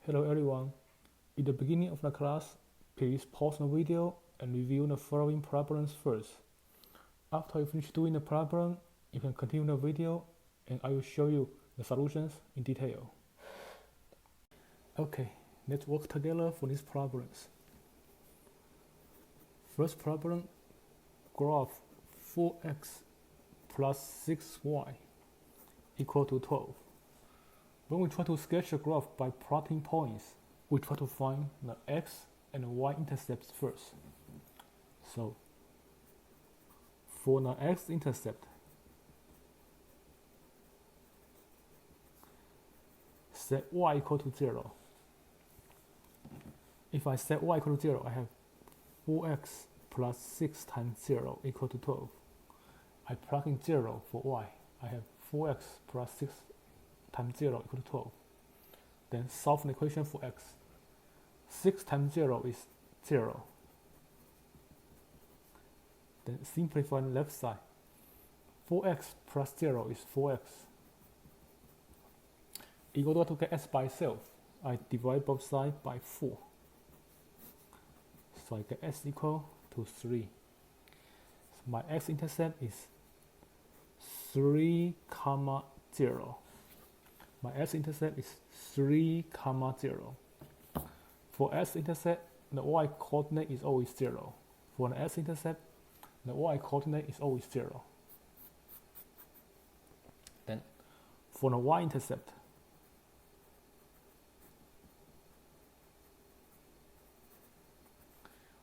Hello everyone. In the beginning of the class, please pause the video and review the following problems first. After you finish doing the problem, you can continue the video and I will show you the solutions in detail. Okay, let's work together for these problems. First problem, graph 4x plus 6y equal to 12. When we try to sketch a graph by plotting points, we try to find the x and y-intercepts first. So, for the x-intercept, set y equal to 0. If I set y equal to 0, I have 4x plus 6 times 0 equal to 12. I plug in 0 for y. I have 4x plus 6 times 0 equal to 12. Then solve an equation for x. 6 times 0 is 0. Then simplify the left side. 4x plus 0 is 4x. In order to get s by itself, I divide both sides by 4. So I get s equal to 3. So my x-intercept is 3, 0. My x-intercept is 3, 0. For x-intercept, the y-coordinate is always 0. For the x-intercept, the y-coordinate is always 0. Then, for the y-intercept,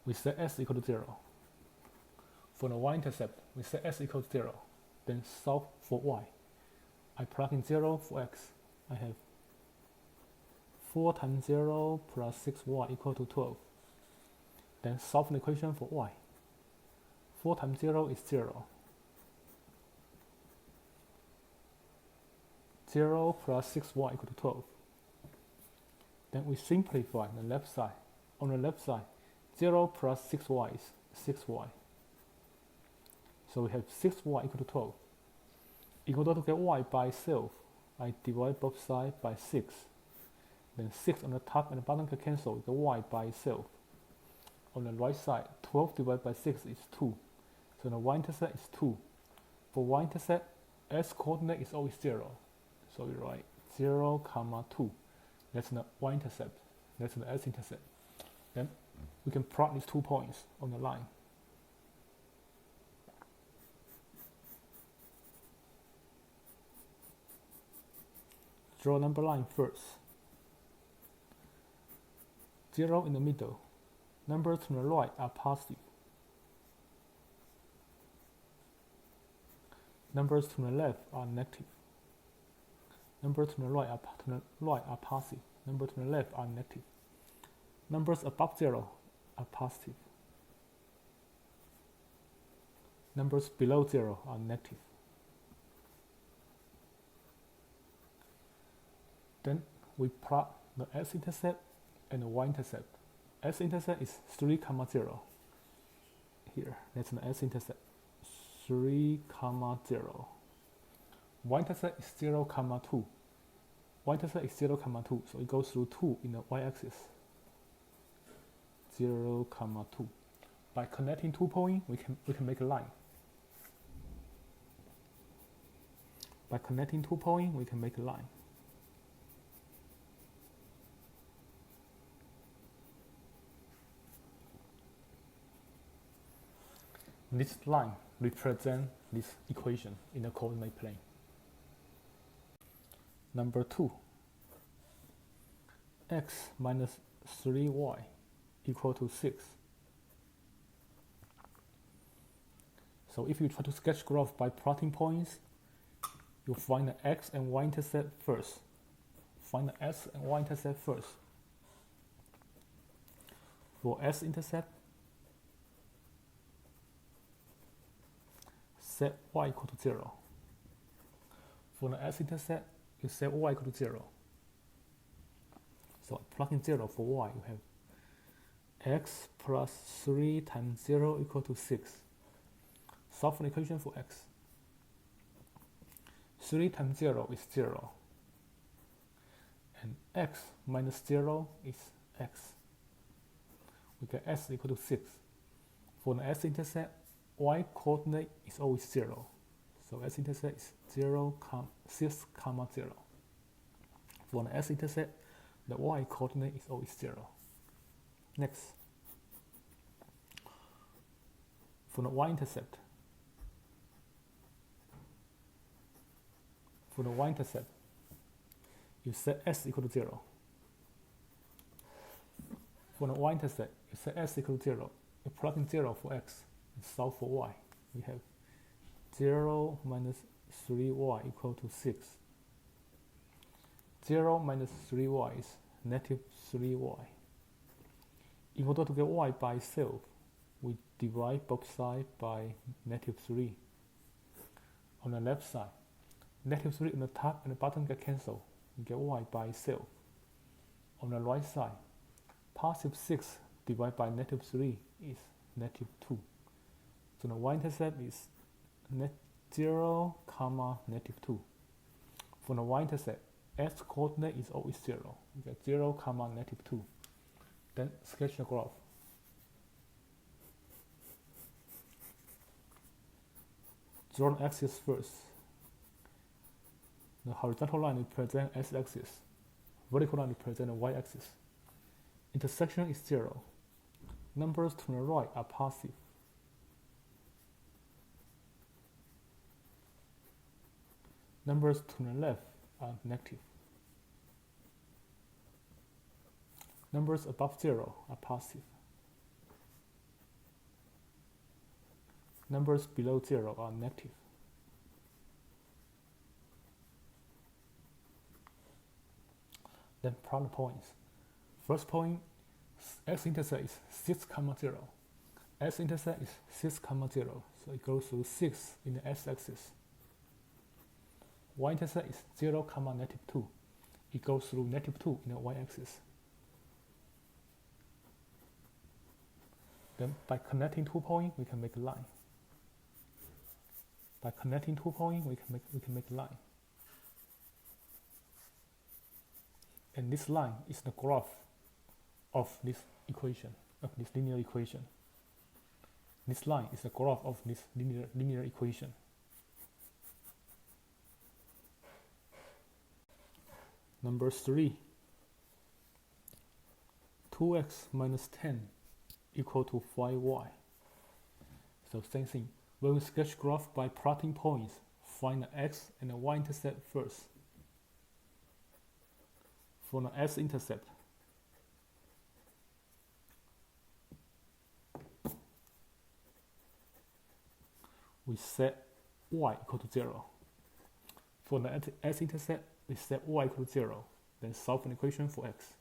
we set s equal to 0. For the y-intercept, we set s equal to 0. Then solve for y. I plug in 0 for x. I have 4 times 0 plus 6y equal to 12. Then solve an equation for y. 4 times 0 is 0. 0 plus 6y equal to 12. Then we simplify the left side. On the left side, 0 plus 6y is 6y. So we have 6y equal to 12. In order to get y by itself, I divide both sides by 6. Then 6 on the top and the bottom can cancel, we get y by itself. On the right side, 12 divided by 6 is 2. So the y-intercept is 2. For y-intercept, s-coordinate is always 0. So we write 0, 2. That's the y-intercept. That's the s-intercept. Then we can plot these 2 points on the line. Draw a number line first. 0 in the middle. Numbers to the right are positive. Numbers to the left are negative. Numbers to the right are positive. Numbers to the left are negative. Numbers above 0 are positive. Numbers below 0 are negative. Then we plot the x-intercept and the y-intercept. X-intercept is 3, 0. Here, that's the x-intercept. 3, 0. Y-intercept is 0, 2. Y-intercept is 0, 2. So it goes through 2 in the y-axis. 0, 2. By connecting 2 points, we can make a line. By connecting 2 points, we can make a line. This line represents this equation in the coordinate plane. Number 2, x minus 3y equal to 6. So if you try to sketch graph by plotting points, you find the x and y-intercept first. Find the x and y-intercept first. For x-intercept, set y equal to 0. For the x-intercept, you set y equal to 0. So plug in 0 for y, you have x plus 3 times 0 equal to 6. Solve an equation for x. 3 times 0 is 0. and x minus 0 is x. We get s equal to 6. For the s-intercept, y coordinate is always 0. So s-intercept is 6, 0. For the s-intercept, the y coordinate is always 0. Next, for the y-intercept, you set s equal to 0. For the y-intercept, you set s equal to 0. You plug in 0 for x and solve for y. We have 0 minus 3y equal to 6. 0 minus 3y is negative 3y. In order to get y by itself, we divide both sides by negative 3. On the left side, negative 3 on the top and the bottom get cancelled. We get y by itself. On the right side, positive 6 divided by negative 3 is negative 2. So the y-intercept is 0, negative 2. For the y-intercept, s coordinate is always 0. We get 0, negative 2. Then sketch the graph. Draw the axis first. The horizontal line represents x-axis. Vertical line represents the y-axis. Intersection is 0. Numbers to the right are positive. Numbers to the left are negative. Numbers above 0 are positive. Numbers below 0 are negative. Then plot the points. First point, x-intercept is 6, 0. S-intercept is 6, 0. So it goes through 6 in the x-axis. Y-intercept is 0, negative 2. It goes through negative 2 in the y-axis. Then by connecting 2 points, we can make a line. By connecting 2 points, we can make a line. And this line is the graph of this equation, of this linear equation. This line is the graph of this linear equation. Number 3, 2x minus 10 equal to 5y. So same thing. When we sketch graph by plotting points, find the x and the y-intercept first. For the s-intercept, we set y equal to 0. For the s-intercept, we set y equal to 0. Then solve an equation for x.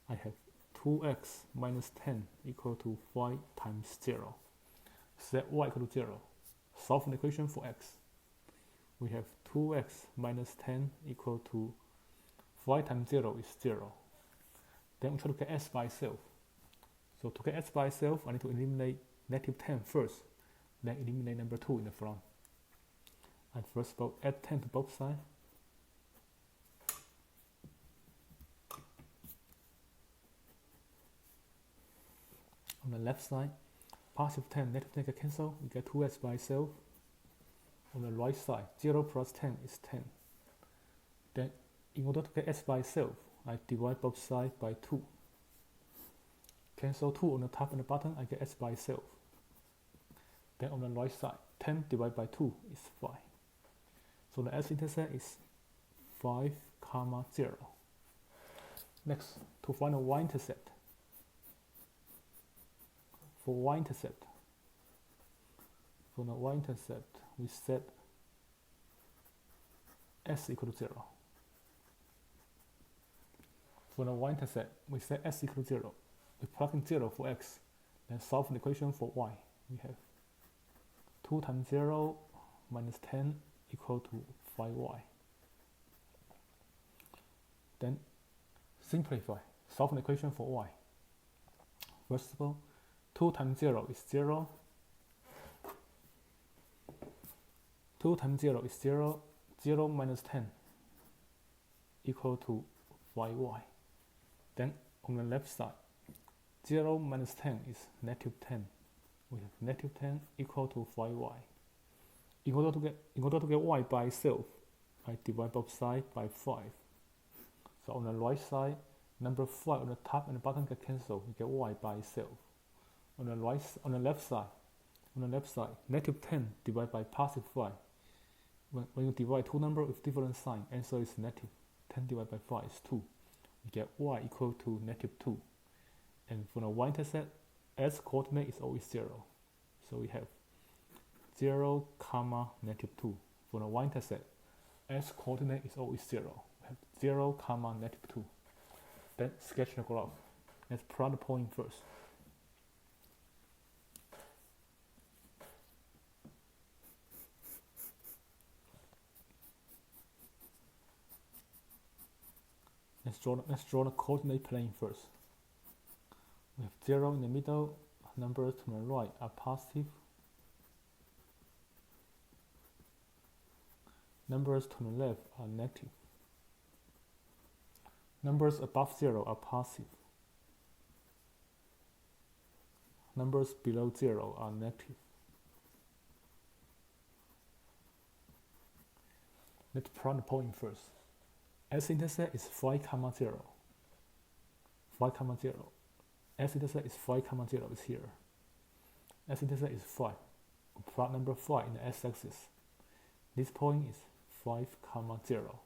I have 2x minus 10 equal to 5 times 0. Set y equal to 0. Solve an equation for x. We have 2x minus 10 equal to 5 times 0 is 0. Then we try to get s by itself. So to get s by itself, I need to eliminate negative 10 first. Then eliminate number 2 in the front. And first of all, add 10 to both sides. On the left side, positive 10, negative 10 get cancelled. We get 2s by itself. On the right side, 0 plus 10 is 10. Then in order to get s by itself, I divide both sides by 2. Cancel 2 on the top and the bottom, I get s by itself. Then on the right side, 10 divided by 2 is 5. So the s-intercept is 5, 0. Next, to find the y-intercept. For y-intercept, we set s equal to 0. For the y-intercept, we set s equal to 0. We plug in 0 for x, then solve the equation for y. We have 2 times 0 minus 10 equal to 5y. Then simplify, solve an equation for y. First of all, 2 times 0 is 0. 2 times 0 is 0. 0 minus 10 equal to phi y. Then on the left side, 0 minus 10 is negative 10. We have negative 10 equal to phi y. In order to get y by itself, I divide both sides by 5. So on the right side, number 5 on the top and the bottom get cancelled. We get y by itself. On the left side, negative 10 divided by positive 5. When you divide two numbers with different sign, answer is negative. 10 divided by 5 is 2. We get y equal to negative 2. And for the y-intercept, s coordinate is always 0. So we have 0, comma, negative 2. For the y-intercept, s coordinate is always 0. We have 0, comma, negative 2. Then sketch the graph. Let's plot the point first. Let's draw the coordinate plane first. We have 0 in the middle. Numbers to the right are positive. Numbers to the left are negative. Numbers above 0 are positive. Numbers below 0 are negative. Let's plot the point first. S-intercept is 5, 0. 5, 0. S-intercept is 5, 0 is here. S-intercept is 5. We plot number 5 in the x-axis. This point is 5, 0.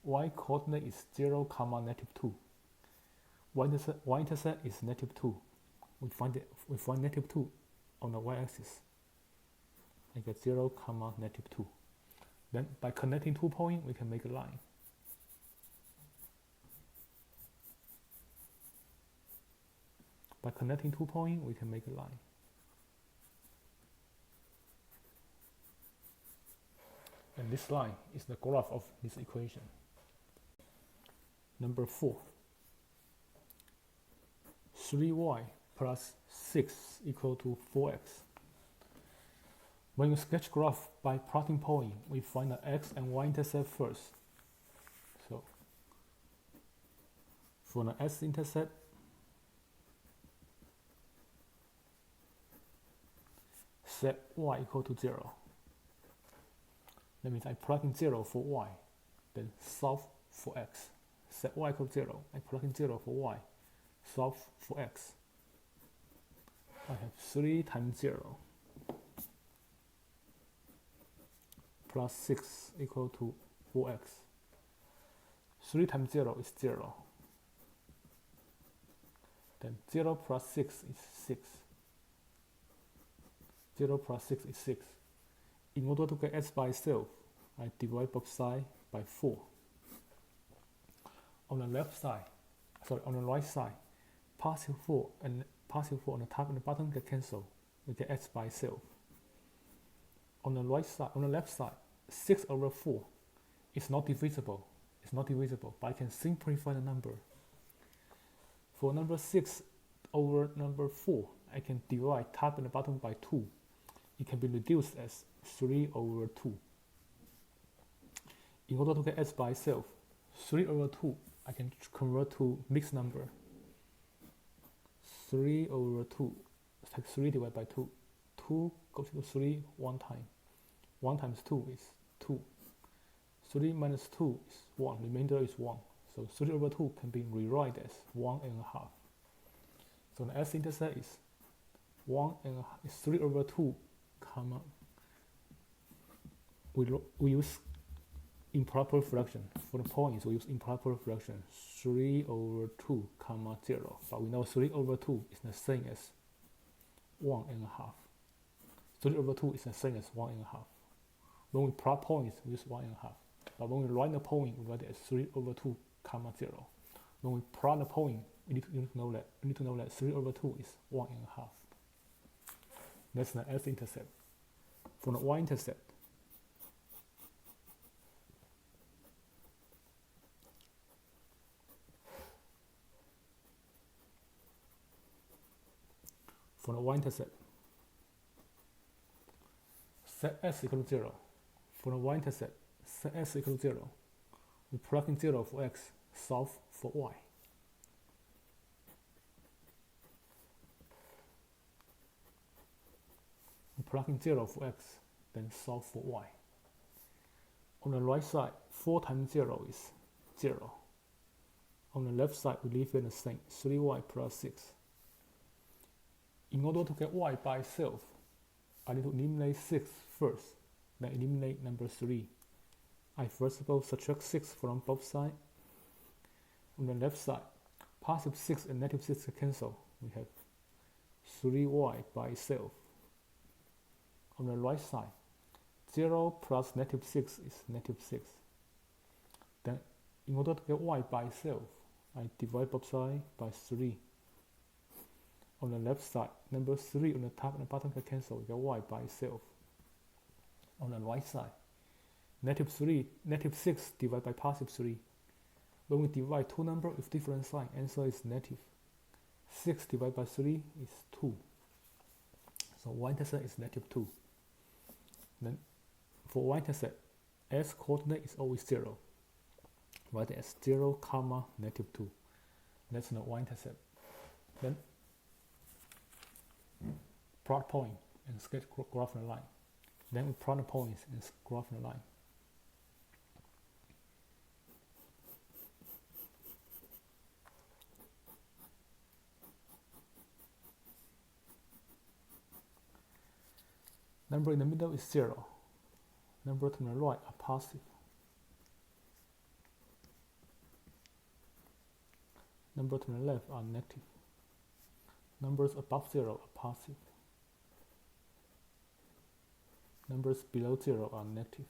Y-coordinate is 0, negative 2. Y-intercept is negative 2. We find negative 2 on the y-axis. I get 0, negative 2. Then by connecting 2 points, we can make a line. By connecting 2 points, we can make a line. And this line is the graph of this equation. Number 4. 3y plus 6 equal to 4x. When you sketch graph by plotting point, we find the x and y-intercept first. So for the s-intercept, set y equal to 0. That means I plug in 0 for y, then solve for x. Set y equal to 0. I plug in 0 for y, solve for x. I have 3 times 0 plus 6 equal to 4x. 3 times 0 is 0. Then 0 plus 6 is 6. 0 plus 6 is 6. In order to get x by itself, I divide both sides by 4. On the right side, positive 4 and positive 4 on the top and the bottom get cancelled. We get x by itself. On the left side, 6 over 4 is not divisible. It's not divisible, but I can simplify the number. For number 6 over number 4, I can divide top and the bottom by 2. It can be reduced as 3 over 2. In order to get x by itself, 3 over 2, I can convert to mixed number. 3 over 2, it's like 3 divided by 2. 2 goes to 3 one time. 1 times 2 is 2. 3 minus 2 is 1, remainder is 1. So 3 over 2 can be rewritten as 1.5. So the s-intercept is 1.5, is 3 over 2, comma. We use improper fraction. For the points, we use improper fraction. 3 over 2, comma 0. But we know 3 over 2 is the same as 1.5. 3 over 2 is the same as 1.5. When we plot points, we use 1.5. But when we write the point, we write it as 3 over 2, comma 0. When we plot the point, we need to know that 3 over 2 is 1.5. That's the s-intercept. For the y-intercept, set s equal to 0. For the y-intercept, set s equal to 0. We plug in 0 for x, solve for y. We plug in 0 for x, then solve for y. On the right side, 4 times 0 is 0. On the left side, we leave it the same, 3y plus 6. In order to get y by itself, I need to eliminate 6 first, then eliminate number 3. I first of all subtract 6 from both sides. On the left side, positive 6 and negative 6 cancel. We have 3y by itself. On the right side, 0 plus negative 6 is negative 6. Then, in order to get y by itself, I divide both sides by 3. On the left side, number 3 on the top and the bottom can cancel. We get y by itself. On the right side, negative 6 divided by positive 3. When we divide two numbers with different sign, answer is negative. 6 divided by 3 is 2. So y-intercept is negative 2. Then for y-intercept, s coordinate is always 0. Write it as 0, comma, negative 2. That's the y-intercept. Then plot point and sketch graph the line. Then we plot the points and graph the line. Number in the middle is 0. Number to the right are positive. Numbers to the left are negative. Numbers above 0 are positive. Numbers below 0 are negative.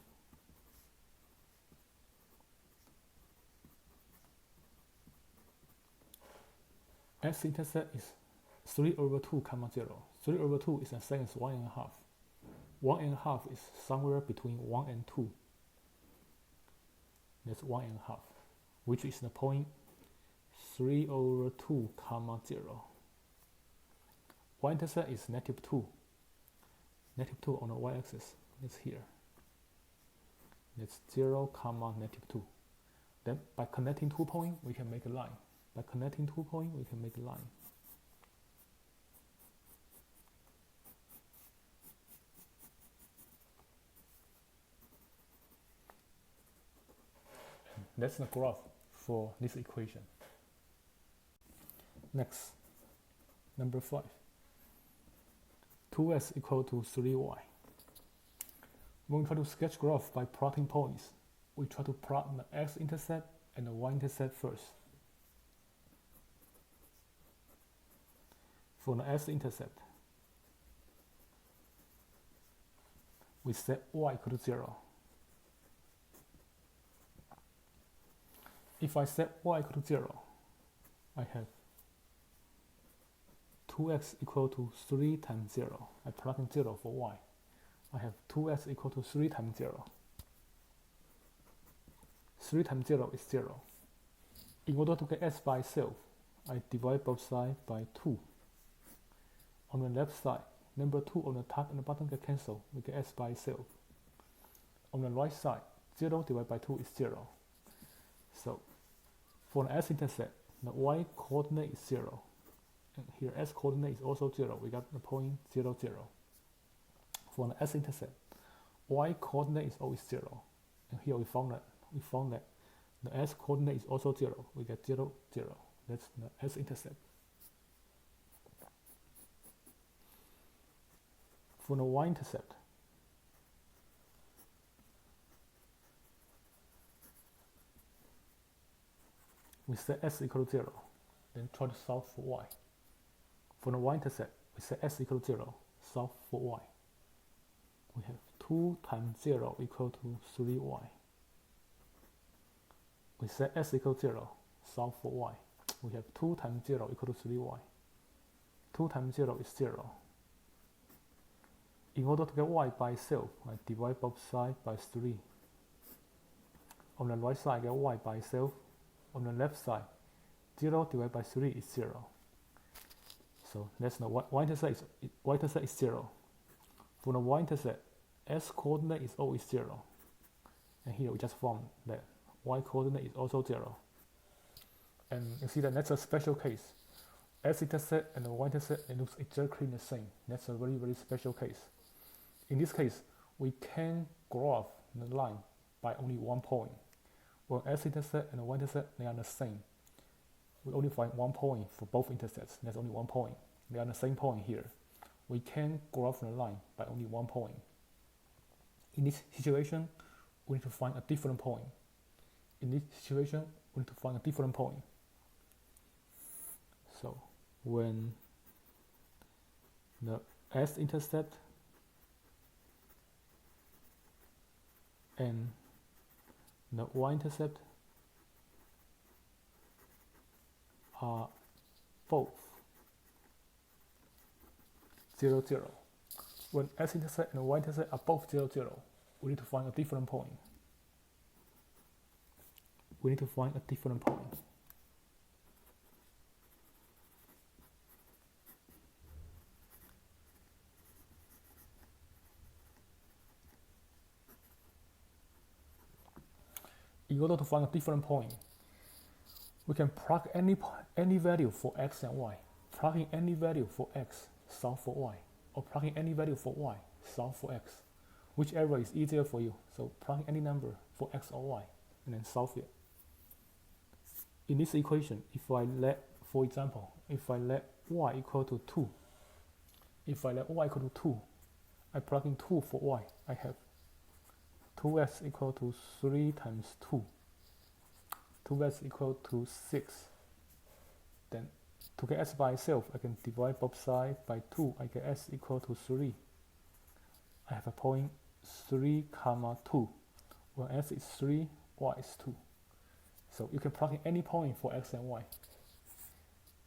X-intercept is 3 over 2 comma 0. 3 over 2 is the same as 1.5. 1.5 is somewhere between 1 and 2. That's 1.5, which is the point 3 over 2 comma 0. Y-intercept is negative 2. Negative 2 on the y-axis is here. That's 0 comma negative 2. Then by connecting 2 points, we can make a line. By connecting 2 points, we can make a line. That's the graph for this equation. Next, number 5. 2x equal to 3y. When we try to sketch graph by plotting points, we try to plot the x-intercept and the y-intercept first. For the x-intercept, we set y equal to 0. If I set y equal to 0, I have 2x equal to 3 times 0. I plug in 0 for y. I have 2x equal to 3 times 0. 3 times 0 is 0. In order to get s by itself, I divide both sides by 2. On the left side, number 2 on the top and the bottom get cancelled. We get s by itself. On the right side, 0 divided by 2 is 0. So, for the s-intercept, the y-coordinate is 0. And here s-coordinate is also 0. We got the point 0, 0. For the s-intercept, y-coordinate is always 0. And here we found that the s-coordinate is also 0. We get 0, 0. That's the s-intercept. For the y-intercept, we set s equal to 0, then try to solve for y. For the y-intercept, we set s equal to 0, solve for y. We have 2 times 0 equal to 3y. We set s equal to 0, solve for y. We have 2 times 0 equal to 3y. 2 times 0 is 0. In order to get y by itself, I divide both sides by 3. On the right side, I get y by itself. On the left side, 0 divided by 3 is 0. So that's the y-intercept is 0. For the y-intercept, s-coordinate is always 0. And here we just found that y-coordinate is also 0. And you see that's a special case. X-intercept and the Y-intercept, it looks exactly the same. That's a very, very special case. In this case, we can graph the line by only one point. When X-intercept and the Y-intercept, they are the same. We only find one point for both intercepts. There's only one point. They are the same point here. We can graph the line by only one point. In this situation, we need to find a different point. In this situation, we need to find a different point. So when the X-intercept and the Y-intercept are both 0, 0. When X-intercept and Y-intercept are both 0, 0, we need to find a different point. We need to find a different point. In order to find a different point, we can plug any value for x and y. Plugging any value for x, solve for y. Or plugging any value for y, solve for x. Whichever is easier for you. So plug any number for x or y, and then solve it. In this equation, for example, if I let y equal to 2, I plug in 2 for y, I have 2x equal to 3 times 2. 2x equal to 6. Then to get s by itself, I can divide both sides by 2. I get s equal to 3. I have a point 3, 2. Where s is 3, y is 2. So you can plug in any point for x and y.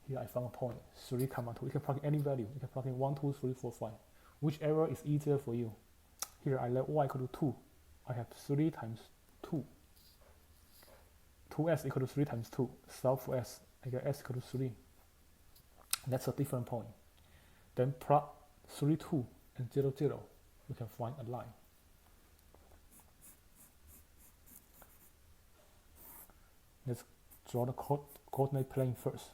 Here I found a point 3, 2. You can plug in any value. You can plug in 1, 2, 3, 4, 5. Whichever is easier for you. Here I let y equal to 2. I have 3 times 2. 2s equal to 3 times 2. Solve for s. I get s equal to 3. That's a different point. Then plug 3, 2 and 0, 0. We can find a line. Let's draw the coordinate plane first.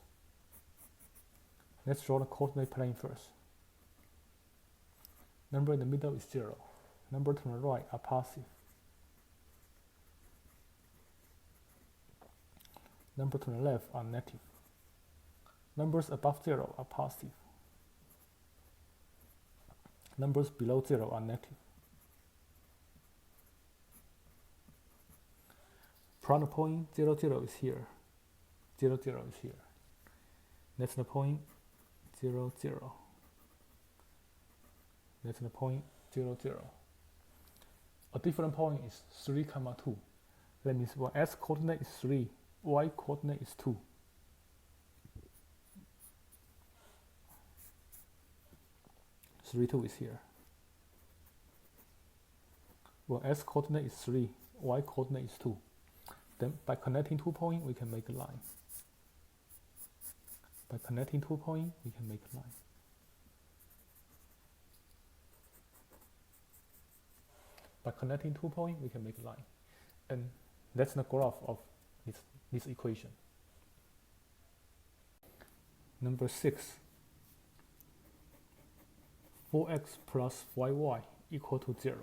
Number in the middle is 0. Number to the right are positive. Numbers to the left are negative. Numbers above 0 are positive. Numbers below 0 are negative. From the point 0, 0 is here. 0, 0 is here. That's the point 0, 0. That's the point 0, 0. A different point is 3, 2. That means when x coordinate is 3, y coordinate is 2. Three, 2 is here. When x coordinate is 3, y coordinate is 2. Then by connecting 2 points, we can make a line. By connecting 2 points, we can make a line. By connecting 2 points, we can make a line. And that's the graph of this equation. Number 6. 4x plus 5y equal to 0.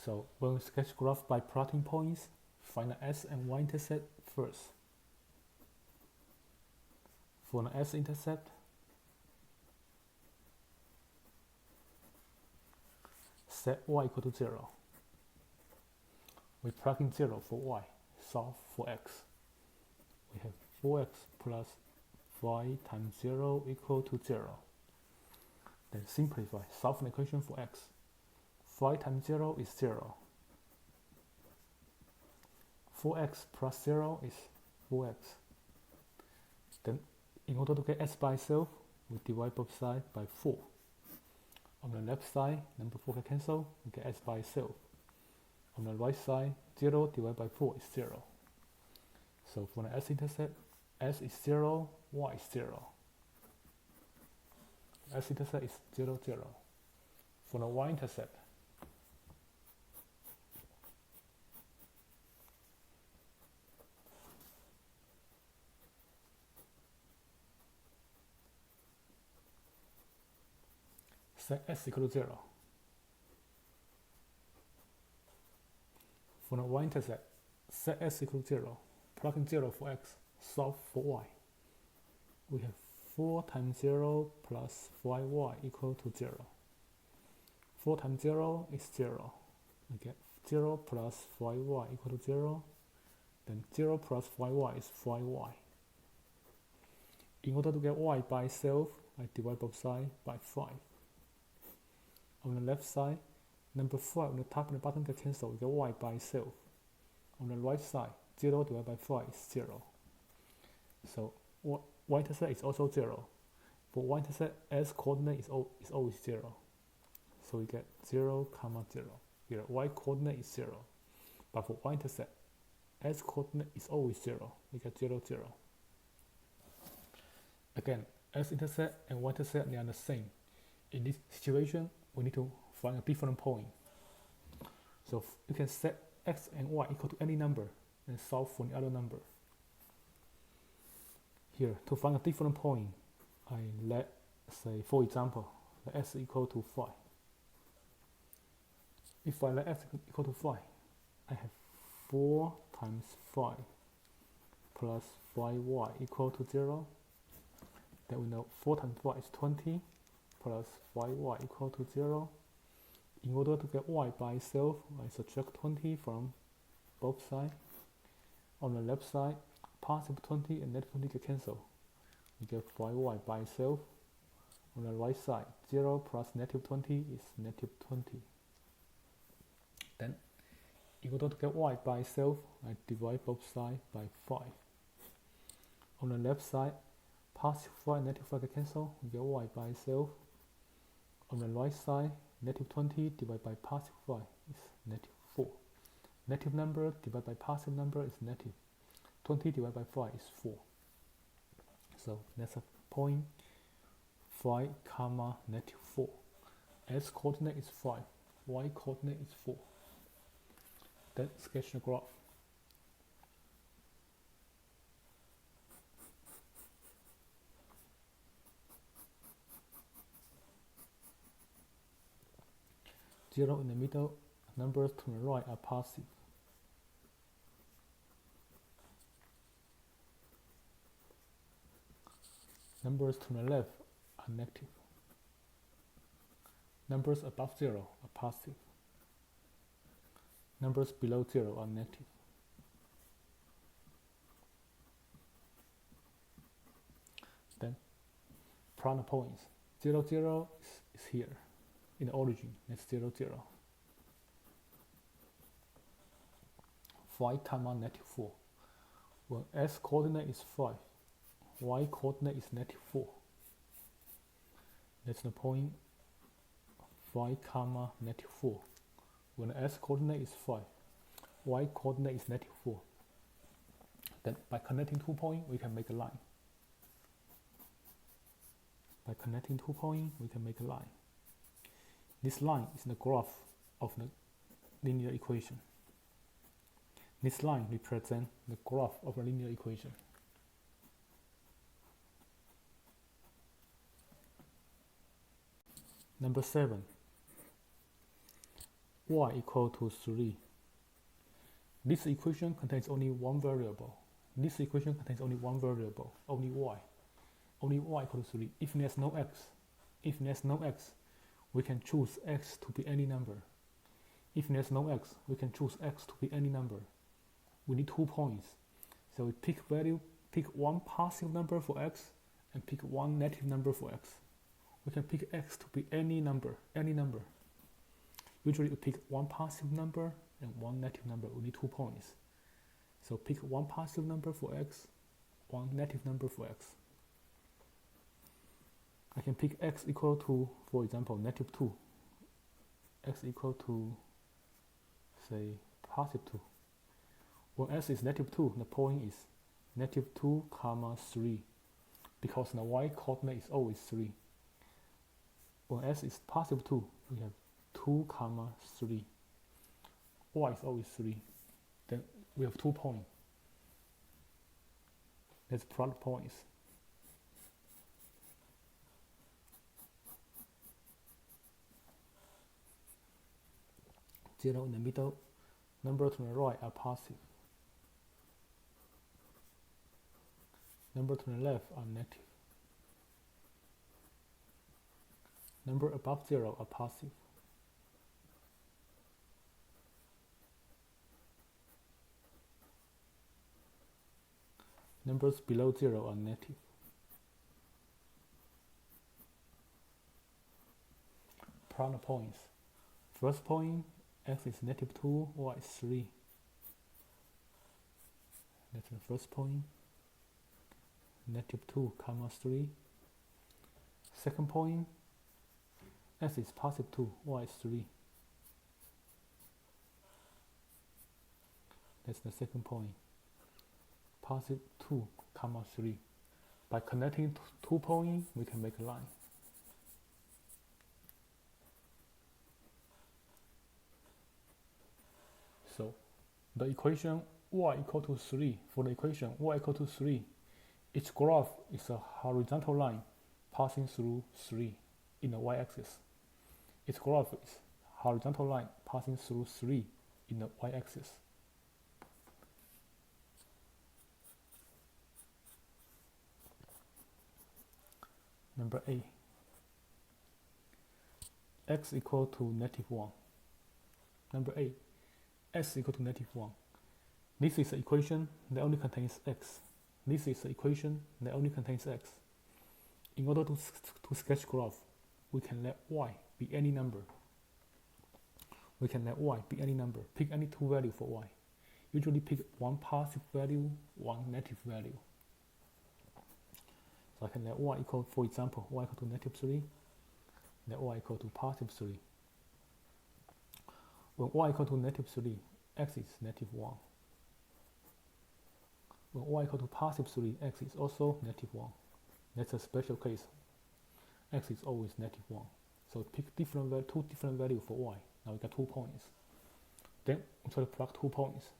So when we sketch graph by plotting points, find the s and y-intercept first. For the s-intercept, set y equal to 0. We plug in 0 for y, solve for x. We have 4x plus 5 times 0 equal to 0. Then simplify, solve an equation for x. 5 times 0 is 0. 4x plus 0 is 4x. Then in order to get s by itself, we divide both sides by 4. On the left side, number 4 can cancel, we get s by itself. On the right side, 0 divided by 4 is 0. So for the s-intercept, s is 0, y is 0. S-intercept is 0, 0. For the y-intercept, set s equal to 0. For the y-intercept, set s equal to 0, plug in 0 for x, solve for y. We have 4 times 0 plus 5y equal to 0. 4 times 0 is 0. We get 0 plus 5y equal to 0. Then 0 plus 5y is 5y. In order to get y by itself, I divide both sides by 5. On the left side, number 5 on the top and the bottom get cancelled, we get y by itself. On the right side, 0 divided by 5 is 0. So y-intercept is also 0. For y-intercept, s coordinate is always 0. So we get 0, 0. Here, y coordinate is 0. But for y-intercept, s coordinate is always 0. We get 0, 0. Again, s-intercept and y-intercept, they are the same. In this situation, we need to find a different point. So you can set x and y equal to any number and solve for the other number. Here, to find a different point, I let, say, for example, let s equal to 5. If I let s equal to 5, I have 4 times 5 plus 5y equal to 0. Then we know 4 times 5 is 20 plus 5y equal to 0. In order to get y by itself, I subtract 20 from both sides. On the left side, positive 20 and negative 20 get cancelled. We get 5y by itself. On the right side, 0 plus negative 20 is negative 20. Then, in order to get y by itself, I divide both sides by 5. On the left side, positive 5 and negative 5 get cancelled. We get y by itself. On the right side, negative 20 divided by positive 5 is negative 4. Negative number divided by positive number is negative. 20 divided by 5 is 4. So that's a point 5, negative 4. S coordinate is 5. Y coordinate is 4. Then sketch the graph. Zero in the middle, numbers to the right are positive. Numbers to the left are negative. Numbers above 0 are positive. Numbers below 0 are negative. Then plot the points. 0, 0 is here. In the origin, that's 0, 0. 5, negative 4. Well, s coordinate is 5. Y coordinate is negative 4. That's the point 5, negative 4. When the s coordinate is 5, y coordinate is negative 4. Then by connecting 2 points, we can make a line. By connecting 2 points, we can make a line. This line is the graph of the linear equation. This line represents the graph of a linear equation. Number 7. Y equal to 3. This equation contains only one variable. This equation contains only one variable, only y. Only y equal to 3. If there's no x, we can choose x to be any number. If there's no x, we can choose x to be any number. We need 2 points. So we pick one positive number for x and pick one negative number for x. We can pick x to be any number. Usually we pick one positive number and one negative number. We need 2 points. So pick one positive number for x, one negative number for x. I can pick x equal to, for example, negative 2. X equal to, say, positive 2. When s is negative 2, the point is negative 2, 3, because the y coordinate is always 3. When s is positive 2, we have 2, 3. Y is always 3. Then we have 2 points. Let's plot points. 0 in the middle. Numbers to the right are positive. Numbers to the left are negative. Numbers above 0 are positive. Numbers below 0 are negative. Plot the points. First point, x is -2, y is 3. That's the first point. -2, 3. Second point, x is +2, y is 3. That's the second point. +2, 3. By connecting 2 points, we can make a line. So the equation y equal to 3, for the equation y equal to 3, its graph is a horizontal line passing through 3 in the y-axis. Its graph is horizontal line passing through 3 in the y-axis. Number A, x equal to -1. Number A, x equal to -1. This is an equation that only contains x. This is an equation that only contains x. In order to sketch graph, we can let y be any number. We can let y be any number. Pick any two values for y. Usually pick one positive value, one negative value. So I can let y equal, for example, y equal to -3, let y equal to +3. When y equal to -3, x is -1. When y equal to +3, x is also -1. That's a special case. X is always -1. So pick two different values for y. Now we got 2 points. Then we try to plug 2 points.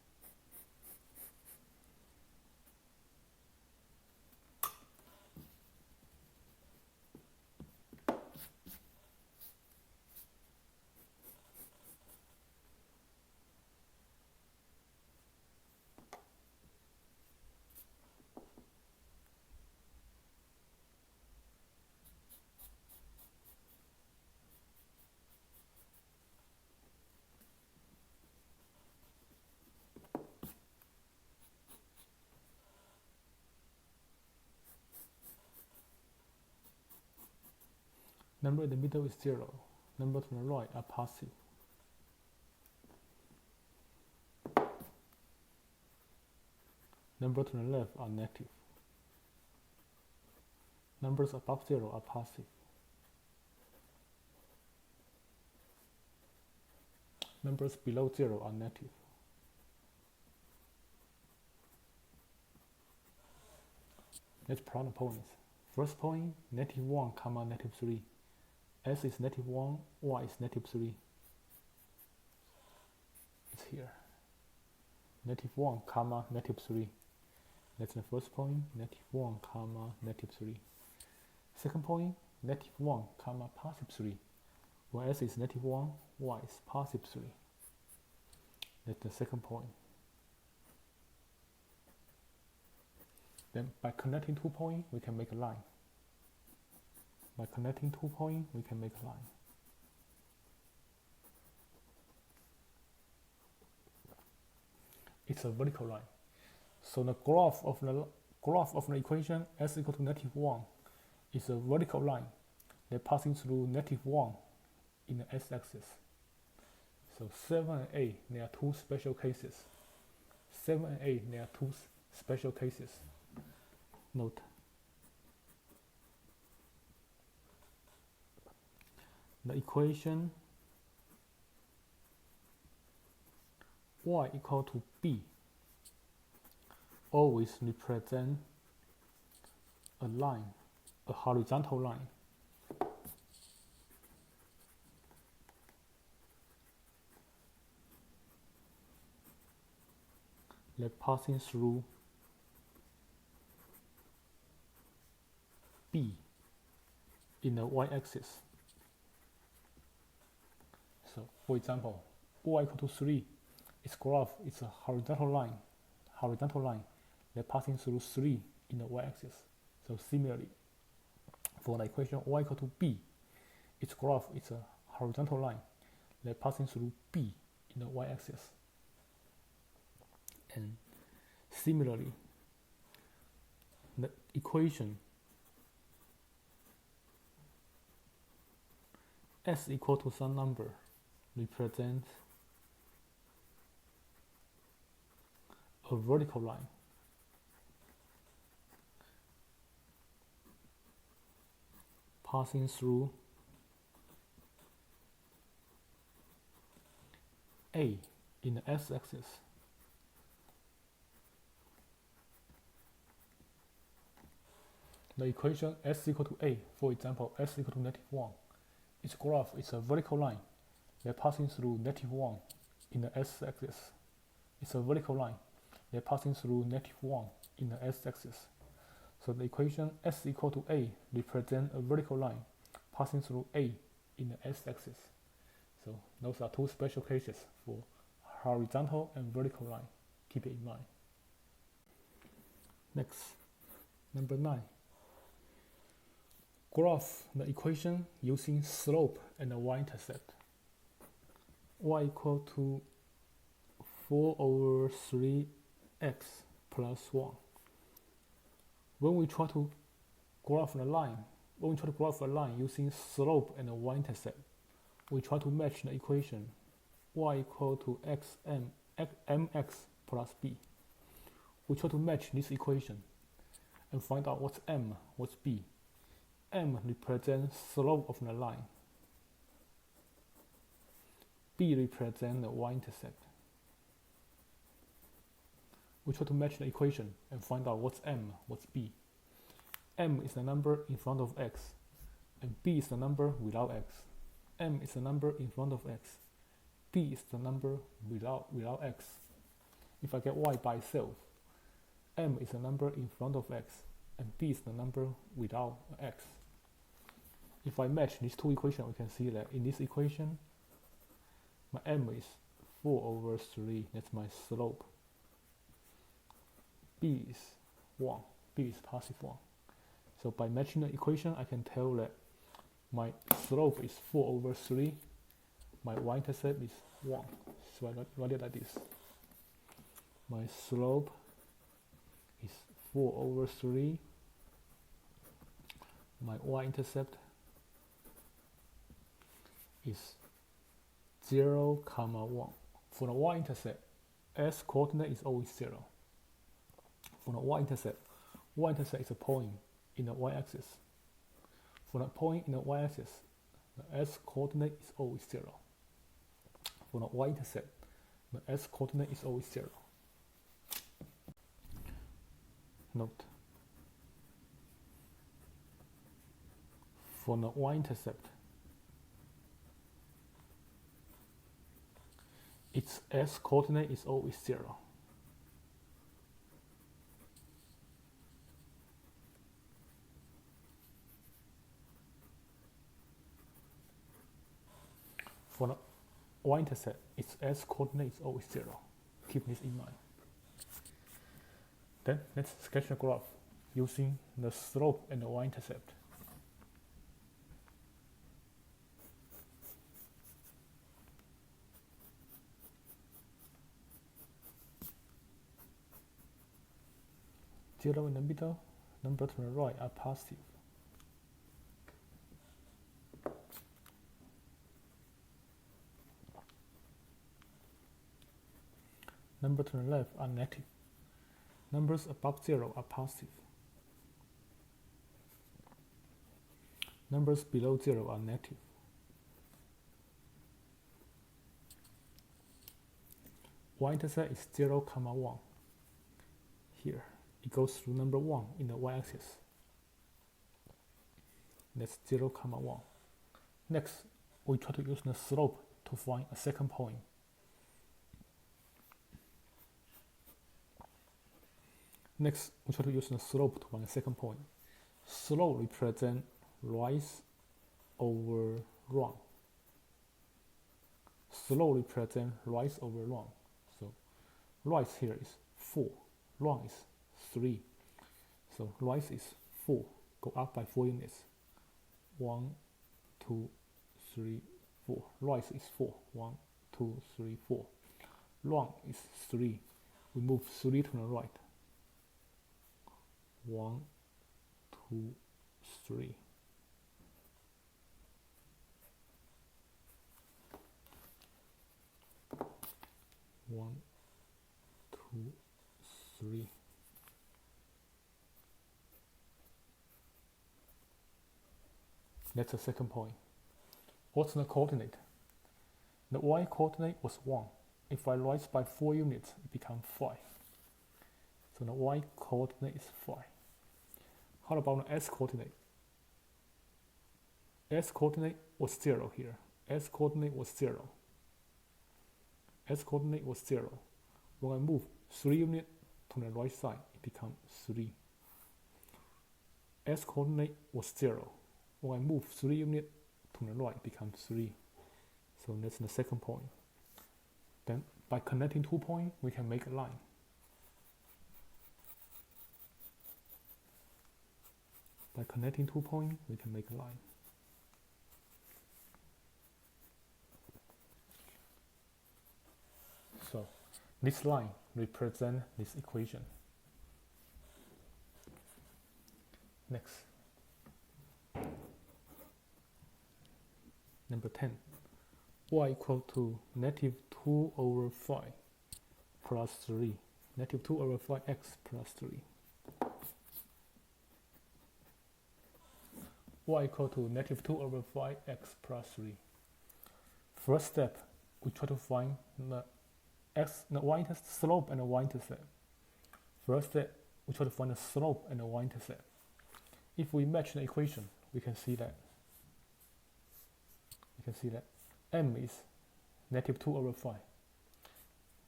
Number in the middle is 0. Numbers to the right are positive. Numbers to the left are negative. Numbers above 0 are positive. Numbers below 0 are negative. Let's plot the points. First point, -1, -3. S is -1, y is -3. It's here. -1, -3. That's the first point, -1, -3. Second point, -1, +3. Where s is -1, y is +3. That's the second point. Then by connecting 2 points, we can make a line. By connecting 2 points, we can make a line. It's a vertical line. So the graph of the equation s equal to -1 is a vertical line that passing through -1 in the x-axis. So 7 and 8, there are 2 special cases. 7 and 8, there are 2 special cases. Note. The equation y equal to b always represent a line, a horizontal line. That passing through b in the y-axis. So, for example, y equal to 3, its graph is a horizontal line that passing through 3 in the y-axis. So similarly, for the equation y equal to b, its graph is a horizontal line that passing through b in the y-axis. And similarly, the equation s equal to some number represents a vertical line passing through A in the s-axis. The equation s equal to A, for example, s equal to -1, its graph is a vertical line that passing through -1 in the s-axis. It's a vertical line that passing through -1 in the s-axis. So the equation s equal to A represents a vertical line passing through A in the s-axis. So those are two special cases for horizontal and vertical line. Keep it in mind. Next, number 9. Graph the equation using slope and the y-intercept. Y equal to 4/3x plus 1. When we try to graph a line using slope and the y-intercept, we try to match the equation y equal to mx plus b. We try to match this equation and find out what's m, what's b. M represents slope of the line. B represents the y-intercept. We try to match the equation and find out what's m, what's b. M is the number in front of x, and b is the number without x. M is the number in front of x. B is the number without x. If I get y by itself, m is the number in front of x, and b is the number without x. If I match these two equations, we can see that in this equation, my m is 4/3, that's my slope. B is 1, b is +1. So by matching the equation, I can tell that my slope is 4/3, my y-intercept is 1. So I write it like this. My slope is 4/3, my y-intercept is 0, 1. For the y-intercept, s coordinate is always 0. For the y-intercept is a point in the y-axis. For the point in the y-axis, the s coordinate is always 0. For the y-intercept, the s coordinate is always 0. Note, for the y-intercept, its s coordinate is always 0. For the y-intercept, its s coordinate is always 0. Keep this in mind. Then let's sketch a graph using the slope and the y-intercept. Zero in the middle, number to the right are positive. Numbers to the left are negative. Numbers above 0 are positive. Numbers below 0 are negative. Y-intercept is 0, 1. Here, it goes through number 1 in the y-axis. That's 0, 1. Next, we try to use the slope to find a second point. Next, we try to use the slope to find a second point. Slope represents rise over run. slope represents rise over long. So rise here is 4, long is 3. So rise is 4, go up by 4 units. 1, 2, 3, 4. Rise is 4, 1, 2, 3, 4. Long is 3. We move 3 to the right. 1, 2, 3. One, 2, 3. That's the second point. What's the coordinate? The y coordinate was 1. If I rise by 4 units, it becomes 5. So the y coordinate is 5. How about the s coordinate? S coordinate was 0 here. S coordinate was 0. S coordinate was 0. When I move 3 units to the right side, it becomes 3. S coordinate was 0. When I move 3 units to the right, it becomes 3. So that's the second point. Then by connecting 2 points, we can make a line. By connecting 2 points, we can make a line. So this line represents this equation. Next. Number 10. Y equal to negative 2 over 5 plus 3. Negative 2 over 5x plus 3. Y equal to negative 2 over 5x plus 3. First step, we try to find the y-intercept slope and the y-intercept. First step, we try to find the slope and the y-intercept. If we match the equation, we can see that m is negative 2 over 5.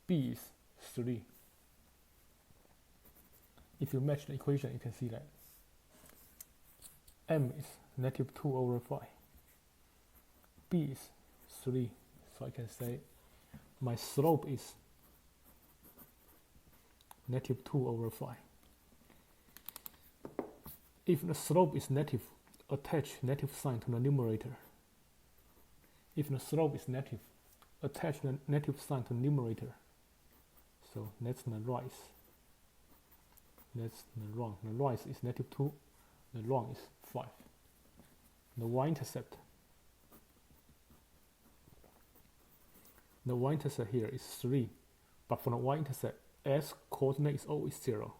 B is 3. If you match the equation, you can see that m is negative 2 over 5. B is 3. So I can say my slope is negative 2 over 5. If the slope is negative, attach negative sign to the numerator. If the slope is negative, attach the negative sign to the numerator. So that's the rise. That's the wrong. The rise is negative 2. The wrong is 5. The y-intercept. The y-intercept here is 3. But for the y-intercept, s coordinate is always 0.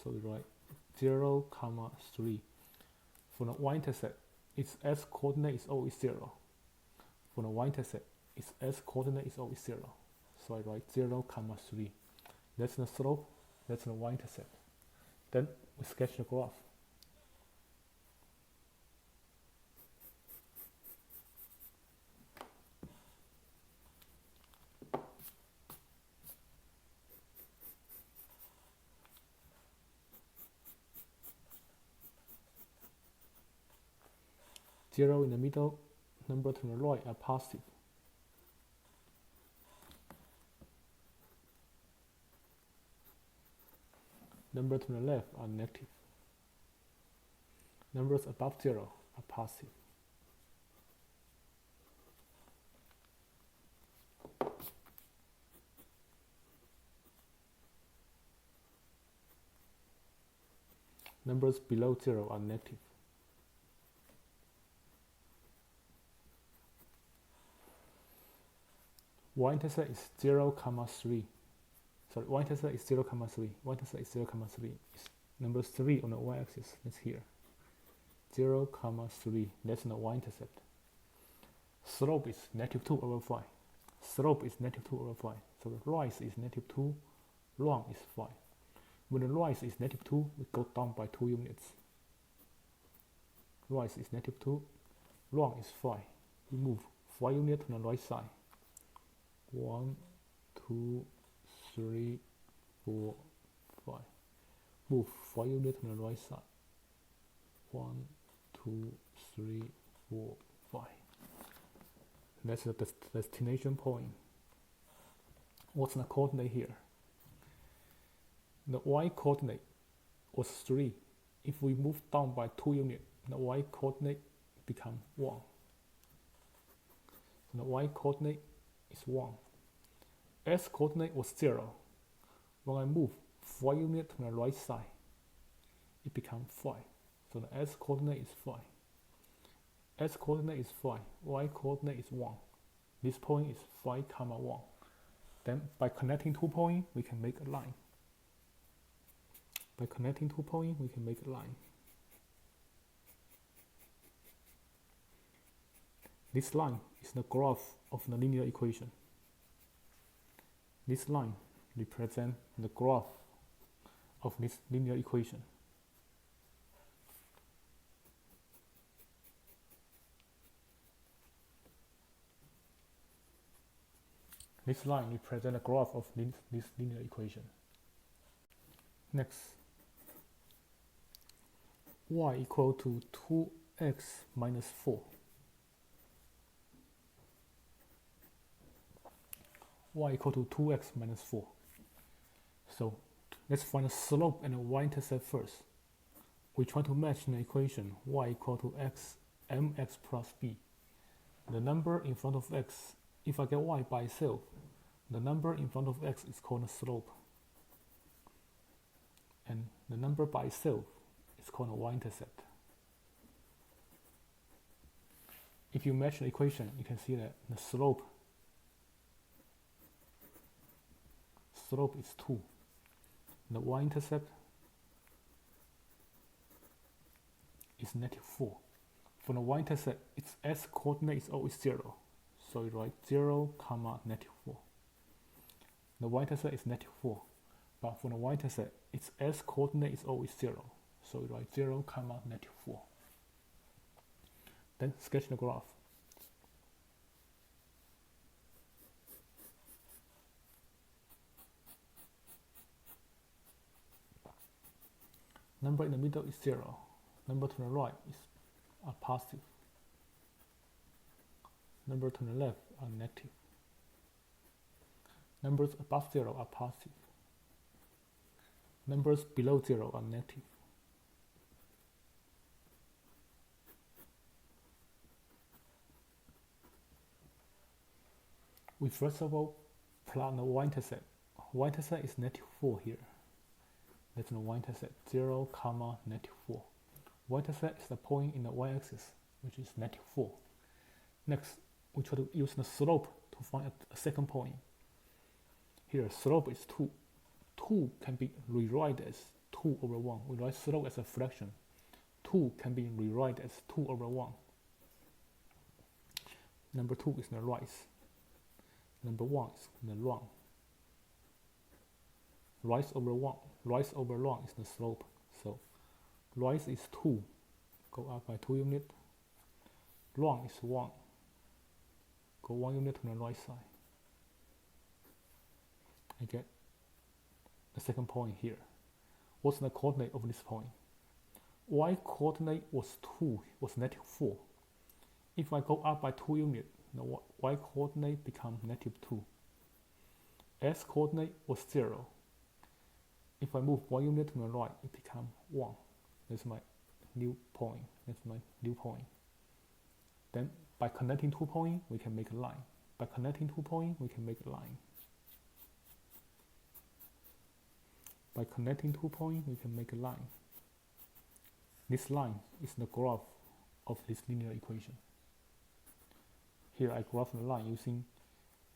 So we write 0, 3. For the y-intercept, its s coordinate is always 0. For the y-intercept, its s coordinate is always 0. So I write 0, 3. That's the slope, that's the y-intercept. Then we sketch the graph. Zero in the middle, number to the right are positive. Numbers to the left are negative. Numbers above 0 are positive. Numbers below 0 are negative. Y-intercept is 0, 3. Sorry, y-intercept is 0, 3. Y-intercept is 0, 3. It's number 3 on the y-axis. That's here. 0, 3. That's the y-intercept. Slope is negative 2 over 5. Slope is negative 2 over 5. So the rise is negative 2. Long is 5. When the rise is negative 2, we go down by 2 units. Rise is negative 2. Long is 5. We move 5 units to the right side. 1, 2, 3, 4, 5. Move 5 units to the right side. 1, 2, 3, 4, 5. That's the destination point. What's the coordinate here? The y coordinate was 3. If we move down by 2 units, the y coordinate becomes 1. So the y coordinate is 1. S coordinate was 0. When I move 4 units to the right side, it becomes 5. So the S coordinate is 5. S coordinate is 5. Y coordinate is 1. This point is 5, 1. Then by connecting 2 points, we can make a line. By connecting 2 points, we can make a line. This line is the graph of the linear equation. This line represents the graph of this linear equation. This line represents the graph of this linear equation. Next, y equal to 2x minus 4. Y equal to 2x minus 4. So let's find the slope and the y-intercept first. We try to match the equation y equal to x mx plus b. The number in front of x, if I get y by itself, the number in front of x is called the slope. And the number by itself is called the y-intercept. If you match the equation, you can see that the slope is 2. The y-intercept is negative 4. For the y-intercept, its s coordinate is always 0. So you write 0, negative 4. The y-intercept is negative 4. But for the y-intercept, its s coordinate is always 0. So you write 0, negative 4. Then sketch the graph. Number in the middle is 0. Number to the right are positive. Number to the left are negative. Numbers above 0 are positive. Numbers below 0 are negative. We first of all plot the y-intercept. Y-intercept is negative 4 here. That's the y-intercept, 0, negative 4. Y-intercept is the point in the y-axis, which is negative 4. Next, we try to use the slope to find a second point. Here, slope is 2. 2 can be rewritten as 2 over 1. We write slope as a fraction. 2 can be rewritten as 2 over 1. Number 2 is the rise. Number 1 is the wrong. Rise over 1 is the slope. So rise is 2, go up by 2 units. Wrong is 1, go 1 unit to the right side. I get the second point here. What's the coordinate of this point? Y coordinate was 2, was negative 4. If I go up by 2 units, the y coordinate becomes negative 2. S coordinate was 0. If I move 1 unit to the right, it becomes 1. That's my new point. Then by connecting 2 points, we can make a line. By connecting 2 points, we can make a line. By connecting 2 points, we can make a line. This line is the graph of this linear equation. Here I graph the line using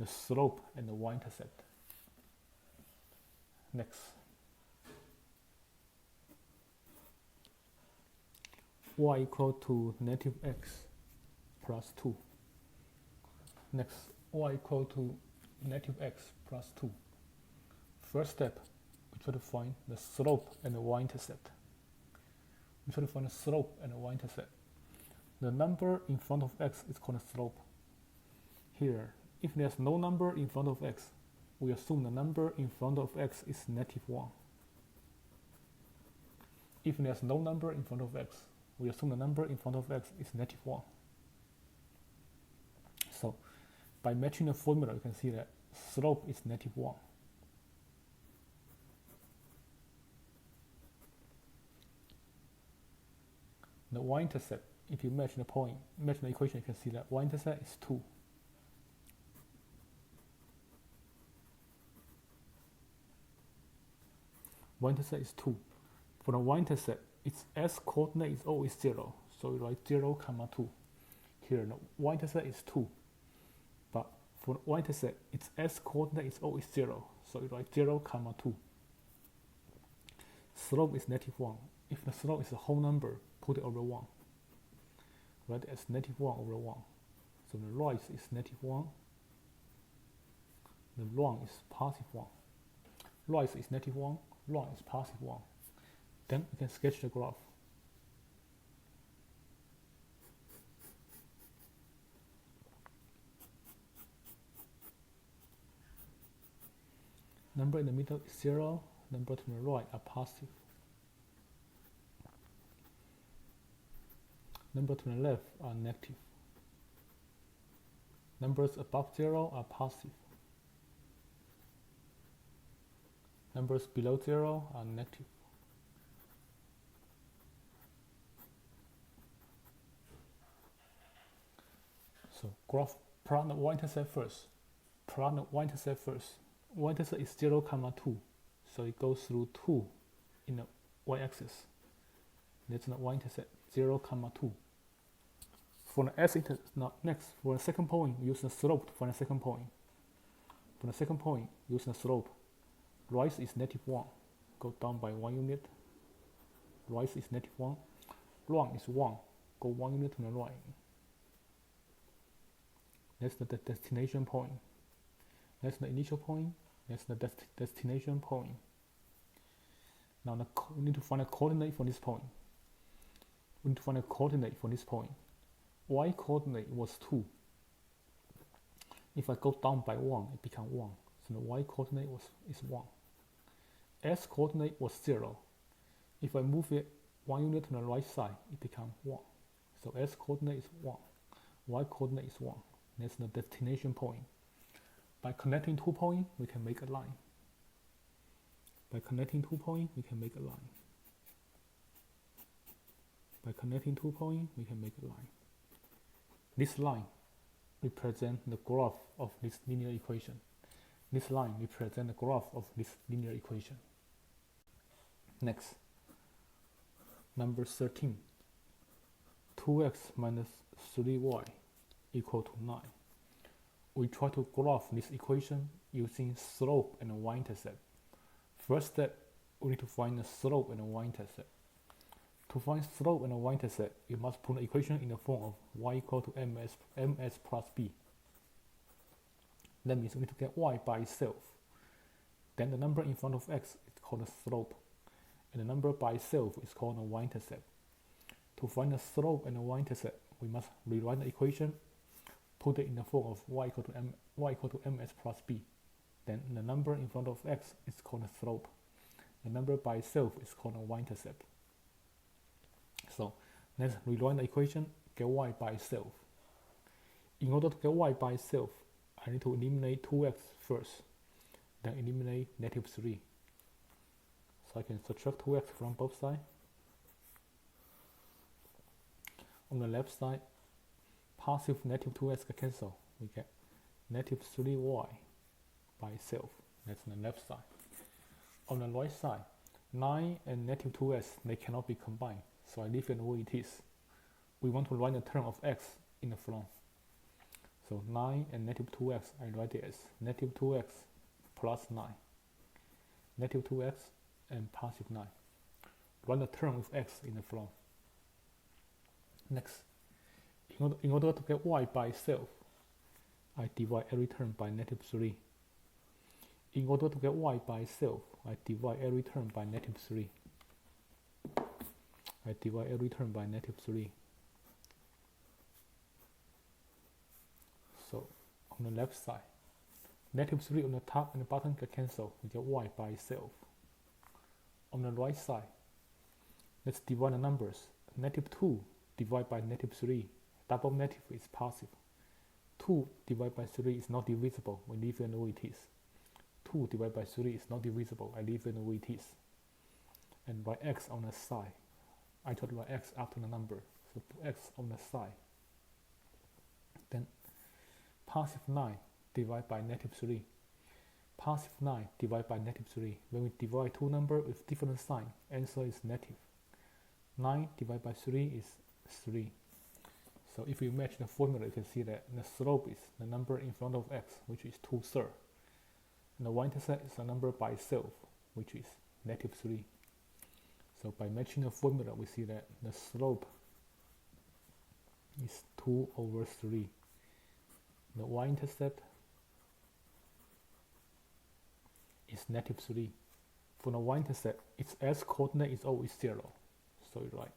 the slope and the y-intercept. Next. Y equal to negative x plus 2. Next, y equal to negative x plus 2. First step, we try to find the slope and the y-intercept. The number in front of x is called a slope. Here, if there's no number in front of x, we assume the number in front of x is negative 1. If there's no number in front of x, we assume the number in front of x is negative 1. So by matching the formula, you can see that slope is -1. The y-intercept, if you match the point, match the equation, you can see that y-intercept is 2. Y-intercept is 2. For the y-intercept, its s-coordinate is always 0, so you write 0, 2. Here, the y-intercept is 2, but for y-intercept, its s-coordinate is always 0, so you write 0, 2. Slope is -1. If the slope is a whole number, put it over 1. Write it as -1 over 1. So the rise is -1, the long is +1. Rise is -1, long is +1. Then we can sketch the graph. Number in the middle is 0, number to the right are positive. Number to the left are negative. Numbers above 0 are positive. Numbers below 0 are negative. So graph, plot the y-intercept first. Plot the y-intercept first. Y-intercept is 0, 2. So it goes through 2 in the y-axis. That's the y-intercept, 0, 2. For the s-intercept, now next, for the second point, use the slope for the second point. For the second point, use the slope. Rise is -1, go down by 1 unit. Rise is -1. Long is 1, go 1 unit to the right. That's the destination point. That's the initial point. That's the destination point. Now we need to find a coordinate for this point. We need to find a coordinate for this point. Y coordinate was 2. If I go down by 1, it becomes 1. So the y coordinate is 1. S coordinate was 0. If I move it 1 unit to the right side, it becomes 1. So S coordinate is 1. Y coordinate is 1. That's the destination point. By connecting 2 points, we can make a line. By connecting 2 points, we can make a line. By connecting 2 points, we can make a line. This line represents the graph of this linear equation. This line represents the graph of this linear equation. Next, number 13. 2x minus 3y equal to 9. We try to graph this equation using slope and y-intercept. First step, we need to find the slope and the y-intercept. To find slope and the y-intercept, you must put the equation in the form of y equal to ms plus b. That means we need to get y by itself. Then the number in front of x is called the slope, and the number by itself is called the y-intercept. To find the slope and the y-intercept, we must rewrite the equation, put it in the form of y equal to ms plus b. Then the number in front of x is called the slope. The number by itself is called the y-intercept. So let's rewrite the equation, get y by itself. In order to get y by itself, I need to eliminate 2x first, then eliminate -3. So I can subtract 2x from both sides. On the left side, positive -2x can cancel. We get -3y by itself. That's on the left side. On the right side, 9 and -2s, they cannot be combined. So I leave it the way it is. We want to write the term of x in the front. So 9 and -2x, I write it as -2x plus 9. -2x and positive 9. Write the term of x in the front. Next, in order to get y by itself, I divide every term by -3. In order to get y by itself, I divide every term by -3. I divide every term by -3. So on the left side, -3 on the top and the bottom can cancel. We get y by itself. On the right side, let's divide the numbers. -2 divided by -3. Double negative is positive. 2 divided by 3 is not divisible. We leave it the way it is. 2 divided by 3 is not divisible. I leave it the way it is. And by x on the side. I told by x after the number. So put x on the side. Then positive 9 divided by negative 3. Positive 9 divided by negative 3. When we divide two numbers with different sign, answer is negative. 9 divided by 3 is 3. So if you match the formula, you can see that the slope is the number in front of x, which is 2/3. And the y-intercept is a number by itself, which is negative 3. So by matching the formula, we see that the slope is 2/3. The y-intercept is negative 3. For the y-intercept, its s-coordinate is always 0. So you write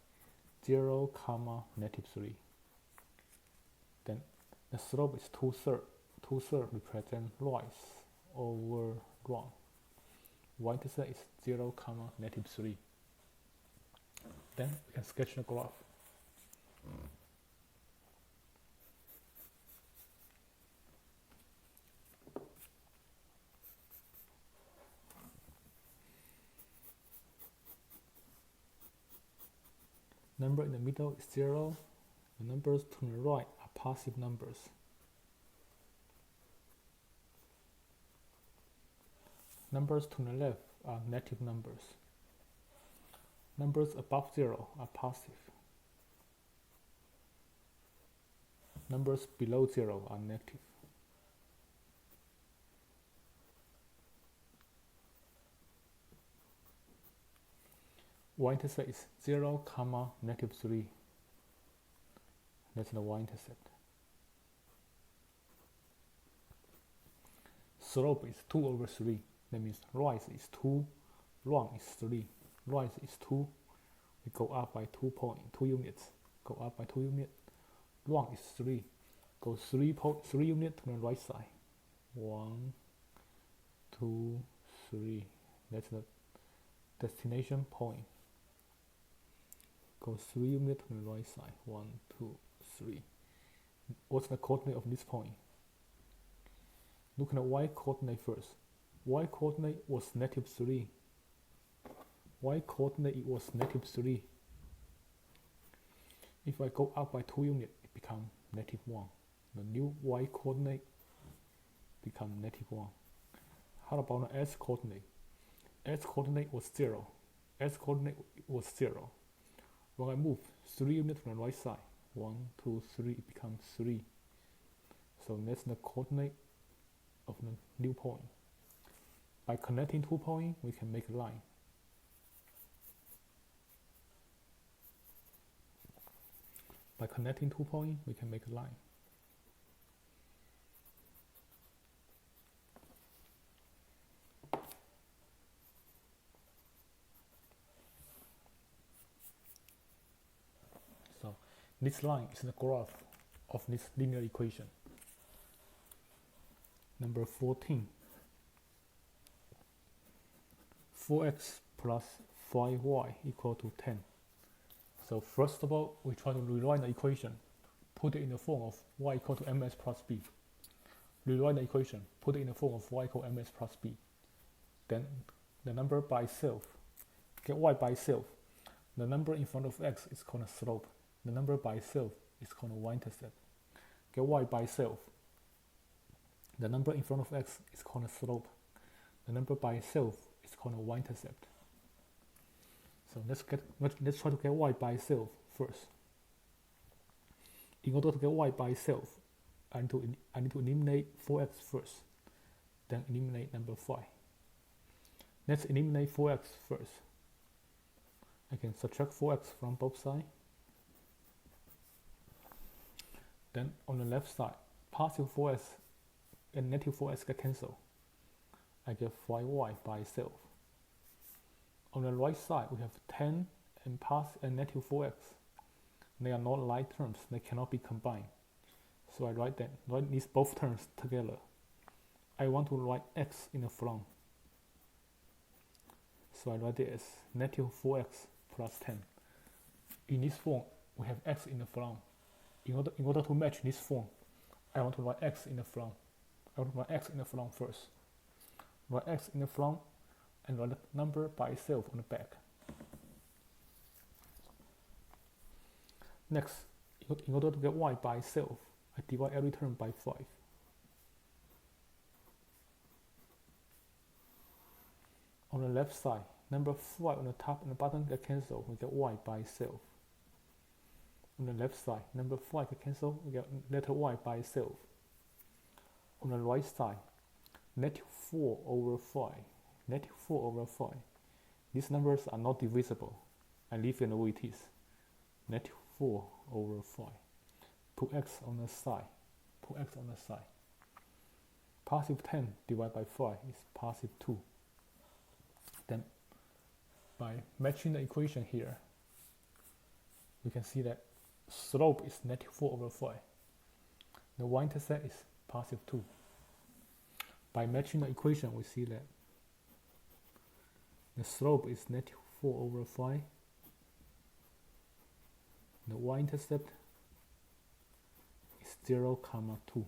0, negative 3. Then the slope is 2/3. 2/3 represents right over wrong. Y-intercept is 0, negative 3. Then we can sketch the graph. Number in the middle is 0. The numbers to the right are positive numbers. Numbers to the left are negative numbers. Numbers above 0 are positive. Numbers below 0 are negative. Y-intercept is 0, negative 3. That's the y-intercept. Slope is 2/3. That means right is 2, wrong is 3. Right is 2. We go up by 2 units. Go up by 2 units. Wrong is 3. Go 3 units to the right side. 1, 2, 3. That's the destination point. Go 3 units to the right side. 1, 2, 3. What's the coordinate of this point? Look at the y-coordinate first. Y-coordinate was negative 3. Y-coordinate was negative 3. If I go up by 2 units, it becomes negative 1. The new y-coordinate becomes negative 1. How about the s-coordinate? S-coordinate was 0. S-coordinate was 0. When I move 3 units to the right side, 1, 2, 3, it becomes 3. So that's the coordinate of the new point. By connecting 2 points, we can make a line. By connecting 2 points, we can make a line. So this line is the graph of this linear equation. Number 14. 4x plus 5y equal to 10. So first of all, we try to rewrite the equation, put it in the form of y equal to ms plus b. Rewrite the equation, put it in the form of y equal ms plus b. Then the number by itself, get y by itself. The number in front of x is called a slope. The number by itself is called a y-intercept. Get y by itself. The number in front of x is called a slope. The number by itself is called a y-intercept. So let's try to get y by itself first. In order to get y by itself, I need to eliminate 4x first, then eliminate number 5. Let's eliminate 4x first. I can subtract 4x from both sides. Then on the left side, positive 4x and negative 4x get cancelled. I get 5y by itself. On the right side, we have 10 and negative 4x. They are not like terms, they cannot be combined. So I write these both terms together. I want to write x in the front. So I write it as negative 4x plus 10. In this form, we have x in the front. In order to match this form, I want to write x in the front. I want to write x in the front first. Write x in the front and write the number by itself on the back. Next, in order to get y by itself, I divide every term by 5. On the left side, number 5 on the top and the bottom get cancelled, we get y by itself. On the left side, number 5 get cancelled, we get letter y by itself. On the right side, -4 over 5, -4 over 5. These numbers are not divisible. I leave it the way it is. -4 over 5. Put x on the side. Put x on the side. Positive 10 divided by 5 is positive 2. Then, by matching the equation here, we can see that slope is -4 over 5. The y-intercept is positive 2. By matching the equation, we see that the slope is -4 over 5. The y-intercept is 0, 2.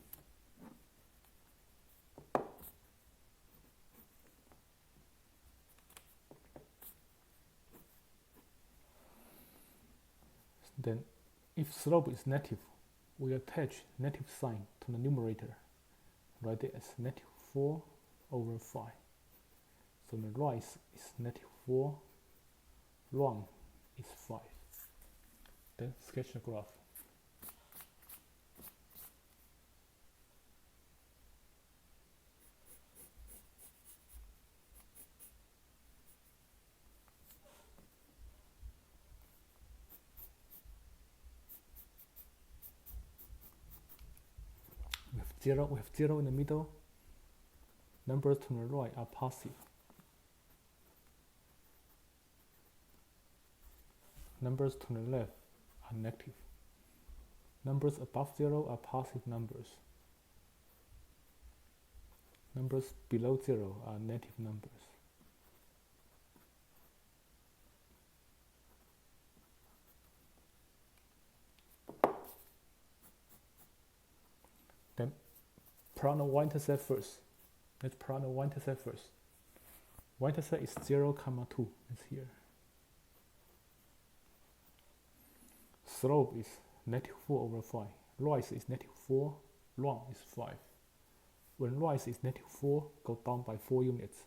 Then, if slope is negative, we attach negative sign to the numerator. Write it as -4 over 5. So the rise is -4, run is 5. Then sketch the graph. We have 0 in the middle. Numbers to the right are positive. Numbers to the left are negative. Numbers above 0 are positive numbers. Numbers below 0 are negative numbers. Then plot the y-intercept first. Let's plot the y-intercept first. Y-intercept is 0, 2. It's here. Slope is -4 over 5. Rise is -4. Run is 5. When rise is -4, go down by 4 units.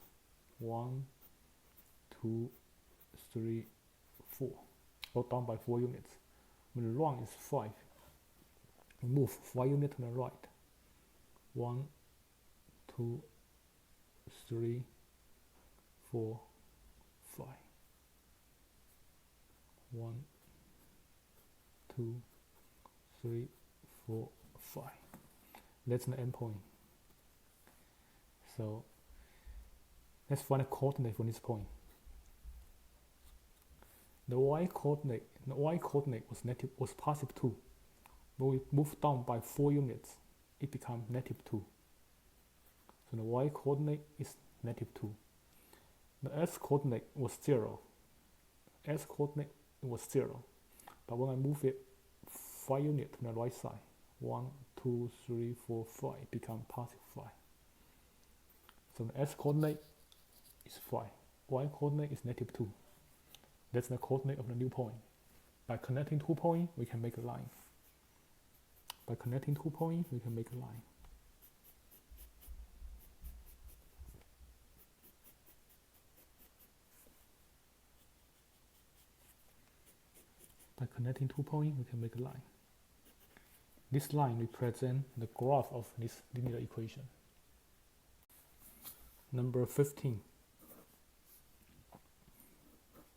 1, 2, 3, 4. Go down by 4 units. When run is 5, move 5 units to the right. 1, 2, 3, 4, 5. 1, 2, 3, 4, 5. That's the endpoint. So let's find a coordinate for this point. The y coordinate was positive 2. When we move down by 4 units, it becomes -2. So the y coordinate is -2. The s coordinate was 0. S coordinate was 0. But when I move it 5 units to the right side, 1, 2, 3, 4, 5, it becomes positive 5. So the s coordinate is 5. Y coordinate is -2. That's the coordinate of the new point. By connecting 2 points, we can make a line. By connecting 2 points, we can make a line. By connecting 2 points, we can make a line. This line represents the graph of this linear equation. Number 15.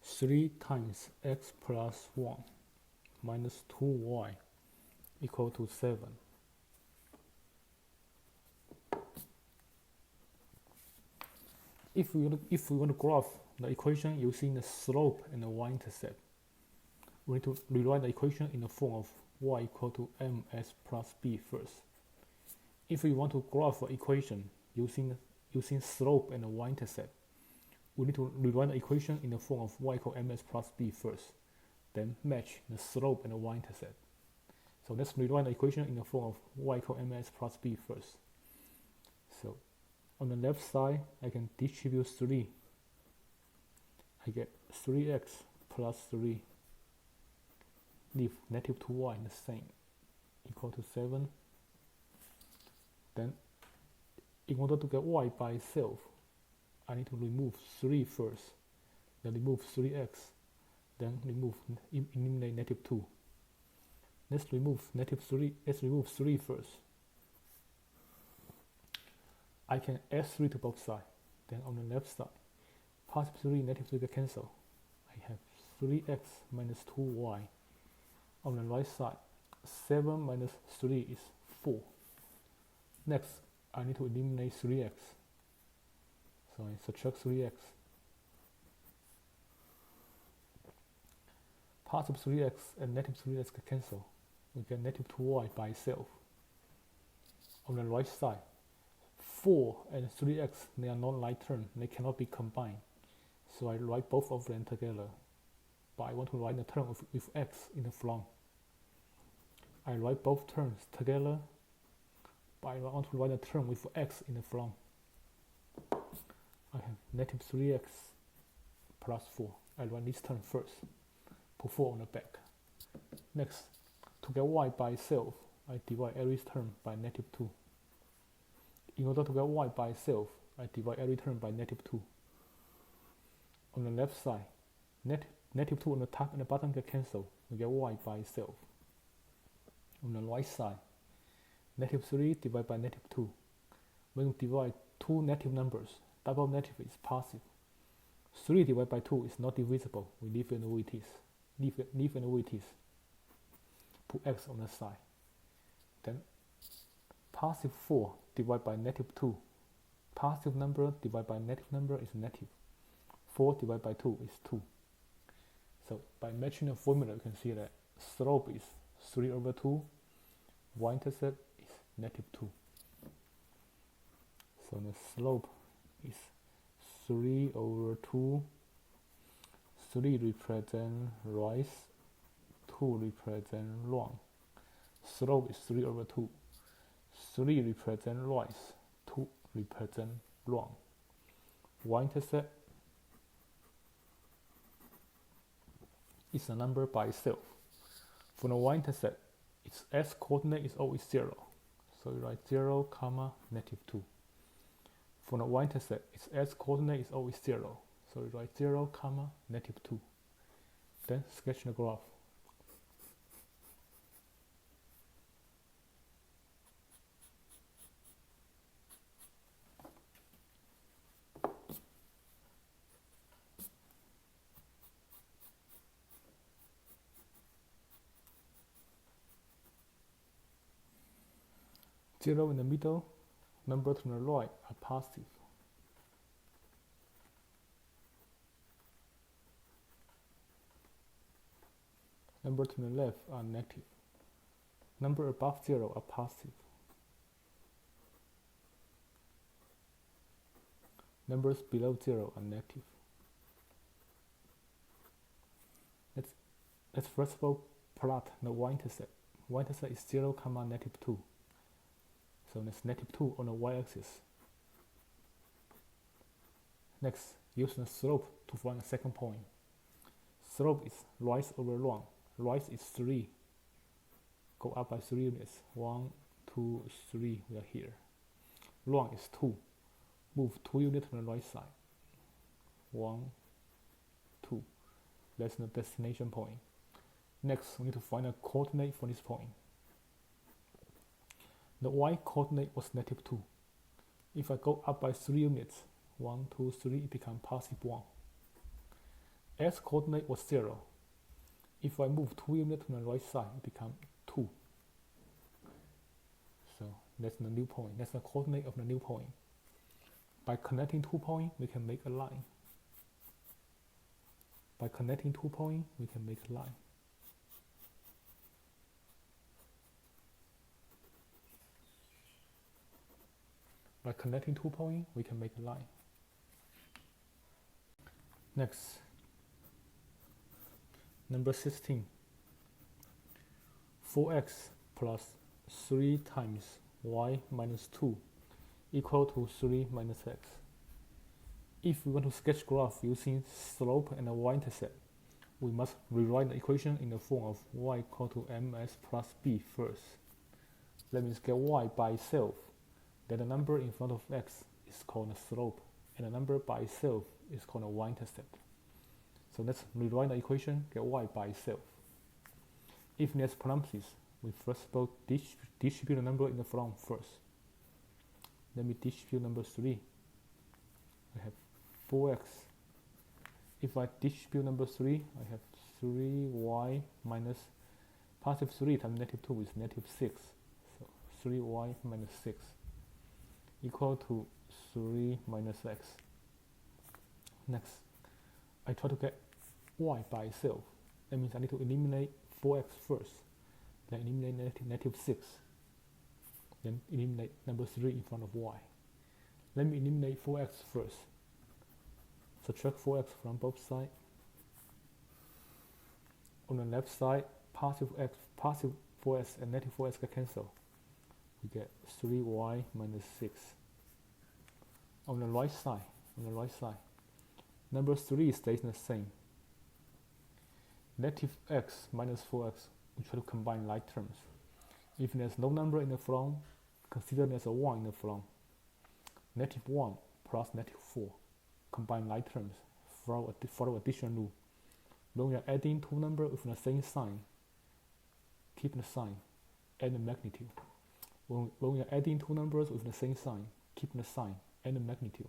3 times x plus 1 minus 2y equal to 7. If we want to graph the equation using the slope and the y-intercept, we need to rewrite the equation in the form of y equal to ms plus b first. If we want to graph the equation using slope and the y-intercept, we need to rewrite the equation in the form of y equal ms plus b first, then match the slope and the y-intercept. So let's rewrite the equation in the form of y equals ms plus b first. So on the left side, I can distribute 3. I get 3x plus 3. Leave negative 2y the same, equal to 7. Then, in order to get y by itself, I need to remove 3 first. Then remove 3x. Then eliminate negative 2. Let's remove negative 3. Let's remove 3 first. I can add 3 to both sides. Then on the left side, positive 3, negative 3 get cancel. I have 3x minus 2y. On the right side, 7 minus 3 is 4. Next, I need to eliminate 3x. So I subtract 3x. Positive 3x and negative 3x get cancel. We get negative 2y by itself. On the right side, 4 and 3x, they are not like terms. They cannot be combined. So I write both of them together. But I want to write the term with x in the front. I write both terms together, but I want to write a term with x in the front. I have negative 3x plus 4. I write this term first. Put 4 on the back. Next, to get y by itself, I divide every term by negative 2. In order to get y by itself, I divide every term by negative 2. On the left side, negative 2 on the top and the bottom get cancelled. We get y by itself. On the right side, negative 3 divided by negative 2. When we divide two negative numbers, double negative is positive. 3 divided by 2 is not divisible. We leave it the way it is. Leave it the way it is. Put x on the side. Then positive 4 divided by negative 2. Positive number divided by negative number is negative. 4 divided by 2 is 2. So by matching the formula, you can see that slope is 3 over 2. Y-intercept is negative 2. So the slope is 3 over 2. 3 represents rise, 2 represents wrong. Slope is 3 over 2. 3 represents rise, 2 represents wrong. Y-intercept is a number by itself. For the y-intercept, its s-coordinate is always 0. So you write 0, comma, negative 2. For the y-intercept, its s-coordinate is always 0. So you write 0, comma, negative 2. Then sketch the graph. Zero in the middle, numbers to the right are positive. Numbers to the left are negative. Numbers above 0 are positive. Numbers below 0 are negative. Let's first of all plot the y-intercept. Y-intercept is 0, comma, negative 2. So that's negative 2 on the y-axis. Next, use the slope to find the second point. Slope is rise over wrong. Rise is 3. Go up by 3 units. 1, 2, 3. We are here. Wrong is 2. Move 2 units to the right side. 1, 2. That's the destination point. Next, we need to find a coordinate for this point. The y-coordinate was negative 2. If I go up by 3 units, 1, 2, 3, it becomes positive 1. S-coordinate was 0. If I move 2 units to the right side, it becomes 2. So that's the new point. That's the coordinate of the new point. By connecting 2 points, we can make a line. By connecting 2 points, we can make a line. By connecting 2 points, we can make a line. Next, number 16. 4x plus 3 times y minus 2 equal to 3 minus x. If we want to sketch graph using slope and y-intercept, we must rewrite the equation in the form of y equal to ms plus b first. That means get y by itself, then the number in front of x is called a slope, and the number by itself is called a y-intercept. So let's rewrite the equation, get y by itself. If there's parentheses, we first of all distribute the number in the front first. Let me distribute number 3. I have 4x. If I distribute number 3, I have 3y minus positive 3 times negative 2 is negative 6. So 3y minus 6 equal to 3 minus x. Next, I try to get y by itself. That means I need to eliminate 4x first, then eliminate negative 6, then eliminate number 3 in front of y. Let me eliminate 4x first. Subtract 4x from both sides. On the left side, positive 4x and negative 4x can cancel. We get 3y minus 6. On the right side, number 3 stays the same. Negative x minus 4x, we try to combine like terms. If there's no number in the front, consider there's a 1 in the front. Negative 1 plus negative 4. Combine like terms, follow addition rule. When we are adding two numbers with the same sign, keep the sign, add the magnitude. When we are adding two numbers with the same sign, keep the sign, add the magnitude.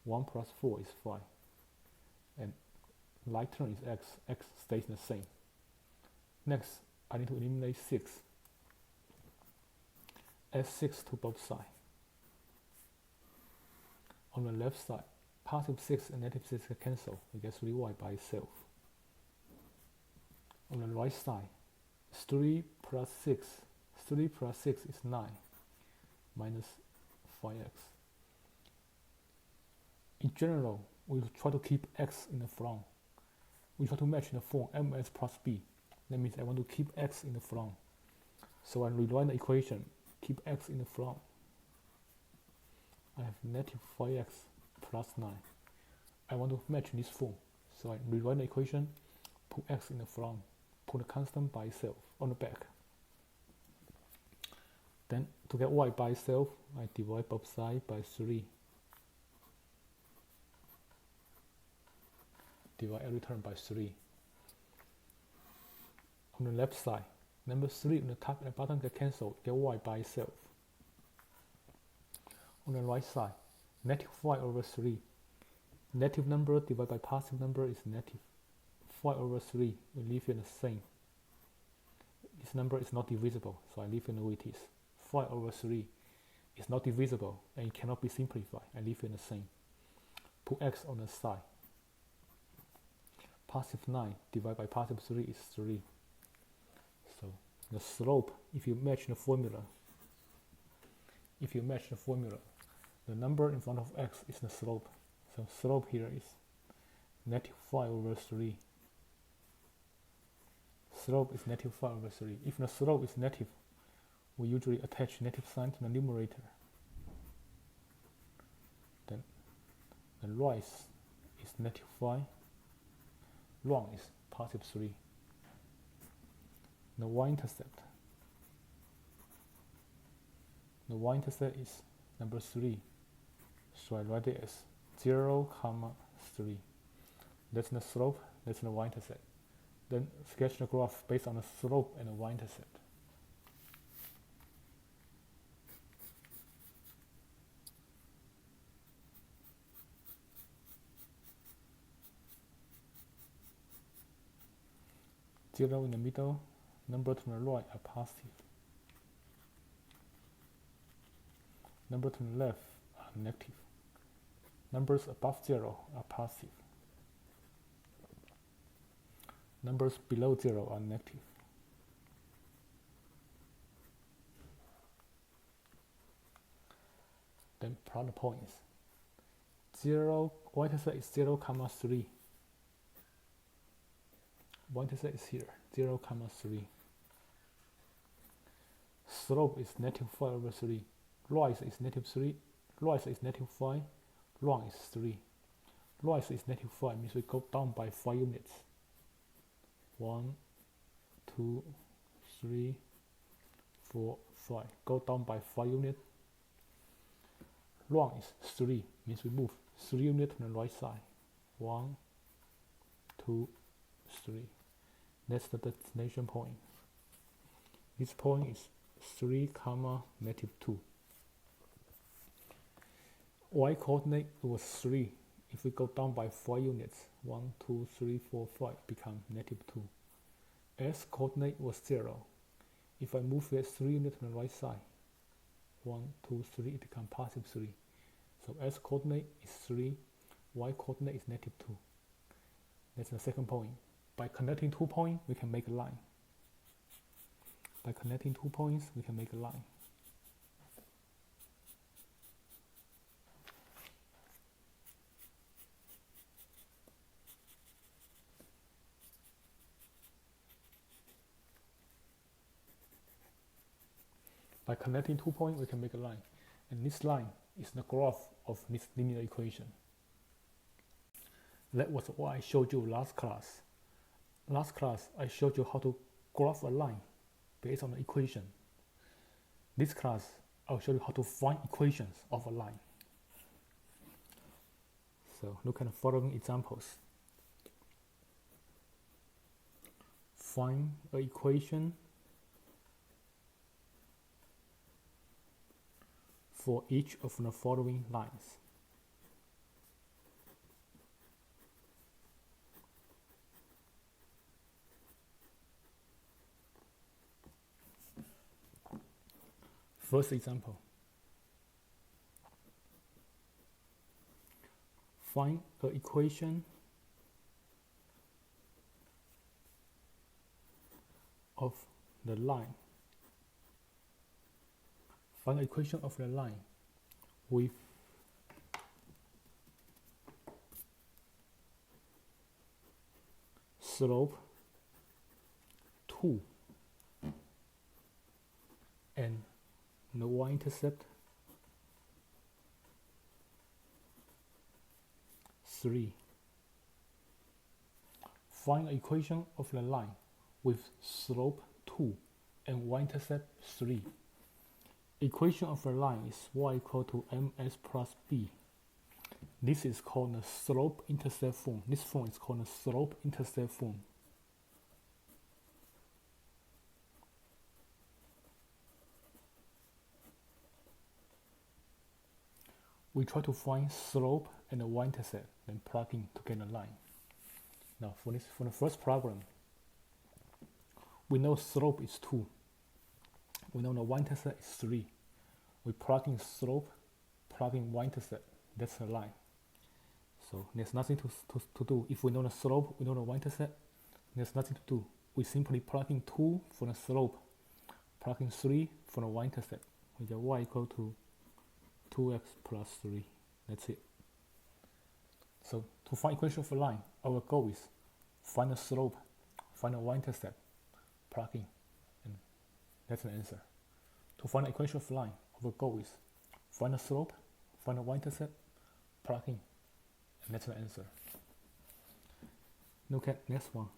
1 plus 4 is 5. And like term is x stays the same. Next, I need to eliminate 6. Add 6 to both sides. On the left side, positive 6 and negative 6 can cancel. We get 3y by itself. On the right side, 3 plus 6 is 9 minus 5x. In general, we try to keep x in the front. We try to match the form ms plus b. That means I want to keep x in the front. So I rewrite the equation, keep x in the front. I have negative 5x plus 9. I want to match this form. So I rewrite the equation, put x in the front, put the constant by itself on the back. Then to get y by itself, I divide both sides by 3. Divide every term by 3. On the left side, number 3 on the top and bottom get cancelled, get y by itself. On the right side, negative 5 over 3. Negative number divided by positive number is negative. 5 over 3, we leave it the same. This number is not divisible, so I leave it the way it is. 5 over 3 is not divisible and it cannot be simplified. I leave it the same. Put x on the side. Positive 9 divided by positive 3 is 3. So the slope, if you match the formula, the number in front of x is the slope. So slope here is negative 5 over 3. Slope is negative 5 over 3. If the slope is negative, we usually attach negative sign to the numerator. Then the rise is negative 5. Long is positive 3. The y-intercept. The y-intercept is number 3. So I write it as 0, 3. That's the slope, that's the y-intercept. Then sketch the graph based on the slope and the y-intercept. Zero in the middle, number to the right are positive. Number to the left are negative. Numbers above 0 are positive. Numbers below 0 are negative. Then plot the points. 0, y-intercept is 0, 3. Y-intercept is here, 0, 3. slope is -5/3, rise is -3, rise is -5, run is 3. Rise is -5 means we go down by 5 units. 1, 2, 3, 4, 5. Go down by 5 units. Run is 3 means we move 3 units to the right side. 1, 2, 3. That's the destination point. This point is 3, -2. Y coordinate was 3. If we go down by 5 units, 1, 2, 3, 4, 5, become -2. S coordinate was 0. If I move it 3 units to the right side, 1, 2, 3, it becomes +3. So S coordinate is 3, Y coordinate is -2. That's the second point. By connecting 2 points, we can make a line. By connecting 2 points, we can make a line. By connecting 2 points, we can make a line. And this line is the graph of this linear equation. That was what I showed you last class. Last class, I showed you how to graph a line based on the equation. This class, I'll show you how to find equations of a line. So look at the following examples. Find an equation for each of the following lines. First example. Find an equation of the line. Find an equation of the line with slope 2 and the Y-intercept 3. Find an equation of the line with slope 2 and Y-intercept 3. Equation of the line is y equal to ms plus b. This is called the slope-intercept form. This form is called the slope-intercept form. We try to find slope and the y-intercept, then plug in to get a line. Now for the first problem, we know slope is 2. We know the y-intercept is 3. We plug in slope, plug in y-intercept. That's a line. So there's nothing to do. If we know the slope, we know the y-intercept, there's nothing to do. We simply plug in 2 for the slope, plug in 3 for the y-intercept. We get y equal to 2x plus 3. That's it. So to find equation of a line, our goal is find the slope, find the y-intercept, plug in, and that's the answer. To find the equation of a line, our goal is find the slope, find the y-intercept, plug in, and that's the answer. Look at next one.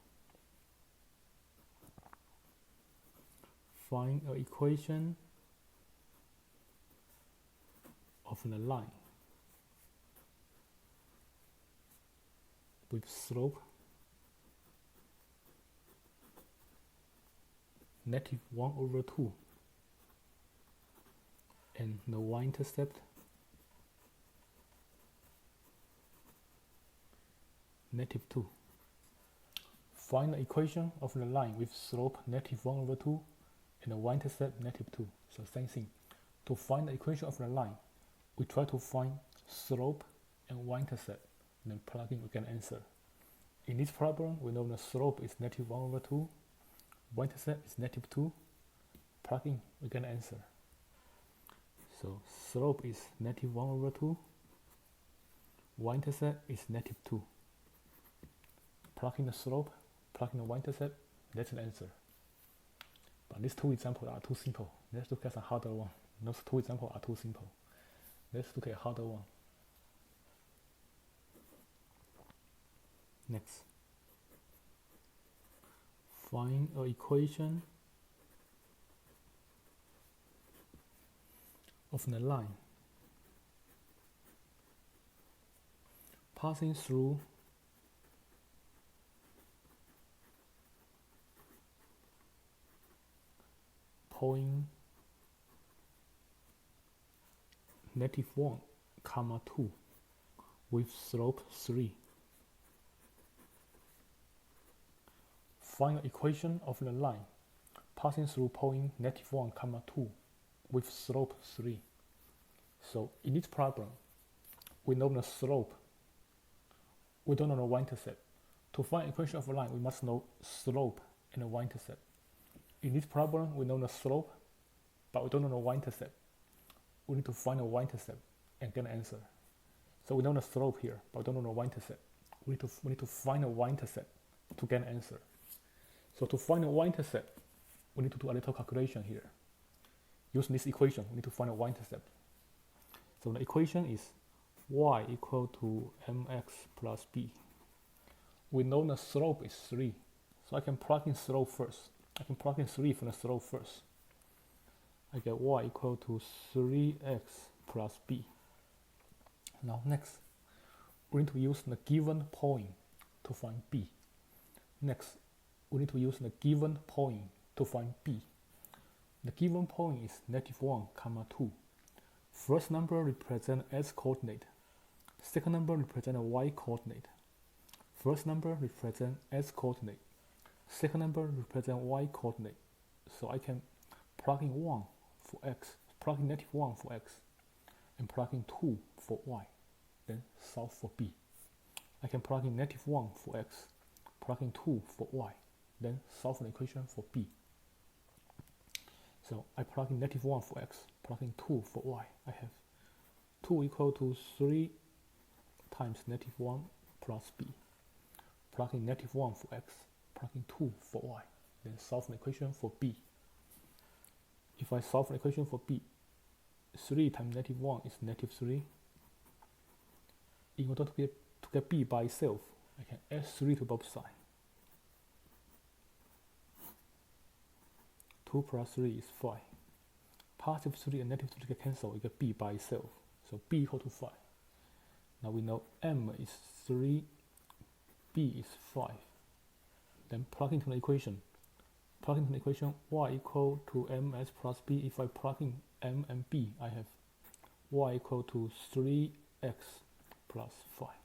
Find an equation of the line with slope -1/2 and the y-intercept -2. Find the equation of the line with slope -1/2 and the y-intercept -2. So same thing. To find the equation of the line, we try to find slope and y-intercept, then plug in, we get an answer. In this problem, we know the slope is -1/2, y-intercept is -2, plug in, we get an answer. So slope is -1/2, y-intercept is -2. Plug in the slope, plug in the y-intercept, that's an answer. But these two examples are too simple. Let's look at some harder one. Those two examples are too simple. Let's look at a harder one. Next. Find an equation of the line passing through point -1, 2 with slope 3. Find the equation of the line passing through point -1, 2 with slope 3. So in this problem, we know the slope. We don't know the y-intercept. To find equation of a line, we must know slope and the y-intercept. In this problem, we know the slope, but we don't know the y-intercept. We need to find the y-intercept and get an answer. So we know the slope here, but we don't know the y-intercept. We need to find the y-intercept to get an answer. So to find the y-intercept, we need to do a little calculation here. Using this equation, we need to find the y-intercept. So the equation is y equal to mx plus b. We know the slope is 3, so I can plug in slope first. I can plug in 3 from the slope first. I get y equal to 3x plus b. Now next, we need to use the given point to find b. Next, we need to use the given point to find b. The given point is -1, 2. First number represents x coordinate. Second number represents a y coordinate. First number represents x coordinate. Second number represents y coordinate. So I can plug in 1 for x, plug in -1 for x, and plug in 2 for y, then solve for b. I can plug in -1 for x, plug in 2 for y, then solve the equation for b. So I plug in -1 for x, plug in 2 for y. I have 2 equal to 3 times -1 plus b. Plug in -1 for x, plug in 2 for y, then solve the equation for b. If I solve the equation for b, 3 times -1 is -3. In order to get b by itself, I can add 3 to both sides. 2 plus 3 is 5. Positive 3 and -3 get cancelled, you get b by itself. So b equal to 5. Now we know m is 3, b is 5. Then plug into the equation. Plug into the equation y equal to ms plus b. If I plug in m and b, I have y equal to 3x plus 5.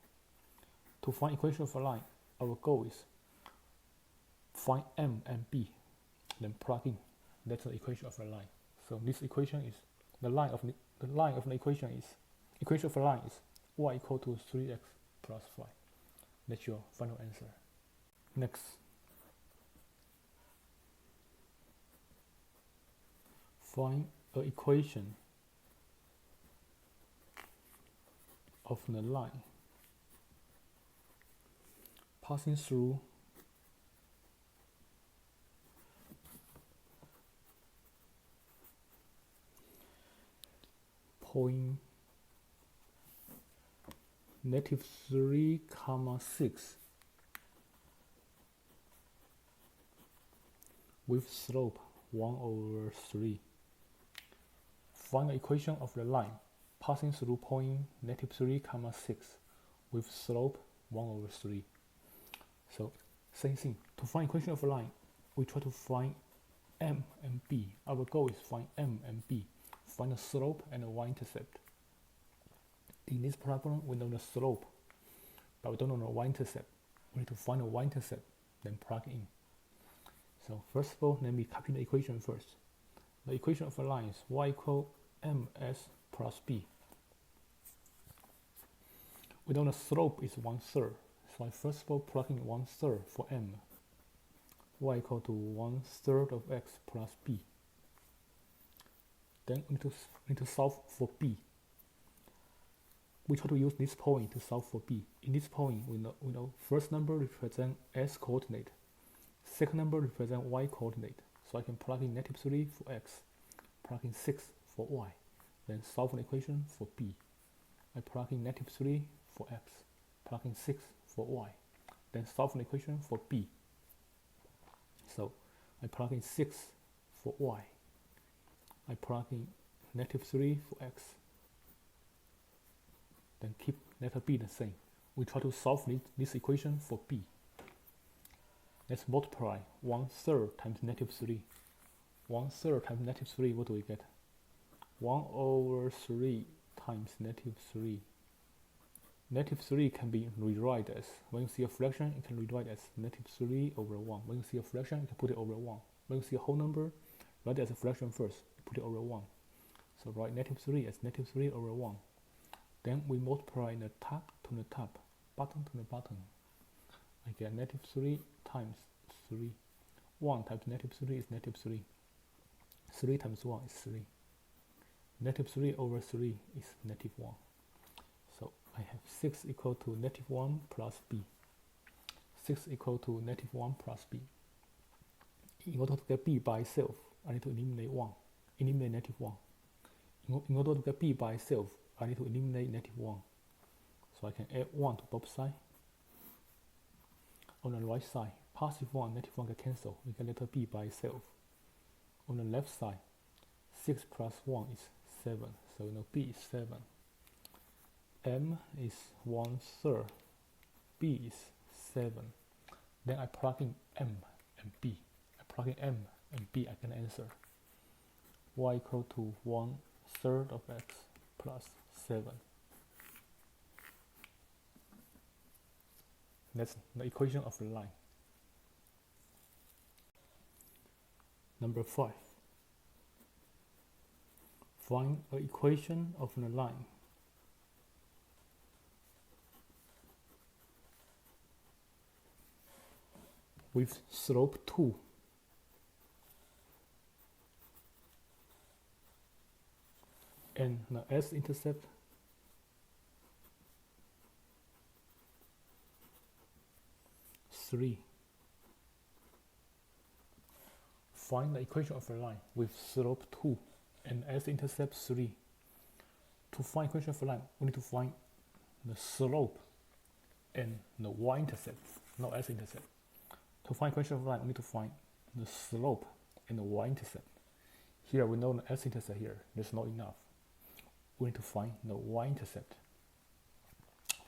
To find equation of a line, our goal is find m and b, then plug in. That's the equation of a line. So this equation is the line of the equation of a line is y equal to 3x plus 5. That's your final answer. Next, find an equation of the line passing through point -3, 6 with slope 1/3. Find the equation of the line passing through point -3, 6 with slope 1/3. So same thing. To find equation of a line, we try to find m and b. Our goal is find m and b. Find the slope and the y-intercept. In this problem, we know the slope, but we don't know the y-intercept. We need to find the y-intercept, then plug in. So first of all, let me copy the equation first. The equation of a line is y equal ms plus b. We know the slope is 1/3, so I first of all plug in 1/3 for m. Y equal to 1/3 of x plus b. Then we need to solve for b. We try to use this point to solve for b. In this point, we know first number represents x coordinate, second number represents y coordinate, So I can plug in negative 3 for x, plug in 6 for y, then solve an equation for b. I plug in negative 3 for x, plug in 6 for y, then solve an equation for b. So I plug in 6 for y, I plug in negative 3 for x, then keep letter b the same. We try to solve this equation for b. Let's multiply 1/3 times negative 3. 1/3 times negative 3, what do we get? 1/3 times negative 3. Negative 3 can be rewrite as, when you see a fraction, you can rewrite as negative 3 over 1. When you see a fraction, you can put it over 1. When you see a whole number, write it as a fraction first, put it over 1. So write negative 3 as negative 3 over 1. Then we multiply the top to the top, bottom to the bottom. I get negative 3 times 3. 1 times negative 3 is negative 3. 3 times 1 is 3. Negative 3 over 3 is negative 1. So I have 6 equal to negative 1 plus b. 6 equal to negative 1 plus b. In order to get b by itself, I need to eliminate 1. Eliminate negative 1. In order to get b by itself, I need to eliminate negative 1. So I can add 1 to both sides. On the right side, positive 1, negative 1 get cancelled. We get letter b by itself. On the left side, 6 plus 1 is 7. So we know b is 7. M is 1/3. B is 7. Then I plug in m and b. I plug in m and b, I can answer. Y equal to 1/3 of x plus 7. That's the equation of the line. Number 5. Find an equation of the line with slope 2 and the S-intercept (3). Find the equation of a line with slope 2 and S-intercept 3. To find equation of a line, we need to find the slope and the Y-intercept, not S-intercept. To find equation of a line, we need to find the slope and the Y-intercept. Here we know the S-intercept here, there's not enough. We need to find the Y-intercept.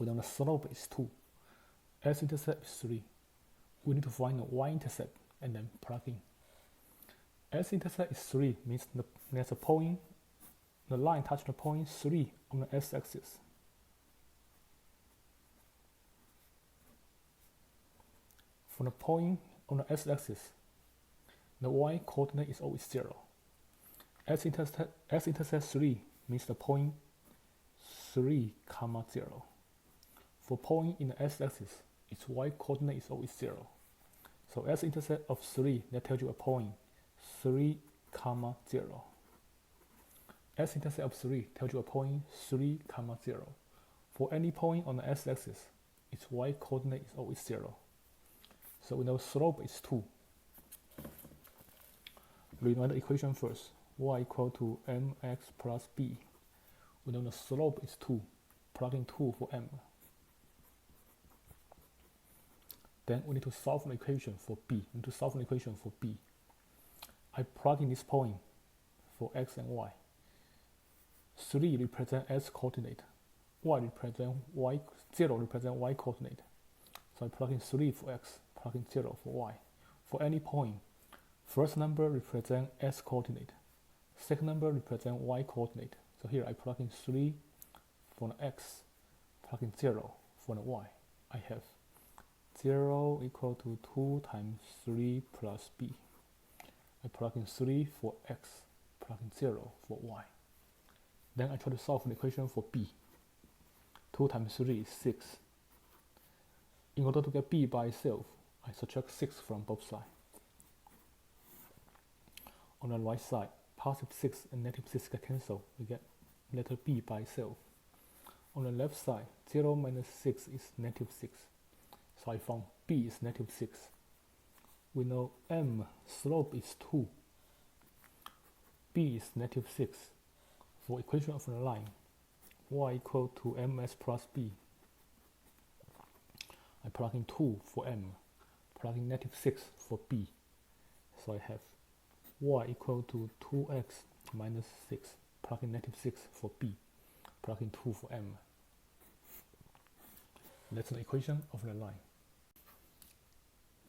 We know the slope is 2, S-intercept is 3. We need to find the Y-intercept and then plug in. S-intercept is 3, means there's a point, the line touches the point 3 on the x-axis. For the point on the x-axis, the y-coordinate is always 0. S-intercept 3 means the point 3, 0. For point in the x-axis, its y-coordinate is always 0. So S-intercept of 3, that tells you a point 3, 0. S-intercept of 3 tells you a point 3, 0. For any point on the x-axis, its y-coordinate is always 0. So we know slope is 2. Rewrite the equation first. Y equal to mx plus b. We know the slope is 2. Plug in 2 for m. Then we need to solve an equation for b. I plug in this point for x and y. 3 represent x coordinate. Y represent y. 0 represent y coordinate. So I plug in 3 for x, plug in 0 for y. For any point, first number represent x coordinate. Second number represent y coordinate. So here I plug in 3 for the x, plug in 0 for the y. I have 0 equal to 2 times 3 plus b. I plug in 3 for x, plug in 0 for y. Then I try to solve an equation for b. 2 times 3 is 6. In order to get b by itself, I subtract 6 from both sides. On the right side, positive 6 and negative 6 get cancelled. We get letter b by itself. On the left side, 0 minus 6 is negative 6. So I found b is negative 6. we know m slope is 2, b is -6. For equation of the line, y equal to ms plus b, I plug in 2 for m, plug in -6 for b. So I have y equal to 2x minus 6, plug in -6 for b, plug in 2 for m. That's the equation of the line.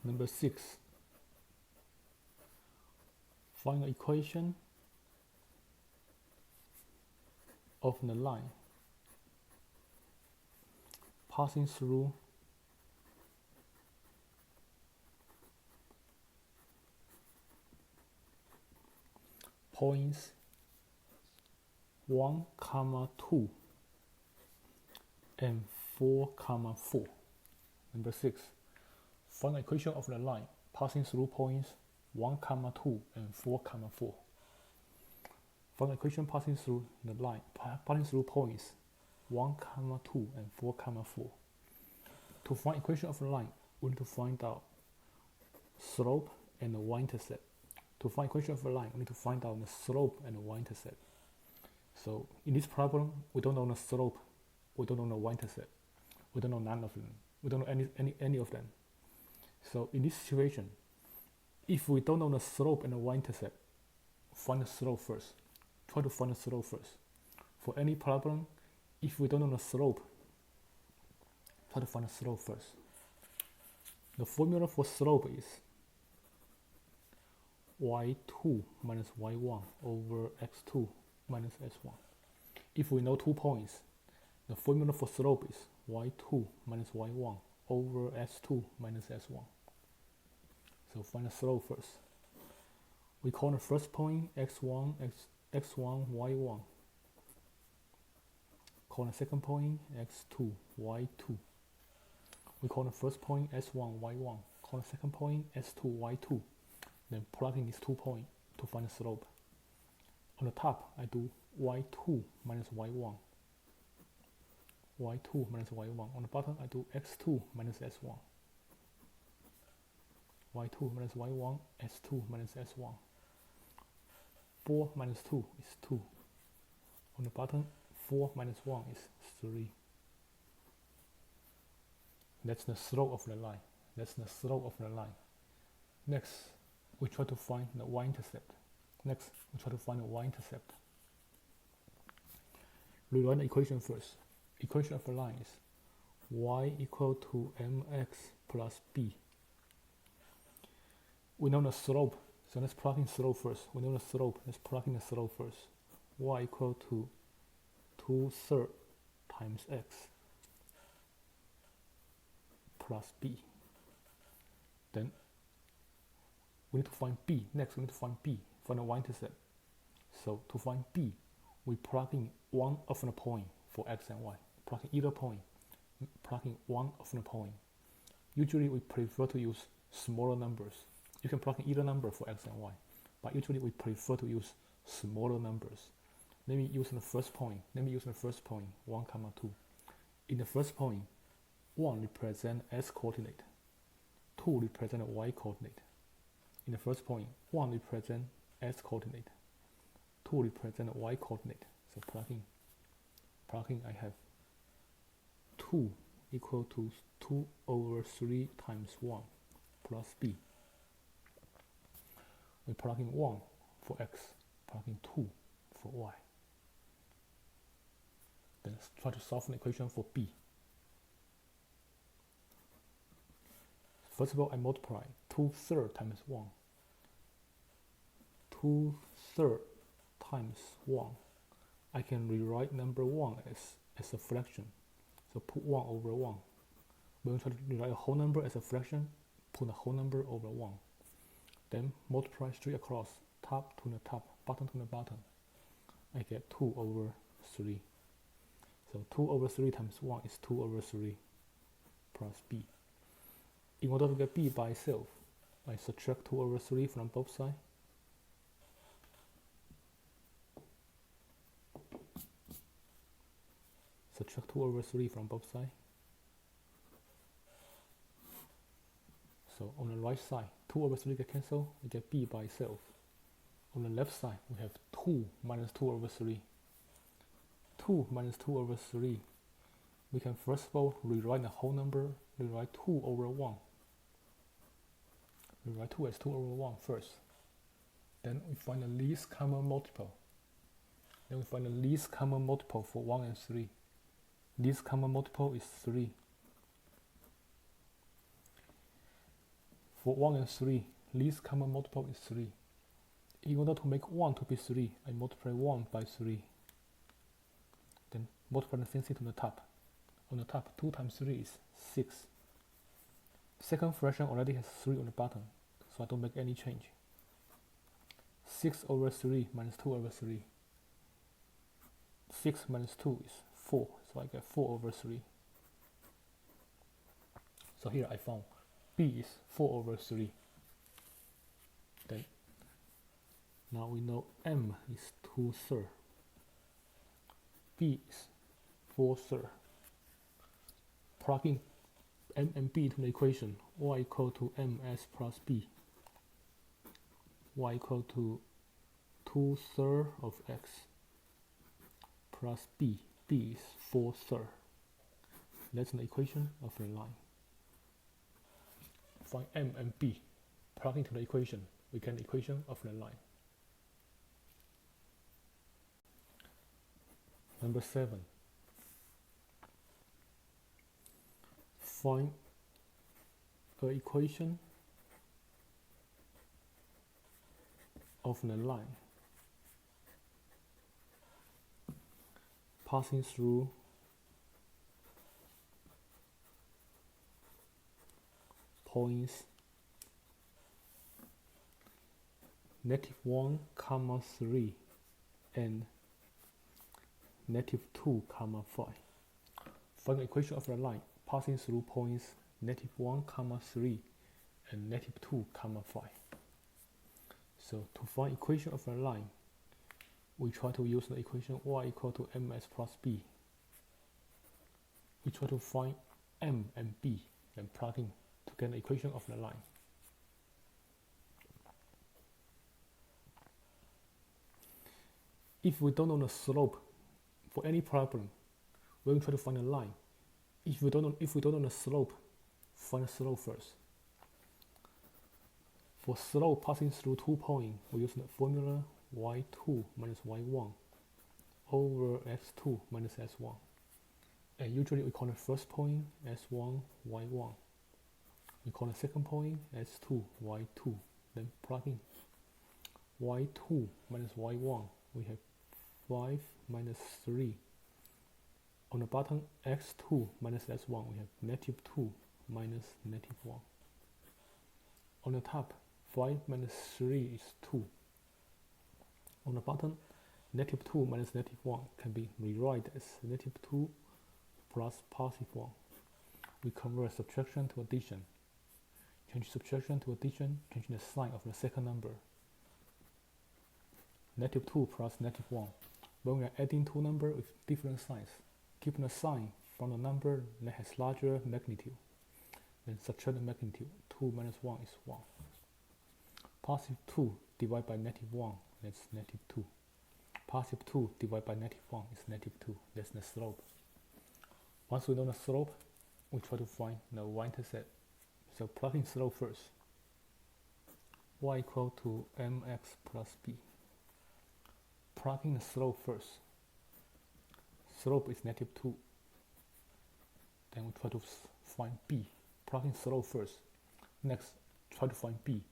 Number 6. Find the equation of the line passing through points 1, 2 and 4, 4. Number 6. Find the equation of the line passing through points 1, 2 and 4, 4. Find the equation passing through the line passing through points 1, 2 and 4, 4. To find equation of the line, we need to find out slope and the y-intercept. To find equation of the line, we need to find out the slope and the y-intercept. So in this problem, we don't know the slope, we don't know the y-intercept, we don't know none of them, we don't know any of them. So in this situation, if we don't know the slope and the y-intercept, find the slope first. Try to find the slope first. For any problem, if we don't know the slope, try to find the slope first. The formula for slope is y2 minus y1 over x2 minus s1. If we know 2 points, the formula for slope is y2 minus y1 over s2 minus s1. So find the slope first. We call the first point x1, x1, y1. Call the second point x2, y2. We call the first point s1, y1. Call the second point s2, y2. Then plug in these 2 points to find the slope. On the top, I do y2 minus y1. y2 minus y1. On the bottom, I do x2 minus s1. y2 minus y1, s2 minus s1. 4 minus 2 is 2. On the bottom, 4 minus 1 is 3. That's the slope of the line. That's the slope of the line. Next, we try to find the y-intercept. Rewrite the equation first. Equation of the line is y equal to mx plus b. We know the slope, so let's plug in slope first. We know the slope, let's plug in the slope first. Y equal to 2/3 times x plus b. Then we need to find b. Next, we need to find b, find the y-intercept. So to find b, we plug in one of the point for x and y. Plug in either point, plug in one of the point. Usually we prefer to use smaller numbers. You can plug in either number for x and y, but usually we prefer to use smaller numbers. Let me use the first point. 1, 2. In the first point, 1 represents s coordinate, 2 represents y coordinate. In the first point, 1 represents s coordinate, 2 represents y coordinate. So plugging, I have 2 equal to 2 over 3 times 1 plus b. We plug in 1 for x, plug in 2 for y. Then let's try to solve an equation for b. First of all, I multiply 2/3 times 1. 2/3 times 1. I can rewrite number 1 as a fraction. So put 1 over 1. When we try to rewrite a whole number as a fraction, put the whole number over 1. Then multiply straight across, top to the top, bottom to the bottom. I get 2 over 3. So 2 over 3 times 1 is 2 over 3 plus b. In order to get b by itself, I subtract 2 over 3 from both sides. Subtract 2 over 3 from both sides. So on the right side, 2 over 3 get cancelled, we get b by itself. On the left side, we have 2 minus 2 over 3. 2 minus 2 over 3. We can first of all rewrite the whole number, rewrite 2 over 1. Rewrite 2 as 2 over 1 first. Then we find the least common multiple. Then we find the least common multiple for 1 and 3. Least common multiple is 3. For 1 and 3, least common multiple is 3. In order to make 1 to be 3, I multiply 1 by 3. Then multiply the same thing to the top. On the top, 2 times 3 is 6. Second fraction already has 3 on the bottom, so I don't make any change. 6 over 3 minus 2 over 3. 6 minus 2 is 4, so I get 4 over 3. So here I found b is 4 over 3. Then now we know m is 2/3. b is 4/3. Plugging m and b to the equation, y equal to ms plus b. Y equal to 2/3 of x plus b. b is 4/3. That's the equation of the line. Find m and b. Plug into the equation, we get the equation of the line. Number 7. Find an equation of the line passing through points -1, 3 and -2, 5. Find the equation of the line passing through points -1, 3 and -2, 5. So to find equation of the line, we try to use the equation y equal to ms plus b. We try to find m and b and plug in to get the equation of the line. If we don't know the slope for any problem, when we try to find a line, if we don't know the slope, find the slope first. For slope passing through 2 points, we use the formula y2 minus y1 over x2 minus s1. And usually we call the first point s1, y1. We call the second point s2, y2. Then plug in y2 minus y1. We have 5 minus 3. On the bottom, x2 minus s1, we have -2 minus -1. On the top, 5 minus 3 is 2. On the bottom, -2 minus -1 can be rewritten as -2 plus +1. We convert subtraction to addition. Change subtraction to addition, changing the sign of the second number. -2 plus -1. When we are adding two numbers with different signs, keep the sign from the number that has larger magnitude. Then subtract the magnitude. 2 minus 1 is 1. +2 divided by -1, that's -2. +2 divided by -1 is -2. That's the slope. Once we know the slope, we try to find the y-intercept. So plug in slope first. Y equal to mx plus b. Plug in the slope first. Slope is -2. Then we try to find b. Plug in slope first. Next, try to find b.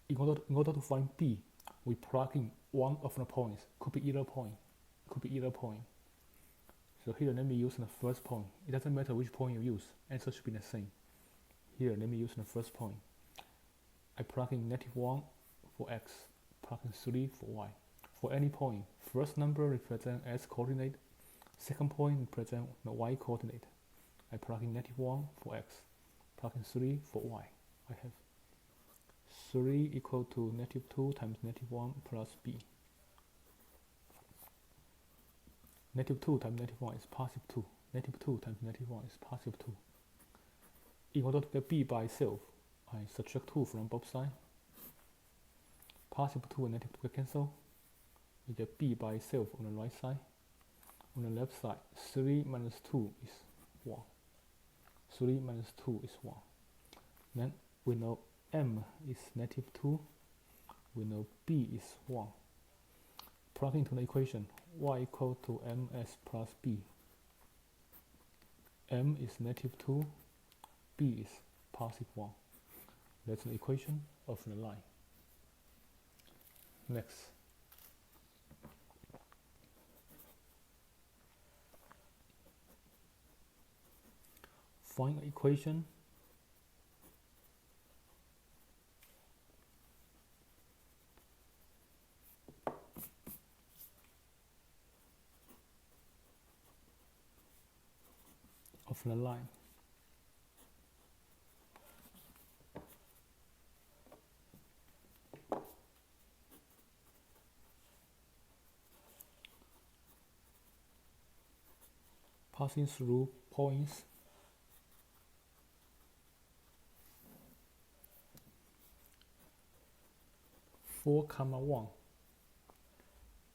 In order to find b, we plug in one of the points. Could be either point. So here, let me use the first point. It doesn't matter which point you use. Answer should be the same. Here, let me use the first point. I plug in -1 for x, plug in 3 for y. For any point, first number represents x coordinate, second point represents the y coordinate. I plug in -1 for x, plug in 3 for y. I have 3 equal to -2 times -1 plus b. -2 times -1 is +2. -2 times -1 is +2. In order to get b by itself, I subtract 2 from both sides. Positive 2 and negative 2 cancel. We get b by itself on the right side. On the left side, 3 minus 2 is 1. 3 minus 2 is 1. Then we know m is negative 2. We know b is 1. Plug into the equation, y equal to ms plus b. M is negative 2, b is positive 1. That's the equation of the line. Next. Find the equation of the line. Passing through points 4, 1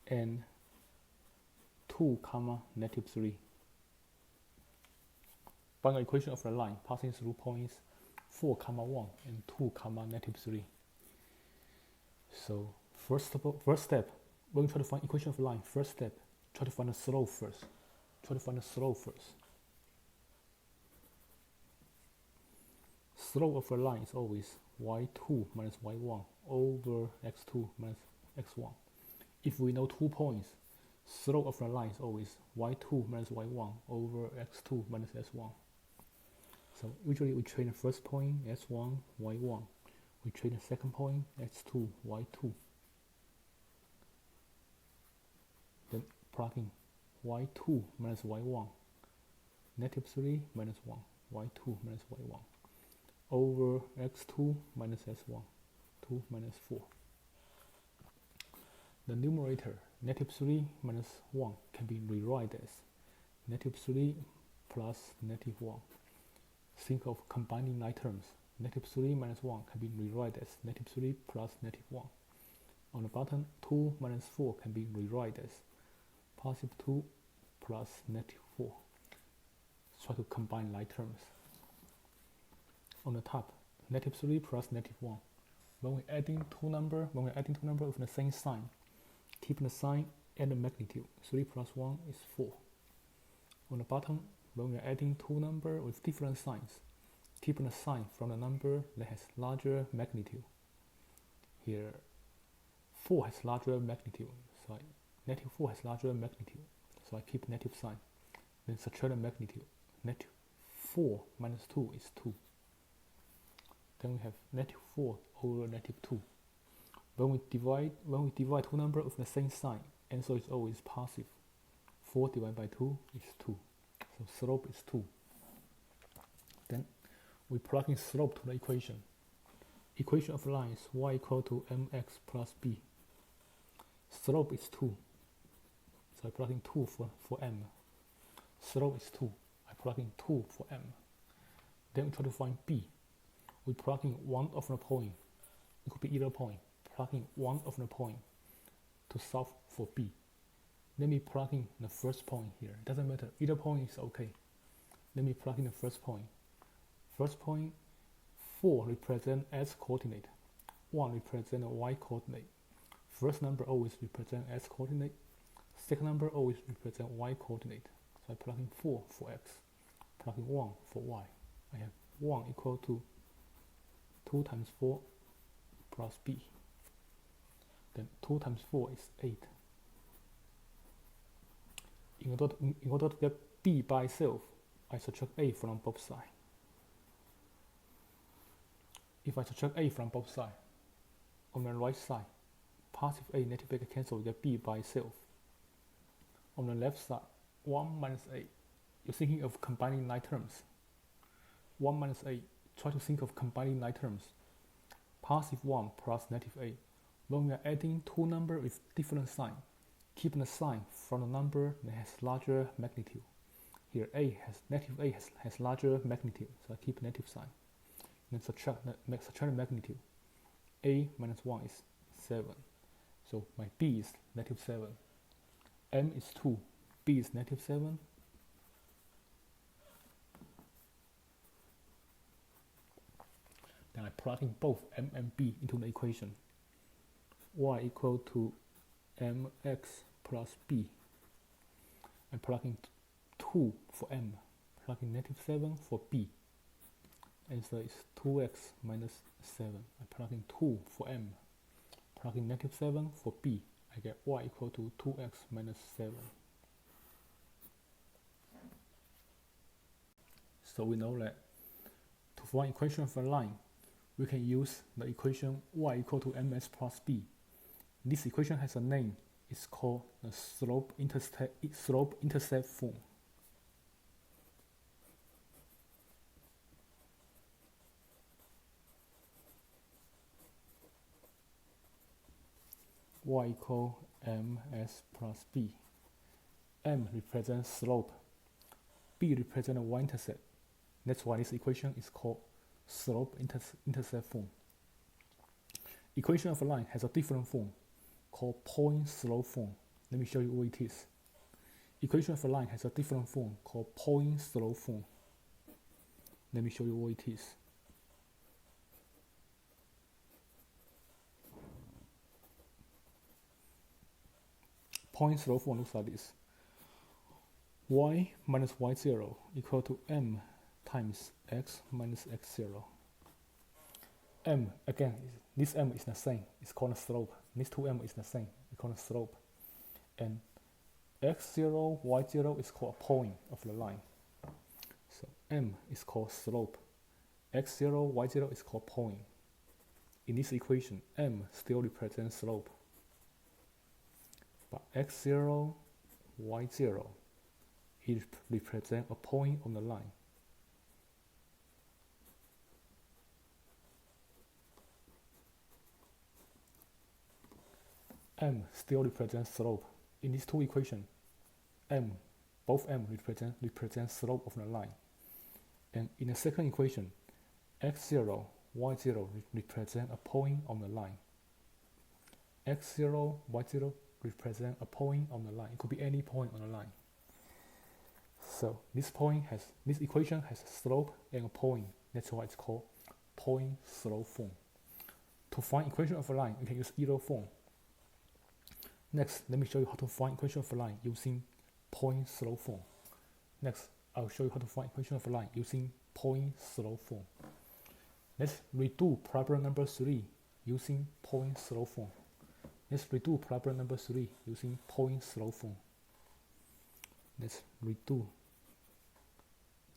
and 2, negative 3. Find the equation of the line passing through points 4, 1 and 2, negative 3. So first step, when we try to find equation of the line, first step, try to find the slope first. Slope of the line is always y2 minus y1 over x2 minus x1. If we know 2 points, slope of the line is always y2 minus y1 over x2 minus s1. So usually we train the first point s1, y1. We train the second point x2, y2. Then plugging y2 minus y1, negative 3 minus 1, y2 minus y1 over x2 minus s1, 2 minus 4. The numerator, negative 3 minus 1, can be rewritten as negative 3 plus negative 1. Think of combining like terms. Negative 3 minus 1 can be rewritten as negative 3 plus negative 1. On the bottom, 2 minus 4 can be rewritten as positive 2 plus negative 4. Try to combine like terms. On the top, negative 3 plus negative 1. When we're adding two numbers with the same sign, keeping the sign and the magnitude. 3 plus 1 is 4. On the bottom, when we're adding two numbers with different signs, keeping the sign from the number that has larger magnitude. Here, 4 has larger magnitude, so negative 4 has larger magnitude, so I keep negative sign. Then subtract the magnitude. Negative 4 minus 2 is 2. Then we have negative 4 over negative 2. When we divide two numbers with the same sign, answer is always positive. 4 divided by 2 is 2. So slope is 2. Then we plug in slope to the equation. Equation of line is y equal to mx plus b. Slope is 2. So I plug in 2 for m. Slope is 2. I plug in 2 for m. Then we try to find b. We plug in one of the point. It could be either point. Plug in one of the point to solve for b. Let me plug in the first point here. It doesn't matter. Either point is okay. Let me plug in the first point. First point, 4 represent x coordinate. 1 represent a y coordinate. First number always represent x coordinate. Second number always represent y coordinate. So I plug in 4 for x. Plug in 1 for y. I have 1 equal to 2 times 4 plus b. Then 2 times 4 is 8. In order to get b by itself, I subtract a from both sides. If I subtract a from both sides, on the right side, positive a, negative a cancel, we get b by itself. On the left side, 1 minus a. You're thinking of combining like terms. 1 minus a. Try to think of combining like terms. Positive 1 plus negative a. When we are adding two numbers with different sign, keeping the sign from the number that has larger magnitude. Here negative a has larger magnitude, so I keep negative sign. then subtract the magnitude. A minus 1 is 7. So my B is negative 7. M is 2. B is negative 7. Then I plug in both M and B into the equation. Y equal to mx plus b. I plug in 2 for M, plug in negative 7 for b. Answer is 2x minus 7. I plug in 2 for M, plug in negative 7 for b. I get y equal to 2x minus 7. So we know that to find equation of a line, we can use the equation y equal to ms plus b. This equation has a name. It's called the slope-intercept form. Y equal ms plus b. M represents slope. B represents y-intercept. That's why this equation is called slope-intercept form. Equation of a line has a different form called point-slope form. Let me show you what it is. Equation of a line has a different form called point-slope form. Let me show you what it is. Point-slope form looks like this. Y minus y0 equal to m times x minus x0. M, again, this m is the same. It's called a slope. This 2m is the same. It's called a slope. And x0, y0 is called a point of the line. So m is called slope. x0, y0 is called point. In this equation, m still represents slope. But x0, y0, it represents a point on the line. M still represents slope. In these two equations, both m represent slope of the line. And in the second equation, x0, y0 represent a point on the line. x0, y0 represent a point on the line. It could be any point on the line. So this equation has a slope and a point. That's why it's called point-slope form. To find equation of a line, you can use either form. Next, let me show you how to find equation of a line using point-slope form. Next, I'll show you how to find equation of a line using point-slope form. Let's redo problem number 3 using point-slope form. Let's redo problem number 3 using point-slope form. Let's redo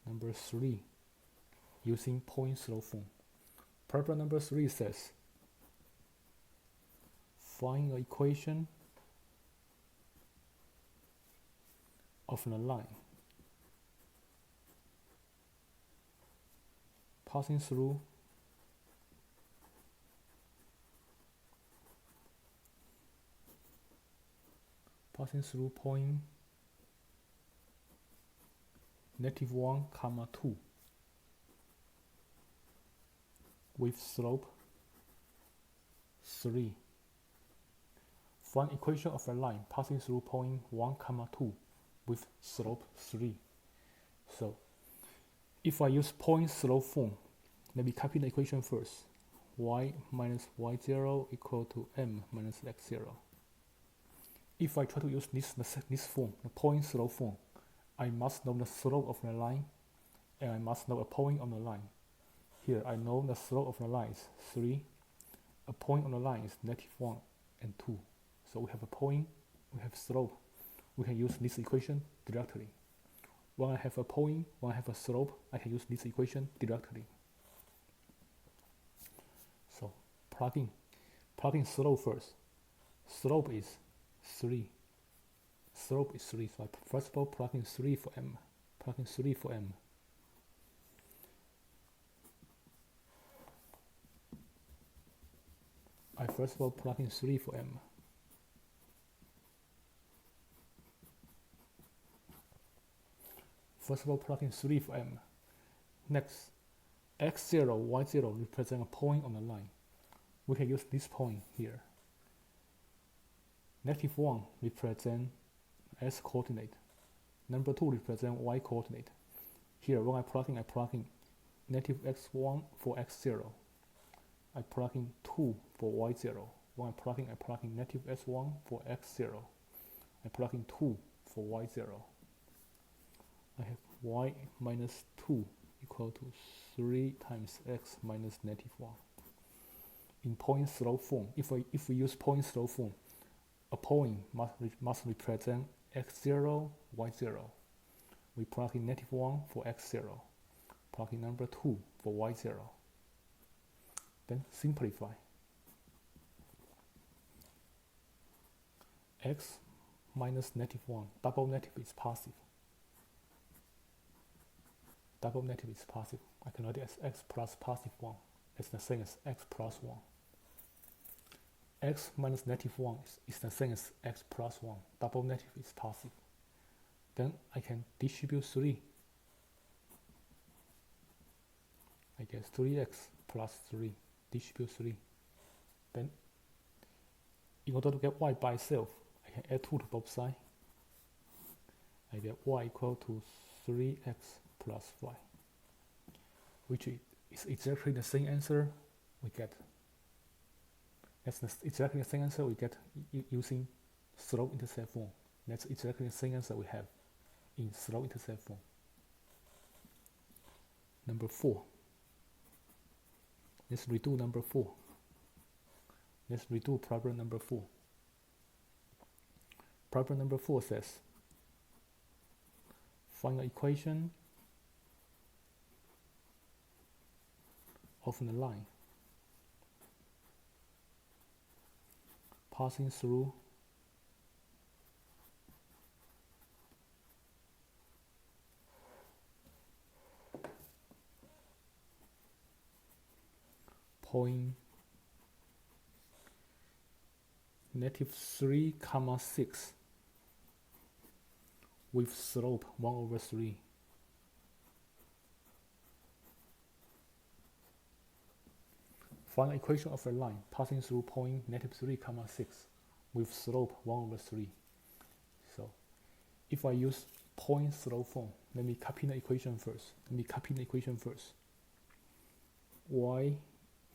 number 3 using point-slope form. Problem number 3 says, find the equation of the line passing through point -1, 2 with slope 3. Find equation of a line passing through point 1, 2 with slope 3. So if I use point-slope form, let me copy the equation first. Y minus y0 equal to m minus x0. If I try to use this form, the point-slope form, I must know the slope of the line and I must know a point on the line. Here I know the slope of the line is 3, a point on the line is -1 and 2. So we have a point, we have slope. We can use this equation directly. When I have a point, when I have a slope, I can use this equation directly. So plug in slope first. Slope is 3. Slope is 3. So I first of all plug in 3 for m. Plug in 3 for m. I first of all plug in 3 for m. First of all, plug in 3 for m. Next, x0, y0 represent a point on the line. We can use this point here. -1 represent s coordinate. Number 2 represent y coordinate. Here, when I plug in -x1 for x0. I plug in 2 for y0. When I plug in -s1 for x0. I plug in 2 for y0. I have y minus 2 equal to 3 times x minus -1. In point slope form, if we use point slope form, a point must represent x0, y0. We plug in -1 for x0, plug in number 2 for y0. Then simplify. X minus -1, double negative is positive. Double negative is positive. I can write it as x plus +1. It's the same as x plus 1. X minus -1 is the same as x plus 1. Double negative is positive. Then I can distribute 3. I get 3x plus 3. Distribute 3. Then, in order to get y by itself, I can add 2 to both sides. I get y equal to 3x plus 5, which is exactly the same answer we get. That's exactly the same answer we get using slope-intercept form. That's exactly the same answer we have in slope-intercept form. Number 4. Let's redo number 4. Let's redo problem number 4. Problem number 4 says, find an equation of the line passing through point -3, 6 with slope 1/3. Find the equation of a line passing through point -3, 6 with slope 1/3. So, if I use point slope form, let me copy the equation first. Y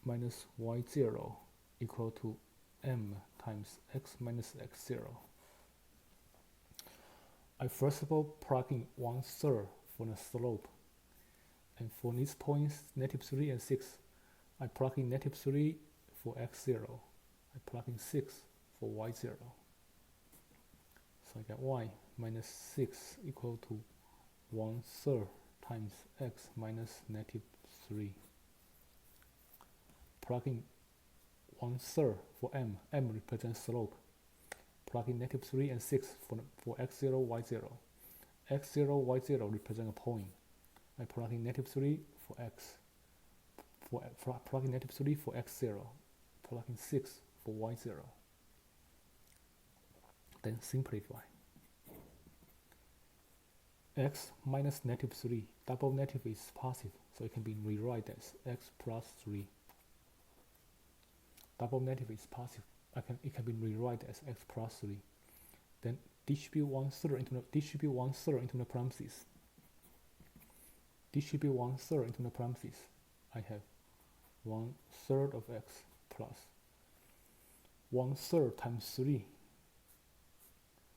minus y0 equal to m times x minus x0. I first of all plug in 1/3 for the slope, and for these points -3 and 6, I plug in -3 for x0. I plug in 6 for y0. So I get y minus 6 equal to 1/3 times x minus -3. Plug in 1/3 for m. M represents slope. Plug in -3 and 6 for x0, y0. x0, y0 represent a point. I plug in -3 for x. Plug in -3 for x0. Plug in 6 for y0. Then simplify. X minus -3. Double negative is positive, so it can be rewrite as x plus 3. Double negative is positive. It can be rewrite as x plus 3. Then distribute 1/3 into the parentheses. Distribute 1/3 into the parentheses. I have 1/3 of x plus 1/3 times 3.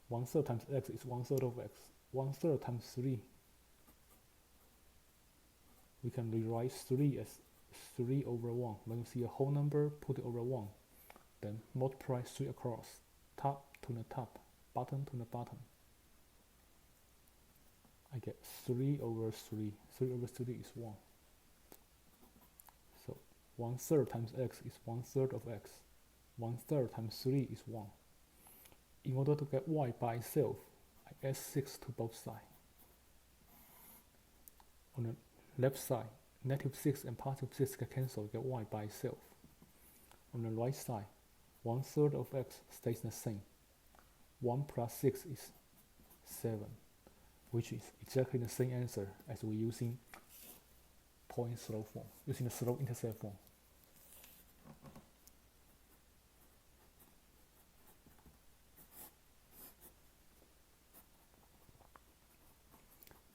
1/3 times x is 1/3 of x. 1/3 times 3. We can rewrite 3 as 3/1. When you see a whole number, put it over 1. Then multiply 3 across, top to the top, bottom to the bottom. I get 3/3. 3/3 is 1. So 1/3 times x is 1/3 of x. 1/3 times 3 is 1. In order to get y by itself, I add 6 to both sides. On the left side, -6 and +6 can cancel, get y by itself. On the right side, 1/3 of x stays the same. 1 plus 6 is 7, which is exactly the same answer as we're using point slope form, using the slope-intercept form.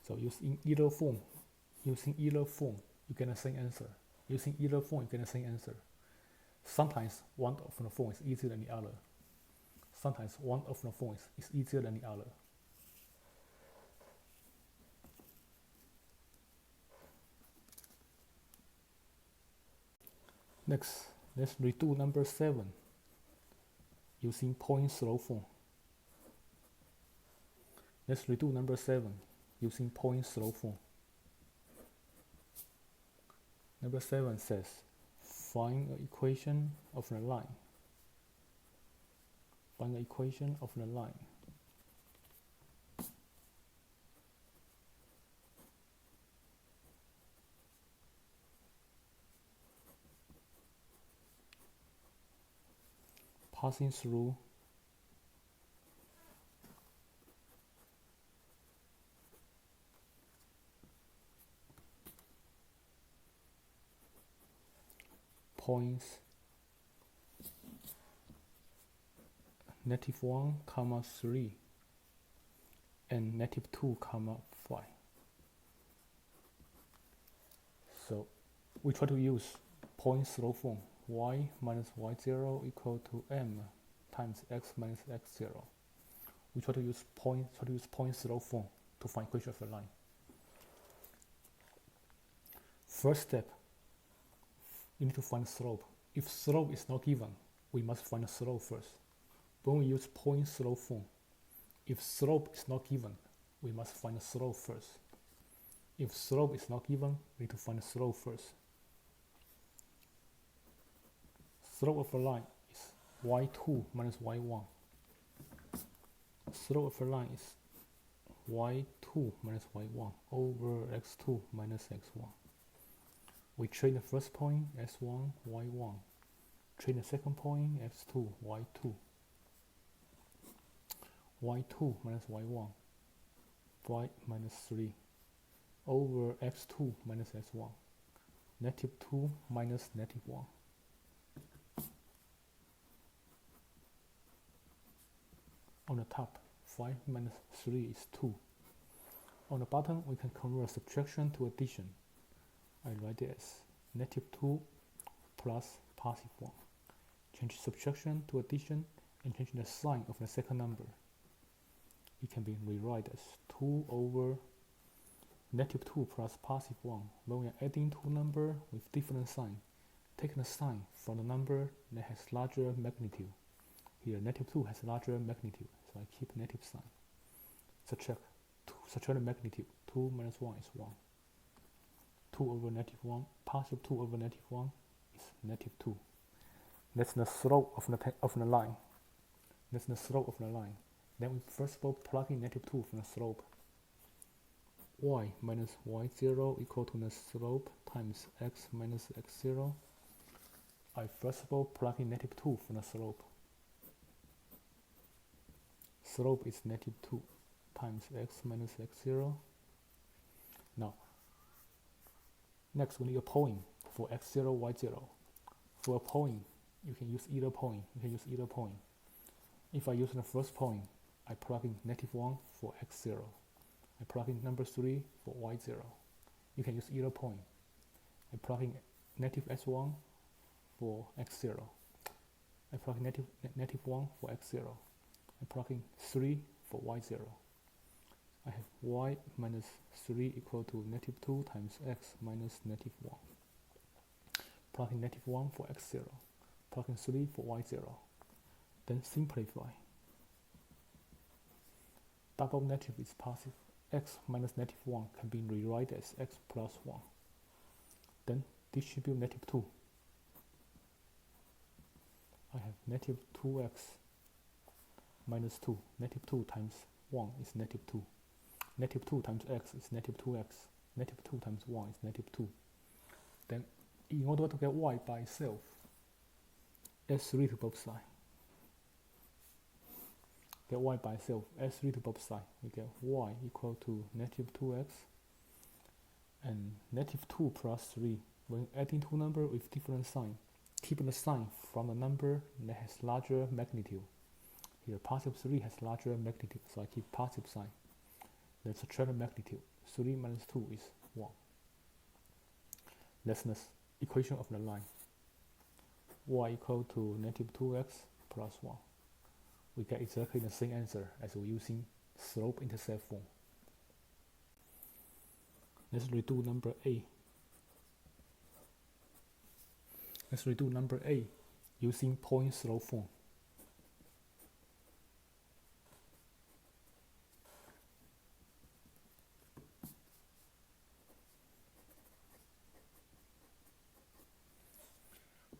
So using either form, you get the same answer. Using either form, you get the same answer. Sometimes one of the forms is easier than the other. Sometimes one of the forms is easier than the other. Next, let's redo number 7 using point slope form. Let's redo number 7 using point slope form. Number 7 says, find the equation of the line. Find the equation of the line. Passing through points -1, 3 and -2, 5. So we try to use point slope form. Y minus y0 equal to m times x minus x0. We try to use point slope form to find equation of a line. First step, you need to find slope. If slope is not given, we must find the slope first. When we use point slope form, if slope is not given, we must find the slope first. If slope is not given, we need to find the slope first. Slope of a line is y2 minus y1. Slope of a line is y2 minus y1 over x2 minus x1. We train the first point s1, y1. Train the second point s2, y2. y2 minus y1, y minus 3 over x2 minus s1, -2 minus -1. On the top, 5 minus 3 is 2. On the bottom, we can convert subtraction to addition. I write it as -2 plus +1. Change subtraction to addition and change the sign of the second number. It can be rewrite as 2 over -2 plus +1. When we are adding two numbers with different sign, take the sign from the number that has larger magnitude. Here, -2 has larger magnitude, so I keep negative sign. Subtract the magnitude. 2 minus 1 is 1. 2 over -1, positive 2 over -1 is -2. That's the slope of the line. That's the slope of the line. Then we first of all plug in -2 from the slope. Y minus y0 equal to the slope times x minus x0. I first of all plug in -2 from the slope. Slope is -2 times x minus x0. Now, next we need a point for x0, y0. For a point, you can use either point. If I use the first point, I plug in -1 for x0. I plug in number 3 for y0. You can use either point. I plug in -s1 for x0. I plug in -1 for x0. I plug in 3 for y0. I have y minus 3 equal to -2 times x minus -1. Plug in -1 for x0. Plug in 3 for y0. Then simplify. Double negative is positive. X minus -1 can be rewritten as x plus 1. Then distribute -2. I have -2x minus 2. -2 times 1 is -2. -2 times x is -2x. -2 times 1 is -2. Then, in order to get y by itself, add 3 to both sides. Get y by itself, add 3 to both sides. We get y equal to -2x And negative 2 plus 3, when adding two numbers with different sign, keep the sign from the number that has larger magnitude. Here positive 3 has larger magnitude, so I keep positive sign. Then subtract the magnitude. 3 minus 2 is 1. That's the equation of the line. Y equal to negative 2x plus 1. We get exactly the same answer as we're using slope-intercept form. Let's redo number A. Let's redo number A using point slope form.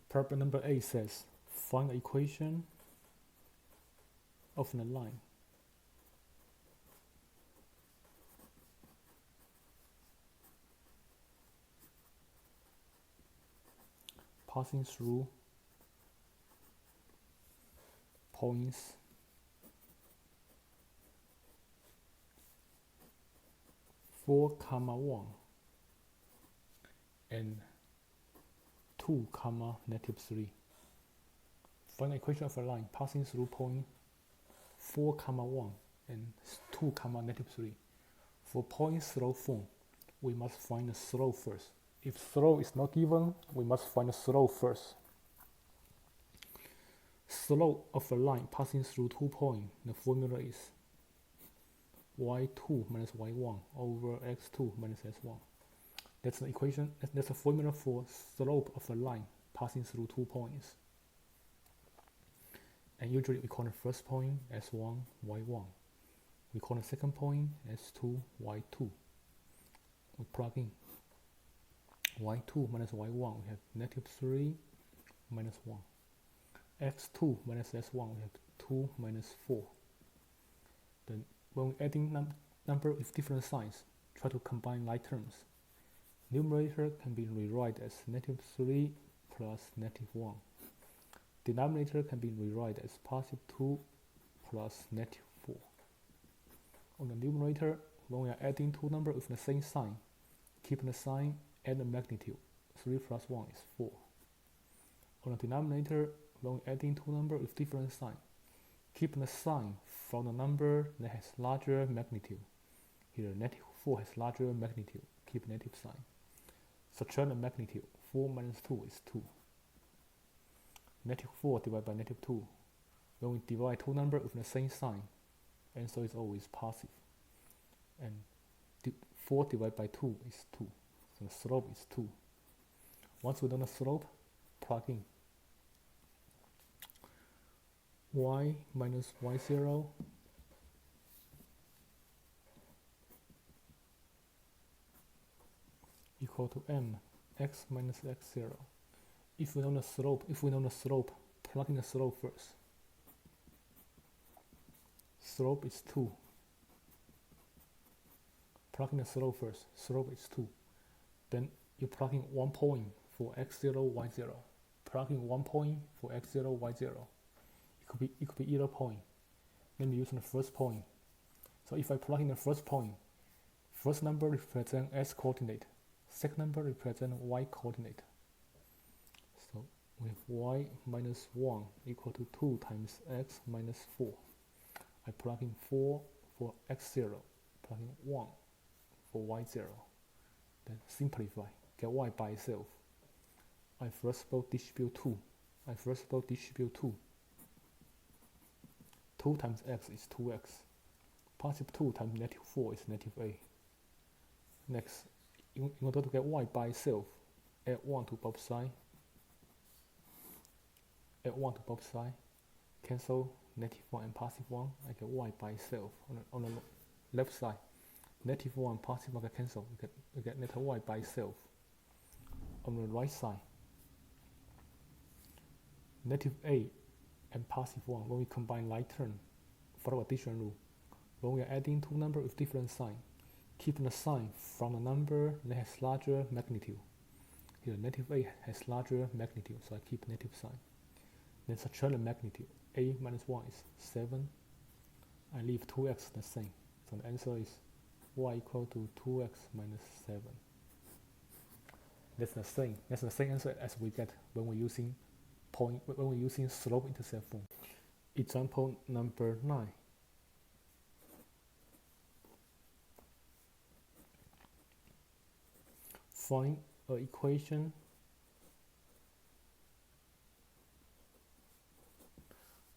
Problem number 8 says, find the equation of the line. Passing through points four, 1 and 2, negative 3. Find the equation of a line passing through point 4, 1 and 2, negative 3. For point slope form, we must find the slope first. If slope is not given, we must find the slope first. Slope of a line passing through 2 points, the formula is y2 minus y1 over x2 minus s1. That's the equation. That's a formula for slope of a line passing through 2 points. And usually we call the first point s1, y1. We call the second point s2, y2. We plug in y2 minus y1. We have negative 3 minus 1. x2 minus s1. We have 2 minus 4. Then when we're adding number with different signs, try to combine like terms. Numerator can be rewritten as negative 3 plus negative 1. Denominator can be rewritten as positive 2 plus negative 4. On the numerator, when we are adding two numbers with the same sign, keep the sign and the magnitude. 3 plus 1 is 4. On the denominator, when we're adding two numbers with different sign, keep the sign from the number that has larger magnitude. Here, negative 4 has larger magnitude. Keep negative sign. Subtract the magnitude. 4 minus 2 is 2. Negative 4 divided by negative 2. When we divide two numbers with the same sign, answer is always positive. And 4 divided by 2 is 2. So the slope is 2. Once we know the slope, plug in y minus y0 equal to m x minus x0. If we know the slope, plug in the slope first. Slope is 2. Plug in the slope first. Slope is 2. Then you plug in 1 point for x0, y0. Plug in 1 point for x0, y0. It could be either point. Then we use the first point. So if I plug in the first point, first number represents x coordinate. Second number represents y coordinate. So we have y minus 1 equal to 2 times x minus 4. I plug in 4 for x0, plug in 1 for y0. Then simplify, get y by itself. I first of all distribute 2. 2 times x is 2x. Positive 2 times negative 4 is negative a. Next, in order to get y by itself, add 1 to both sides. Cancel negative 1 and positive 1. I get y by itself on the left side. Negative 1 and positive 1 get cancelled. We get negative y by itself. On the right side, negative a and positive 1, when we combine like term, follow addition rule. When we are adding two numbers with different sign, keep the sign from the number that has larger magnitude. Here, negative a has larger magnitude, so I keep negative sign. Then subtract the magnitude. A minus 1 is 7. I leave 2x the same. So the answer is y equal to 2x minus 7. That's the same answer as we get when we're using slope-intercept form. Example number 9. Find an equation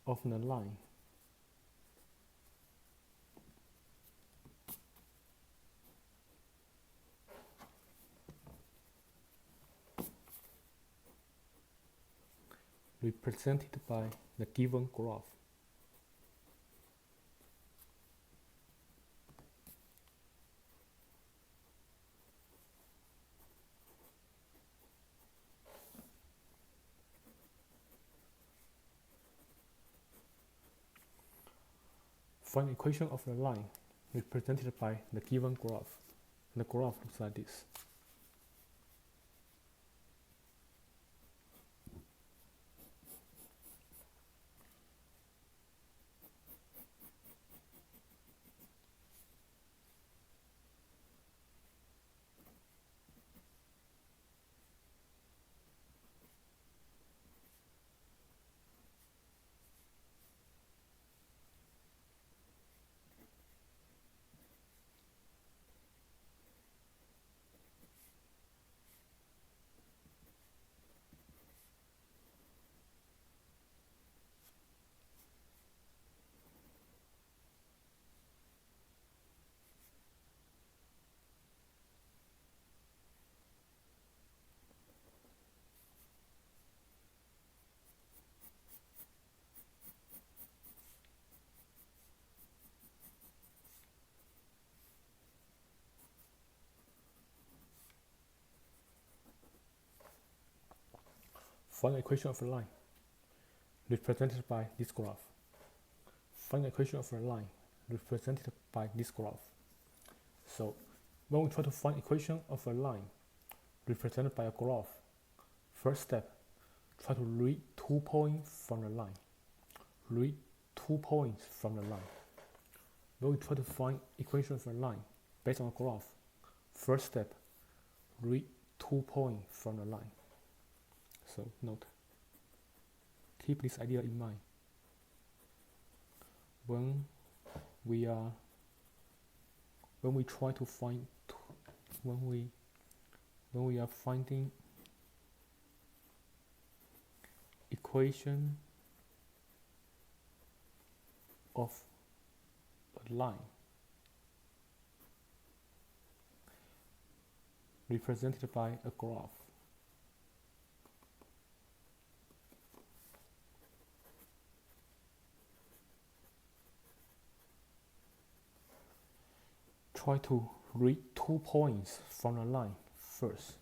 of the line represented by the given graph. Find the equation of the line represented by the given graph. The graph looks like this. Find the equation of a line represented by this graph. Find the equation of a line represented by this graph. So when we try to find equation of a line represented by a graph, first step, try to read 2 points from the line. Read 2 points from the line. When we try to find equation of a line based on a graph, first step, read 2 points from the line. So note, keep this idea in mind. When we try to find, when we are finding equation of a line represented by a graph, try to read 2 points from the line first.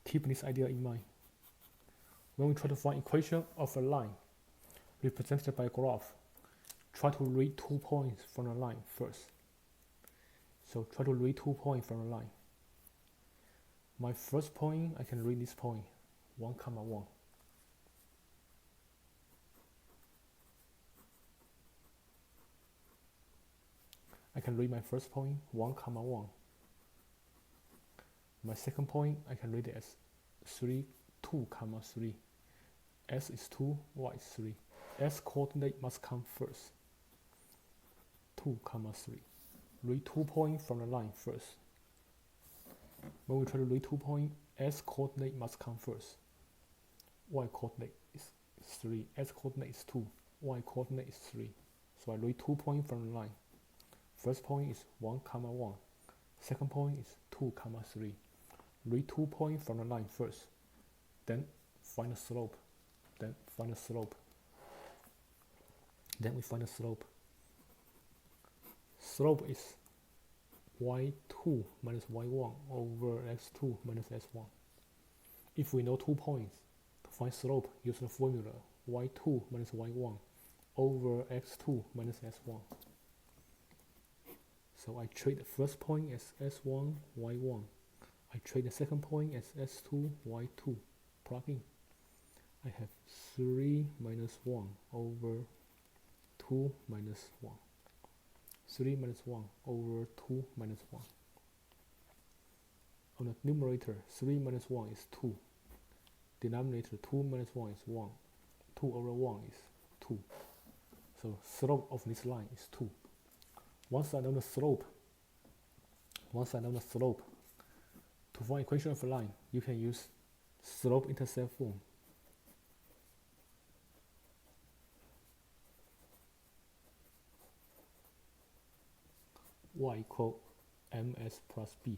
Keep this idea in mind. When we try to find equation of a line represented by a graph, try to read 2 points from the line first. So try to read 2 points from the line. My first point, I can read this point, 1, 1. I can read my first point, 1, 1. My second point, I can read it as 2, 3. S is 2, Y is 3. S coordinate must come first. 2, 3. Read 2 points from the line first. When we try to read 2 points, S coordinate must come first. Y coordinate is 3. S coordinate is 2. Y coordinate is 3. So I read 2 points from the line. First point is 1, 1. Second point is 2, 3. Read 2 points from the line first. Then find the slope. Then we find the slope. Slope is y2 minus y1 over x2 minus s1. If we know 2 points, to find slope, use the formula y2 minus y1 over x2 minus s1. So I treat the first point as S1, Y1. I treat the second point as S2, Y2. Plug in. I have 3 minus 1 over 2 minus 1. 3 minus 1 over 2 minus 1. On the numerator, 3 minus 1 is 2. Denominator, 2 minus 1 is 1. 2 over 1 is 2. So slope of this line is 2. Once I know the slope, to find equation of a line, you can use slope-intercept form. Y equal ms plus b.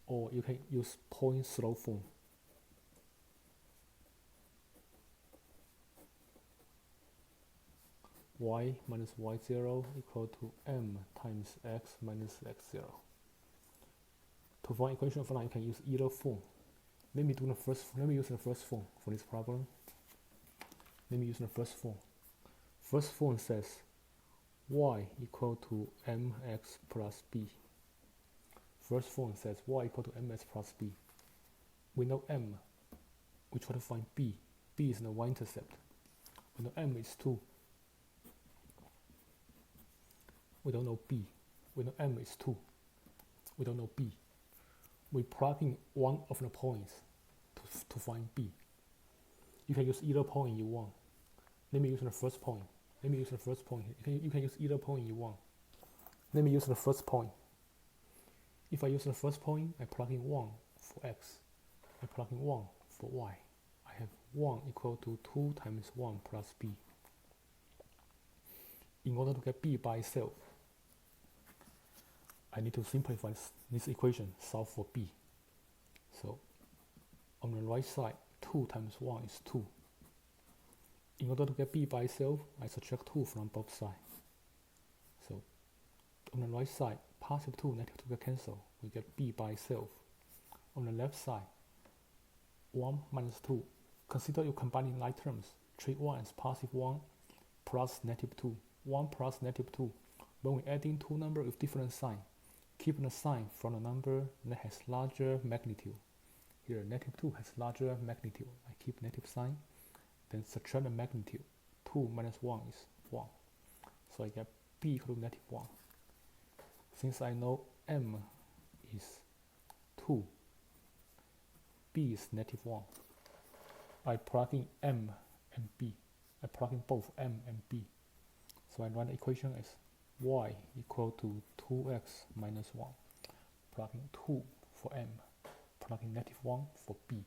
Or you can use point slope form. Y minus y0 equal to m times x minus x0. To find equation of a line, you can use either form. Let me use the first form for this problem. First form says y equal to mx plus b. First form says y equal to ms plus b. We know m. We try to find b. B is in the y-intercept. We know m is 2. We don't know b. We know m is 2. We don't know b. We plug in one of the points to find b. You can use either point you want. Let me use the first point. You can use either point you want. Let me use the first point. If I use the first point, I plug in 1 for x. I plug in 1 for y. I have 1 equal to 2 times 1 plus b. In order to get b by itself, I need to simplify this equation, solve for b. So on the right side, 2 times 1 is 2. In order to get b by itself, I subtract 2 from both sides. So on the right side, positive 2, negative 2 get cancelled. We get b by itself. On the left side, 1 minus 2. Consider you combining like terms. Treat 1 as positive 1 plus negative 2. 1 plus negative 2. When we add in two numbers with different sign, keep the sign from the number that has larger magnitude. Here, negative 2 has larger magnitude. I keep negative sign, then subtract the magnitude. 2 minus 1 is 1. So I get b equal to negative 1. Since I know m is 2, b is negative 1, I plug in m and b. I plug in both m and b. So I write the equation as y equal to 2x minus 1. Plug in 2 for m. Plug in negative 1 for b.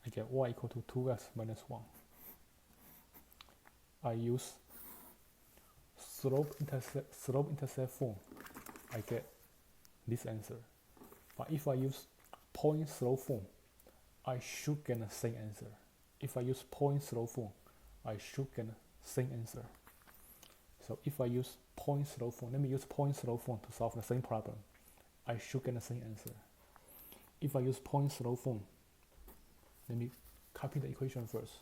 I get y equal to 2x minus 1. I use slope-intercept form. I get this answer. But if I use point slope form, I should get the same answer. If I use point slope form, I should get the same answer. So if I use point slope form, let me use point slope form to solve the same problem. I should get the same answer. If I use point slope form, let me copy the equation first.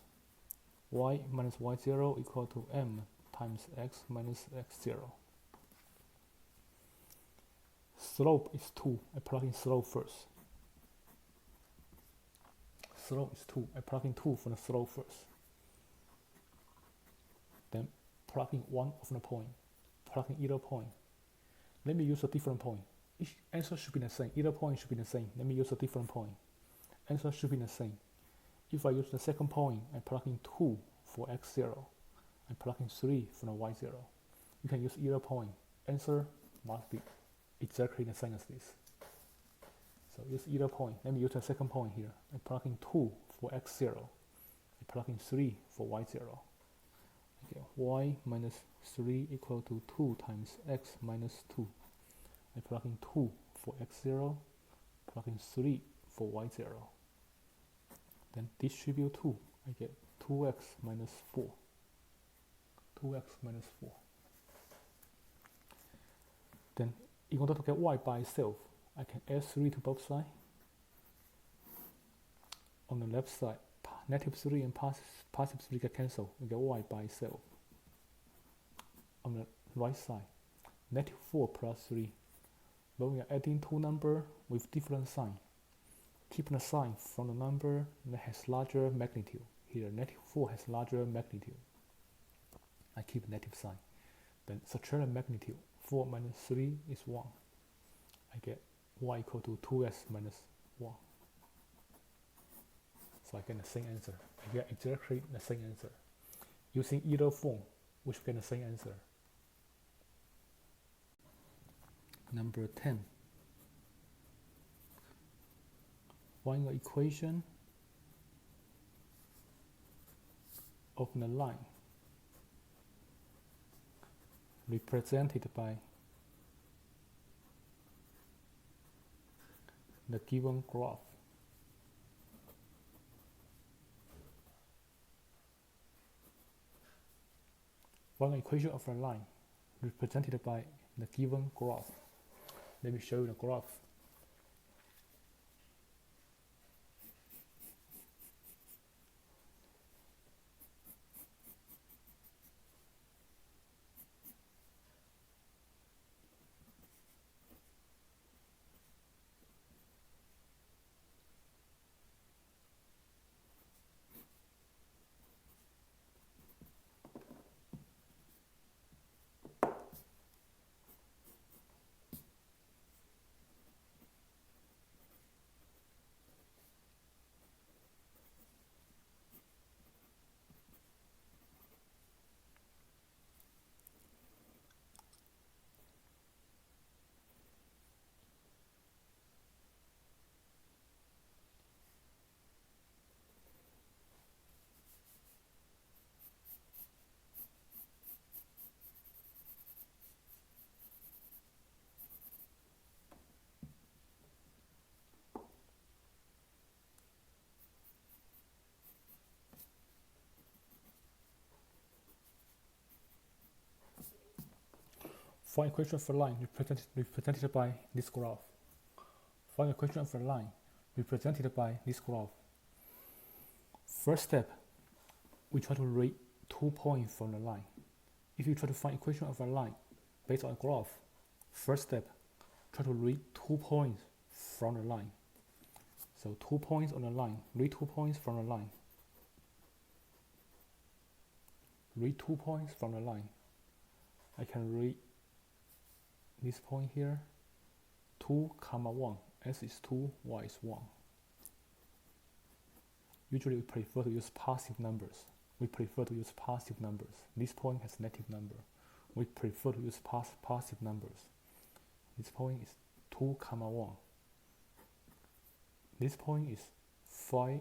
Y minus y0 equal to m times x minus x0. Slope is 2. I plug in slope first. Slope is 2. I plug in 2 for the slope first. Then plug in one of the point. Plug in either point. Let me use a different point. Each answer should be the same. Either point should be the same. Let me use a different point. Answer should be the same. If I use the second point, I plug in 2 for x0. I plug in 3 for the y0. You can use either point. Answer must be exactly the same as this. So use either point. Let me use the second point here. I plug in 2 for x0. I plug in 3 for y0. Okay, y minus 3 equal to 2 times x minus 2. I plug in 2 for x0, plug in 3 for y0. Then distribute 2. I get 2x minus 4. 2x minus 4. Then in order to get y by itself, I can add 3 to both sides. On the left side, negative 3 and positive 3 get cancelled. We get y by itself. On the right side, -4 plus 3. But we are adding two numbers with different sign. Keep the sign from the number that has larger magnitude. Here, -4 has larger magnitude. I keep negative sign. Then subtract the magnitude. 4 minus 3 is 1. I get y equal to 2s minus 1. So I get the same answer. I get exactly the same answer. Using either form, we should get the same answer. Number 10. Find the equation of the line represented by the given graph. Find the equation of the line represented by the given graph. Let me show you the graph. Find equation of the line represented by this graph. Find equation of the line represented by this graph. First step, we try to read 2 points from the line. If you try to find equation of a line based on a graph, first step, try to read 2 points from the line. So 2 points on the line, read 2 points from the line. Read 2 points from the line. I can read this point here, 2, 1, s is 2, y is 1. Usually we prefer to use positive numbers. This point has negative number. We prefer to use positive numbers. This point is 2, 1. This point is 5,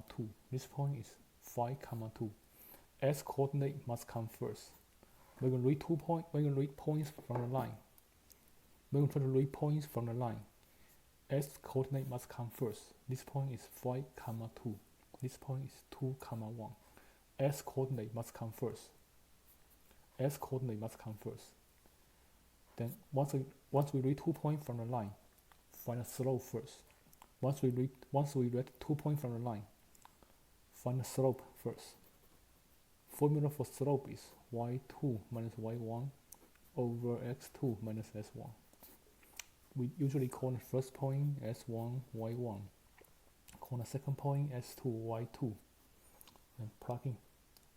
2. This point is 5, 2. S coordinate must come first. We're going to read 2 points. We're going to read points from the line. We're going to try to read points from the line. S coordinate must come first. This point is 5, 2. This point is 2, 1. S coordinate must come first. Then once we read 2 points from the line, find the slope first. Once we read 2 points from the line, find the slope first. Formula for slope is y2 minus y1 over x2 minus s1. We usually call the first point s1, y1. Call the second point s2, y2. And plugging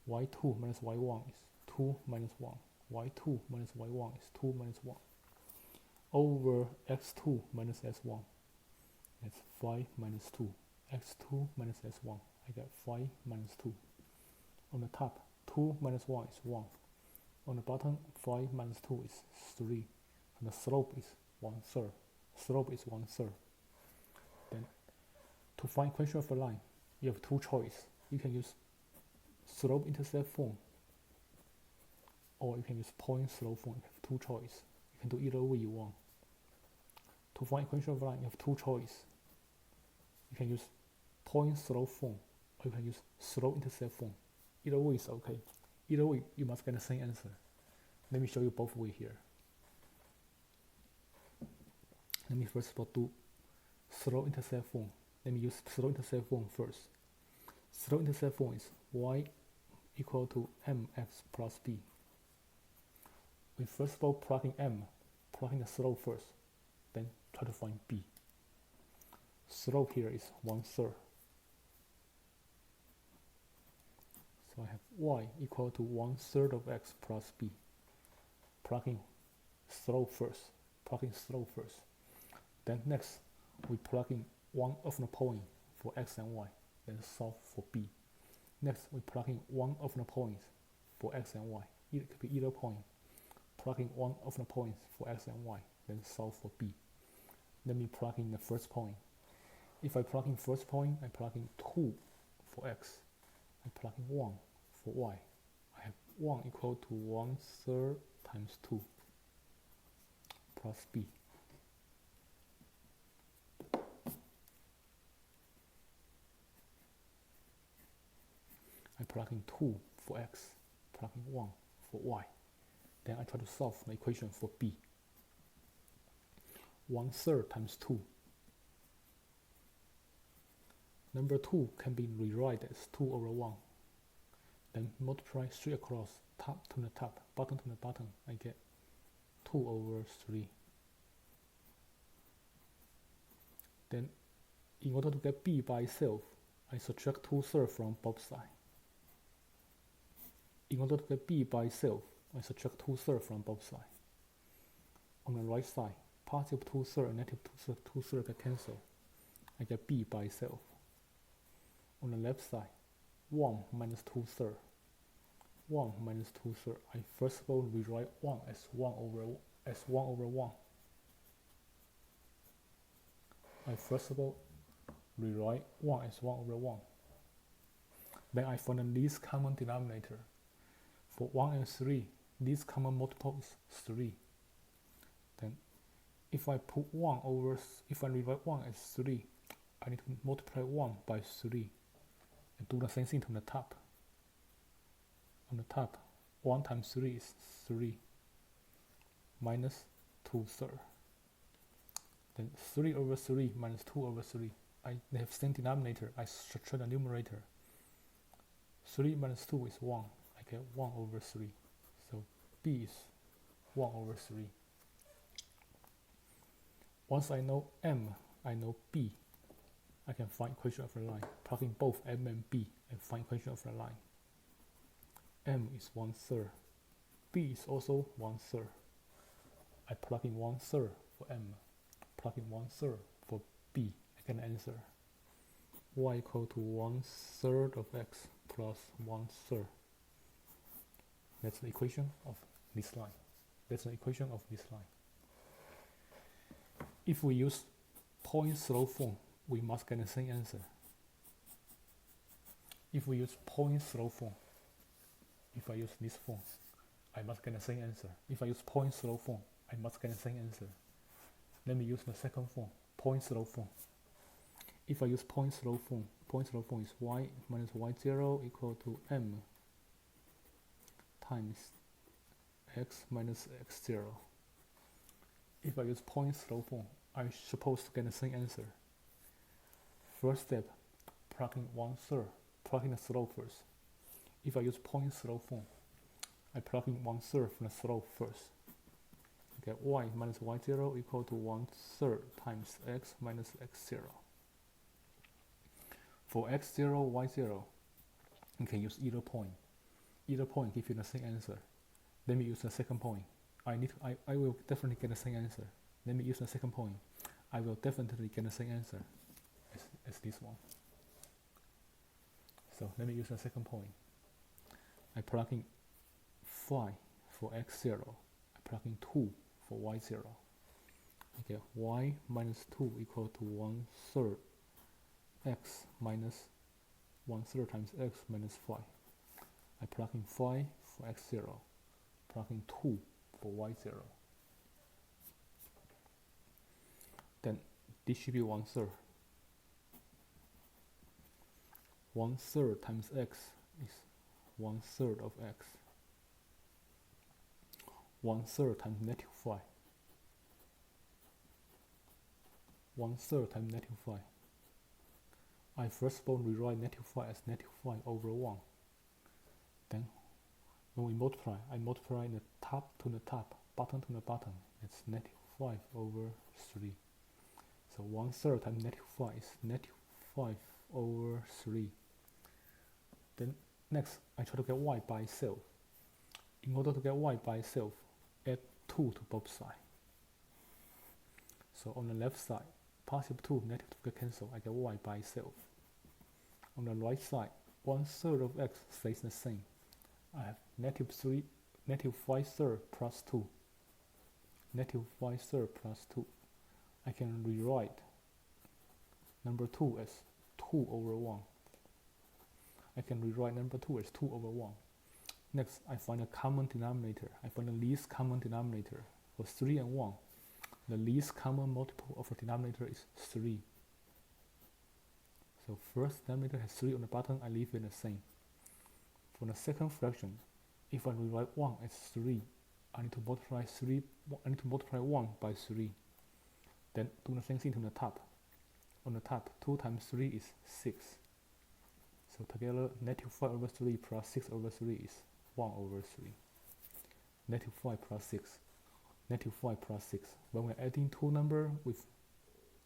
y2 minus y1 is 2 minus 1. y2 minus y1 is 2 minus 1. Over x2 minus s1. That's 5 minus 2. x2 minus s1. I get 5 minus 2. On the top, 2 minus 1 is 1. On the bottom, 5 minus 2 is 3. And the slope is 1/3. Then, to find equation of the line, you have two choices. You can use slope-intercept form, or you can use point-slope form. You have two choices. You can do either way you want. To find equation of the line, you have two choices. You can use point-slope form, or you can use slope-intercept form. Either way is okay. Either way, you must get the same answer. Let me show you both ways here. Let me first of all do slope-intercept form. Let me use slope-intercept form first. Slope-intercept form is y equal to mx plus b. we first of all plug in m, plug in the slope first, then try to find b. Slope here is 1/3. So I have y equal to 1/3 of x plus b. Plug in slope first. Then next, we plug in one of the point for x and y, then solve for b. Next, we plug in one of the points for x and y. It could be either point. Plug in one of the points for x and y, then solve for b. Let me plug in the first point. If I plug in first point, I plug in 2 for x. I plug in 1 for y. I have 1 equal to 1/3 times 2 plus b. I plug in 2 for x, plug in 1 for y. Then I try to solve the equation for b. 1/3 times 2. Number 2 can be rewritten as 2 over 1. Then multiply straight across, top to the top, bottom to the bottom. I get 2 over 3. Then in order to get b by itself, I subtract 2/3 from both sides. In order to get b by itself, I subtract 2/3 from both sides. On the right side, positive 2/3 and negative 2/3 get cancelled. I get b by itself. On the left side, 1 minus 2/3. 1 minus 2/3. I first of all rewrite 1 as 1 over 1. I first of all rewrite 1 as 1 over 1. Then I find the least common denominator. For 1 and 3, least common multiple is 3. Then if I rewrite 1 as 3, I need to multiply 1 by 3 and do the same thing to the top. On the top, 1 times 3 is 3 minus 2/3. Then 3 over 3 minus 2 over 3. They have same denominator. I subtract the numerator. 3 minus 2 is 1. I get 1 over 3. So b is 1 over 3. Once I know m, I know b. I can find equation of the line. Plug in both m and b and find equation of the line. M is 1/3. B is also 1/3. I plug in 1/3 for M. Plug in 1/3 for B. I get an answer. Y equal to 1/3 of x plus 1/3. That's the equation of this line. If we use point slope form, we must get the same answer. If we use point slope form, if I use this form, I must get the same answer. If I use point slope form, I must get the same answer. Let me use the second form, point slope form. If I use point slope form is y minus y0 equal to m times x minus x0. If I use point slope form, I'm supposed to get the same answer. First step, plug in 1/3, plug in the slope first. If I use point slope form, I plug in 1/3 from the slope first. I get y minus y0 equal to 1/3 times x minus x0. For x0, y0, you can use either point. Either point gives you the same answer. Let me use the second point. I will definitely get the same answer. Let me use the second point. I will definitely get the same answer as this one. So let me use the second point. I plug in 5 for x0. I plug in 2 for y0. I get y minus 2 equal to 1/3 x minus 1/3 times x minus 5. I plug in 5 for x0. Plug in 2 for y0. Then distribute 1/3. 1/3 times x is 1/3 of x. 1/3 times negative 5. 1/3 times negative 5. I first of all rewrite negative 5 as negative 5 over 1. Then when we multiply, I multiply the top to the top, bottom to the bottom. It's negative 5 over 3. So 1/3 times negative 5 is negative 5 over 3. Then next, I try to get y by itself. In order to get y by itself, add 2 to both sides. So on the left side, positive 2, negative 2 get cancelled. I get y by itself. On the right side, 1/3 of x stays the same. I have negative 5/3 plus 2. Negative 5/3 plus 2. I can rewrite number 2 as 2 over 1. I can rewrite number 2 as 2 over 1. Next, I find a common denominator. I find the least common denominator. For 3 and 1, the least common multiple of the denominator is 3. So first denominator has 3 on the bottom, I leave it the same. For the second fraction, if I rewrite 1 as 3, I need to multiply 1 by 3. Then do the same thing to the top. On the top, 2 times 3 is 6. So together, negative 5 over 3 plus 6 over 3 is 1 over 3. Negative 5 plus 6. Negative 5 plus 6. When we're adding two numbers with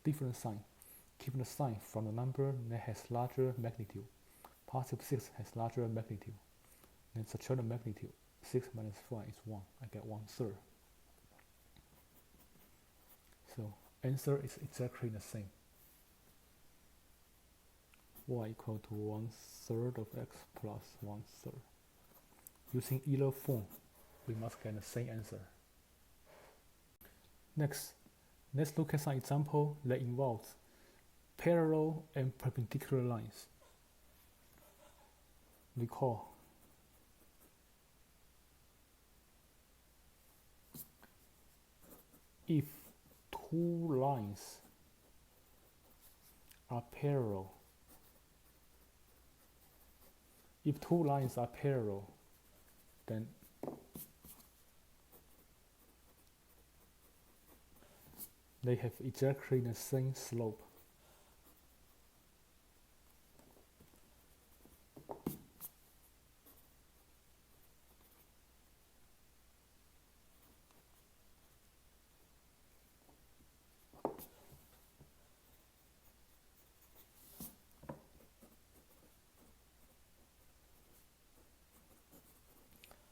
different sign, keep the sign from the number that has larger magnitude. Positive 6 has larger magnitude. Then subtract the magnitude. 6 minus 5 is 1. I get 1/3. So answer is exactly the same. Y equal to 1/3 of x plus 1/3. Using either form, we must get the same answer. Next, let's look at some example that involves parallel and perpendicular lines. Recall, if two lines are parallel, then they have exactly the same slope.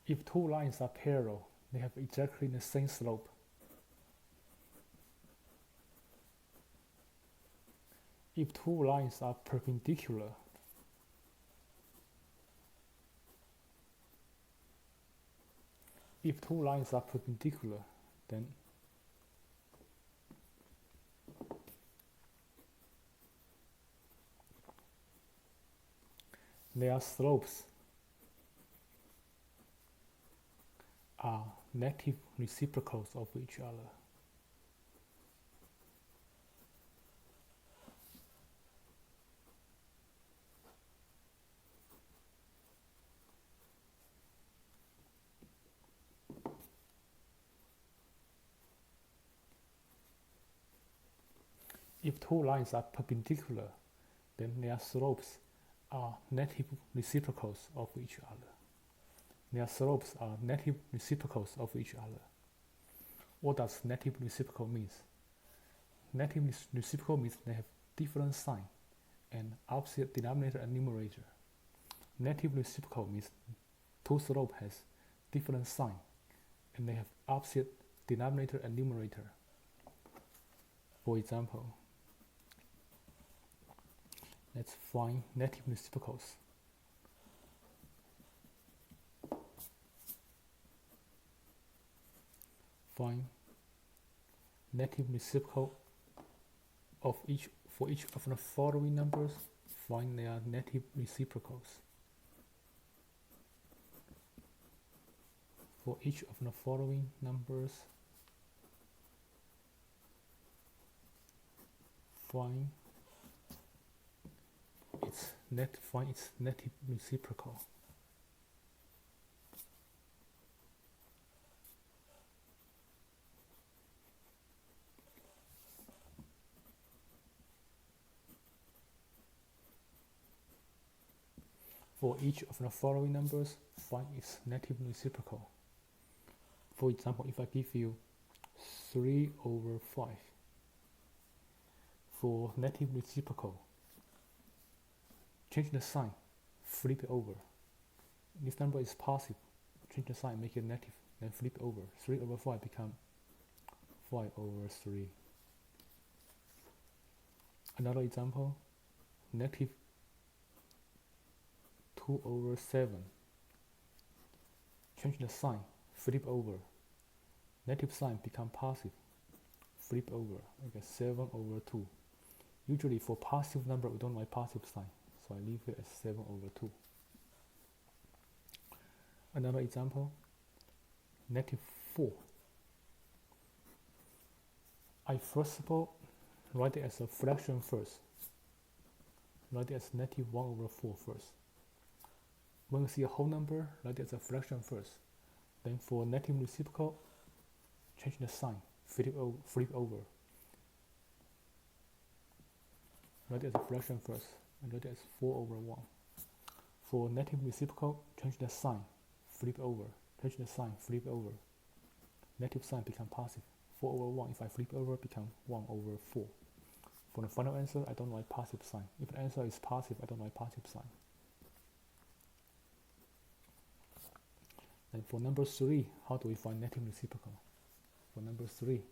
If two lines are parallel, they have exactly the same slope. If two lines are perpendicular, then their slopes are negative reciprocals of each other. If two lines are perpendicular, then their slopes are negative reciprocals of each other. Their slopes are negative reciprocals of each other. What does negative reciprocal means? Negative reciprocal means they have different sign and opposite denominator and numerator. Negative reciprocal means two slopes has different sign and they have opposite denominator and numerator. For example, let's find negative reciprocals. Find negative reciprocal of for each of the following numbers. Find their negative reciprocals. For each of the following numbers, find its negative reciprocal. For each of the following numbers, find its negative reciprocal. For example, if I give you 3/5, for negative reciprocal, change the sign, flip it over. This number is positive, change the sign, make it negative, then flip it over. 3/5 become 5/3. Another example, negative 2/7. Change the sign, flip over. Negative sign become positive, flip over. I get 7/2. Usually for positive number, we don't like positive sign, so I leave it as 7/2. Another example, negative 4. I first of all write it as a fraction first. Write it as negative 1/4 first. When you see a whole number, write it as a fraction first. Then for negative reciprocal, change the sign, flip over. Write it as a fraction first, and write it as 4/1. For negative reciprocal, change the sign, flip over. Change the sign, flip over. Negative sign become positive. 4/1, if I flip over, become 1/4. For the final answer, I don't like positive sign. If the answer is positive, I don't like positive sign. And for number 3, how do we find negative reciprocal? For number 3,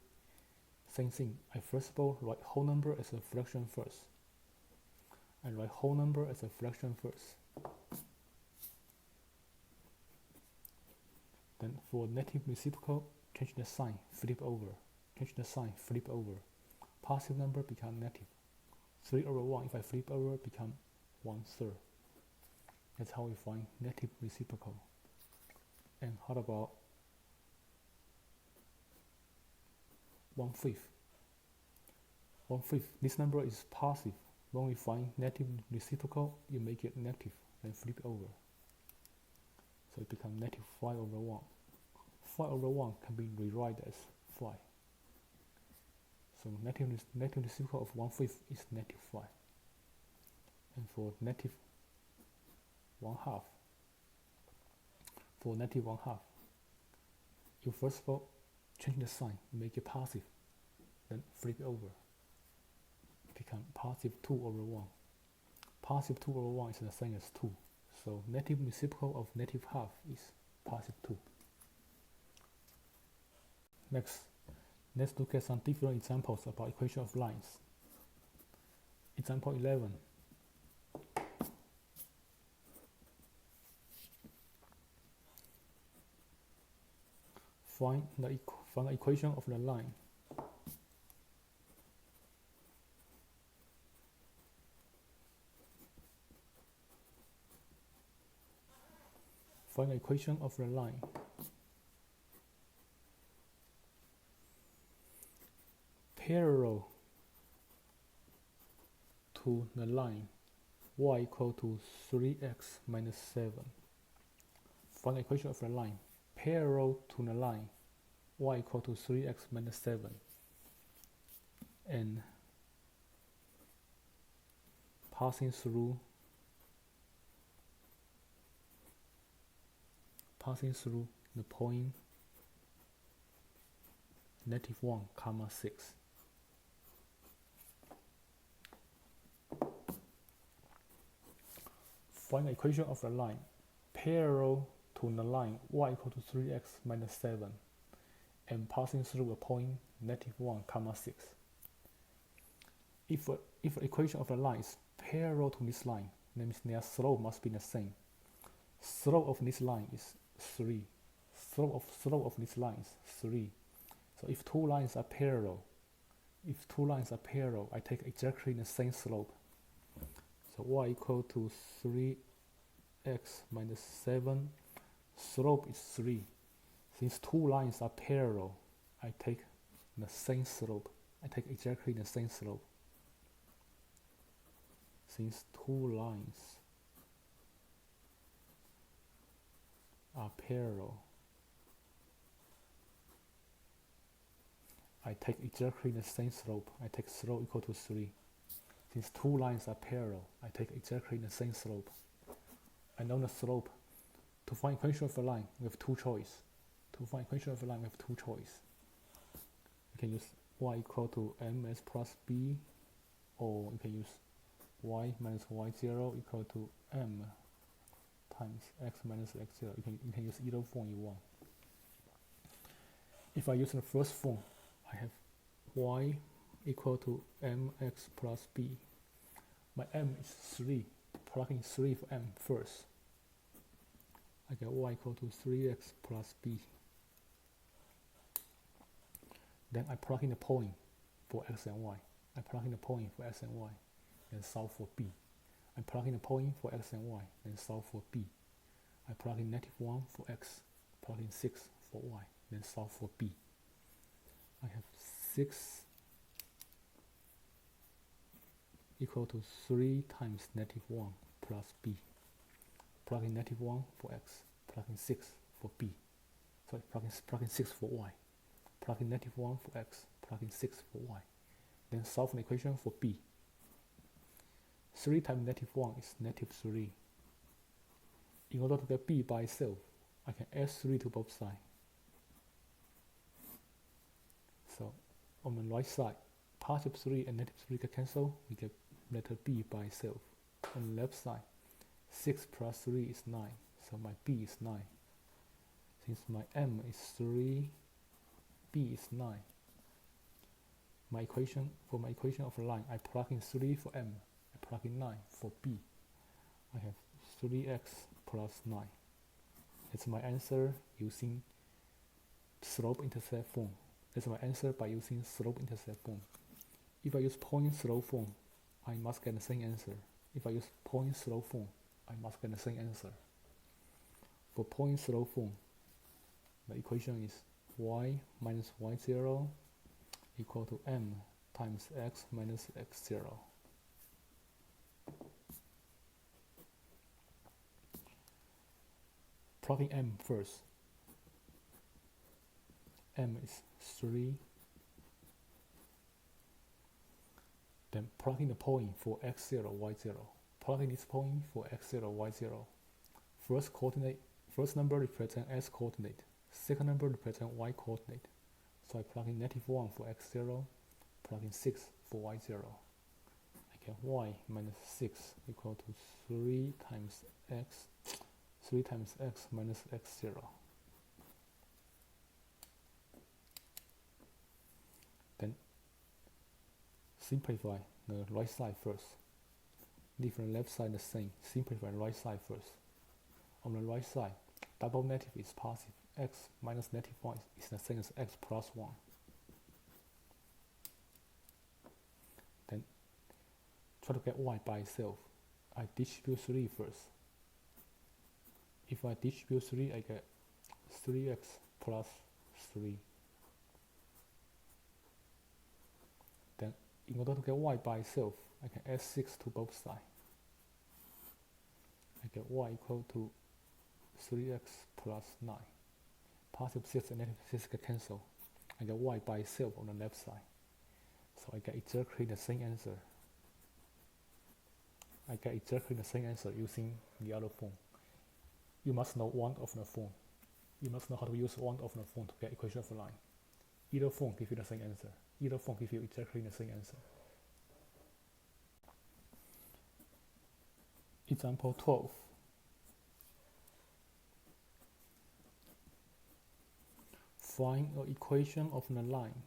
same thing. I first of all write whole number as a fraction first. I write whole number as a fraction first. Then for negative reciprocal, change the sign, flip over. Change the sign, flip over. Positive number become negative. 3/1, if I flip over, become 1/3. That's how we find negative reciprocal. And how about 1/5? 1/5, this number is positive. When we find negative reciprocal, you make it negative, then flip over. So it becomes negative 5/1. 5/1 can be rewritten as 5. So negative reciprocal of 1/5 is negative 5. And for negative 1/2, you first of all change the sign, make it positive, then flip it over. Become positive 2/1. Positive 2/1 is the same as 2. So negative reciprocal of negative half is positive 2. Next, let's look at some different examples about equation of lines. Example 11. Find the equation of the line. Find the equation of the line. Parallel to the line y equal to 3x minus 7. Find the equation of the line parallel to the line y equal to 3x minus 7 and passing through the point -1, 6. Find the equation of the line parallel to the line y equal to 3x minus 7 and passing through a point -1, 6. If the equation of the line is parallel to this line, that means their slope must be the same. Slope of this line is 3. Slope of this line is 3. So if two lines are parallel, I take exactly the same slope. So y equal to 3x minus 7, slope is 3. Since two lines are parallel, I take the same slope. I take exactly the same slope. Since two lines are parallel, I take exactly the same slope. I take slope equal to 3. Since two lines are parallel, I take exactly the same slope. I know the slope. To find equation of a line, we have two choices. To find equation of a line, we have two choices. You can use y equal to ms plus b, or you can use y minus y0 equal to m times x minus x0. You can use either form you want. If I use the first form, I have y equal to mx plus b. My m is 3. Plug in 3 for m first. I get y equal to 3x plus b. Then I plug in the point for x and y. I plug in the point for x and y, then solve for b. I plug in the point for x and y, then solve for b. I plug in -1 for x, plug in 6 for y, then solve for b. I have 6 equal to 3 times -1 plus b. Plug in -1 for x, plug in 6 for b. Sorry, plug in 6 for y. Plug in -1 for x, plug in 6 for y. Then solve an equation for b. 3 times -1 is -3. In order to get b by itself, I can add 3 to both sides. So on the right side, positive 3 and -3 can cancel. We get letter b by itself. On the left side, 6 plus 3 is 9. So my b is 9. Since my m is 3, b is 9. My equation of a line, I plug in 3 for m. I plug in 9 for b. I have 3x plus 9. That's my answer using slope-intercept form. That's my answer by using slope-intercept form. If I use point-slope form, I must get the same answer. If I use point-slope form, I must get the same answer. For point-slope form, the equation is y minus y0 equal to m times x minus x0. Plugging m first. M is 3. Then plugging the point for x0, y0. Plugging this point for x0, y0. First number represents x coordinate. Second number represents y coordinate. So I plug in -1 for x0, plug in 6 for y0. I get y minus 6 equal to 3 times x minus x0. Then simplify the right side first. Leave the left side the same. Simplify the right side first. On the right side, double negative is positive. X minus -1 is the same as x plus 1. Then try to get y by itself. I distribute 3 first. If I distribute 3, I get 3x plus 3. Then in order to get y by itself, I can add 6 to both sides. I get y equal to 3x plus 9. Positive 6 and negative 6 can cancel. I get y by itself on the left side. So I get exactly the same answer. I get exactly the same answer using the other form. You must know one of the form. You must know how to use one of the form to get equation of a line. Either form gives you the same answer. Either form gives you exactly the same answer. Example 12. Find an equation of the line.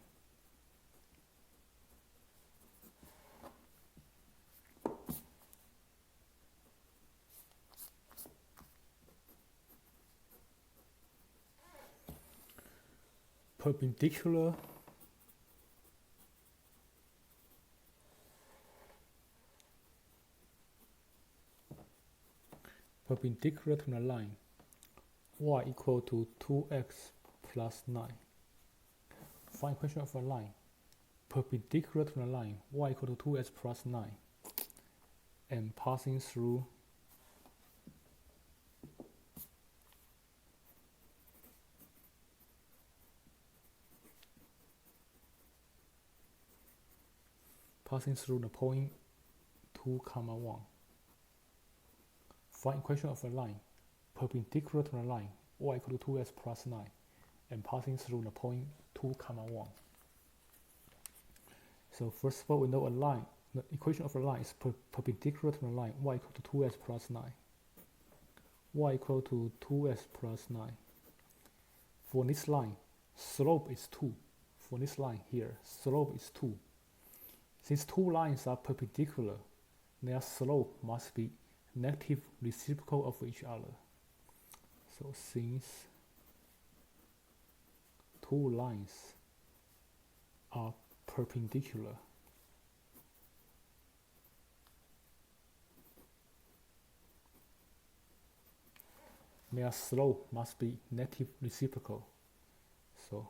Perpendicular to the line y equal to 2x plus 9. Find equation of a line perpendicular to the line y equal to 2x plus 9 and passing through the point 2, 1. find equation of a line perpendicular to the line y equal to 2x plus 9 and passing through the point 2, 1. So first of all, we know a line, the equation of a line is perpendicular to the line y equal to 2x plus 9. Y equal to 2x plus 9. For this line, slope is 2. For this line here, slope is 2. Since two lines are perpendicular, their slope must be negative reciprocal of each other. So since two lines are perpendicular, their slope must be negative reciprocal. So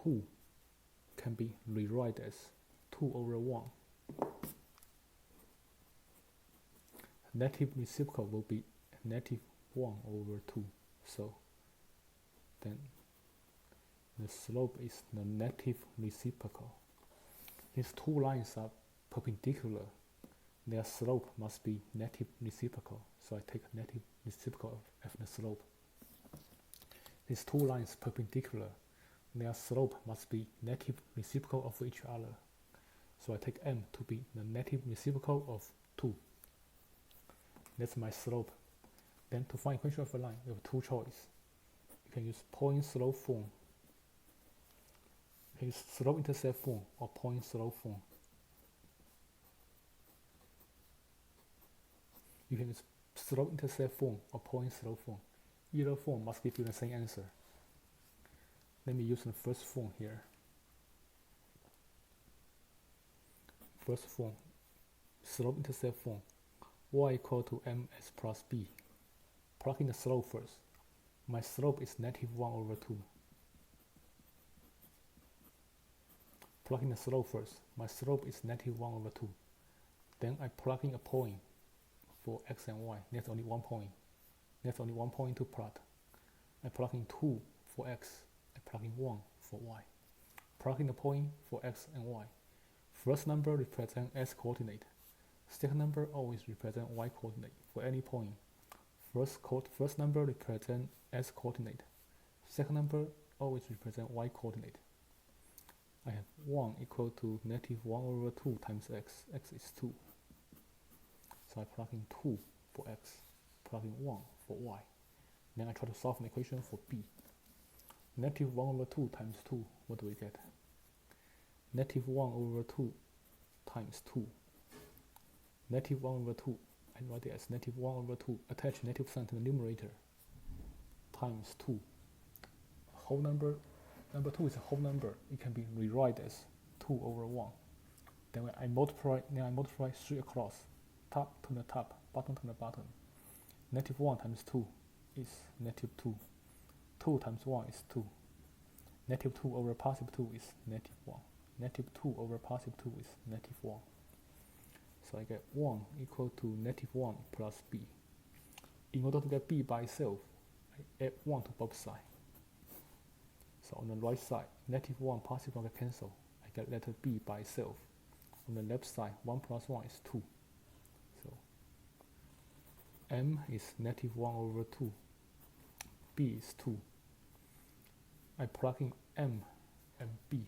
2 can be rewritten as 2 over 1. Negative reciprocal will be negative 1 over 2. So then the slope is the negative reciprocal. These two lines are perpendicular, their slope must be negative reciprocal. So I take negative reciprocal of the slope. These two lines perpendicular, their slope must be negative reciprocal of each other. So I take m to be the negative reciprocal of 2. That's my slope. Then to find equation of a line, we have two choices. You can use point slope form. You can use slope-intercept form or point slope form. You can use slope-intercept form or point slope form. Either form must give you the same answer. Let me use the first form here. First form, slope-intercept form. Y equal to ms plus b. Plug in the slope first. My slope is negative 1 over 2. Plug in the slope first. My slope is negative 1 over 2. Then I plug in a point for x and y. There's only one point. There's only one point to plot. I plug in 2 for x. I plug in 1 for y. Plug in the point for x and y. First number represents x coordinate. Second number always represents y coordinate for any point. First number represents x coordinate. Second number always represents y coordinate. I have 1 equal to negative 1 over 2 times x. X is 2. So I plug in 2 for x, plug in 1 for y. Then I try to solve an equation for b. Negative 1 over 2 times 2, what do we get? Negative 1 over 2 times 2. Negative 1 over 2, I write it as negative 1 over 2, attach negative sign to the numerator, times 2. Whole number 2 is a whole number. It can be rewritten as 2 over 1. Then when I multiply 3 across, top to the top, bottom to the bottom. Negative 1 times 2 is negative 2. 2 times 1 is 2. Negative 2 over positive 2 is negative 1. Negative 2 over positive 2 is negative 1. So I get 1 equal to negative 1 plus b. In order to get b by itself, I add 1 to both sides. So on the right side, negative 1 positive 1 get cancelled. I get letter b by itself. On the left side, 1 plus 1 is 2. So m is negative 1 over 2. b is 2. I plug in m and b.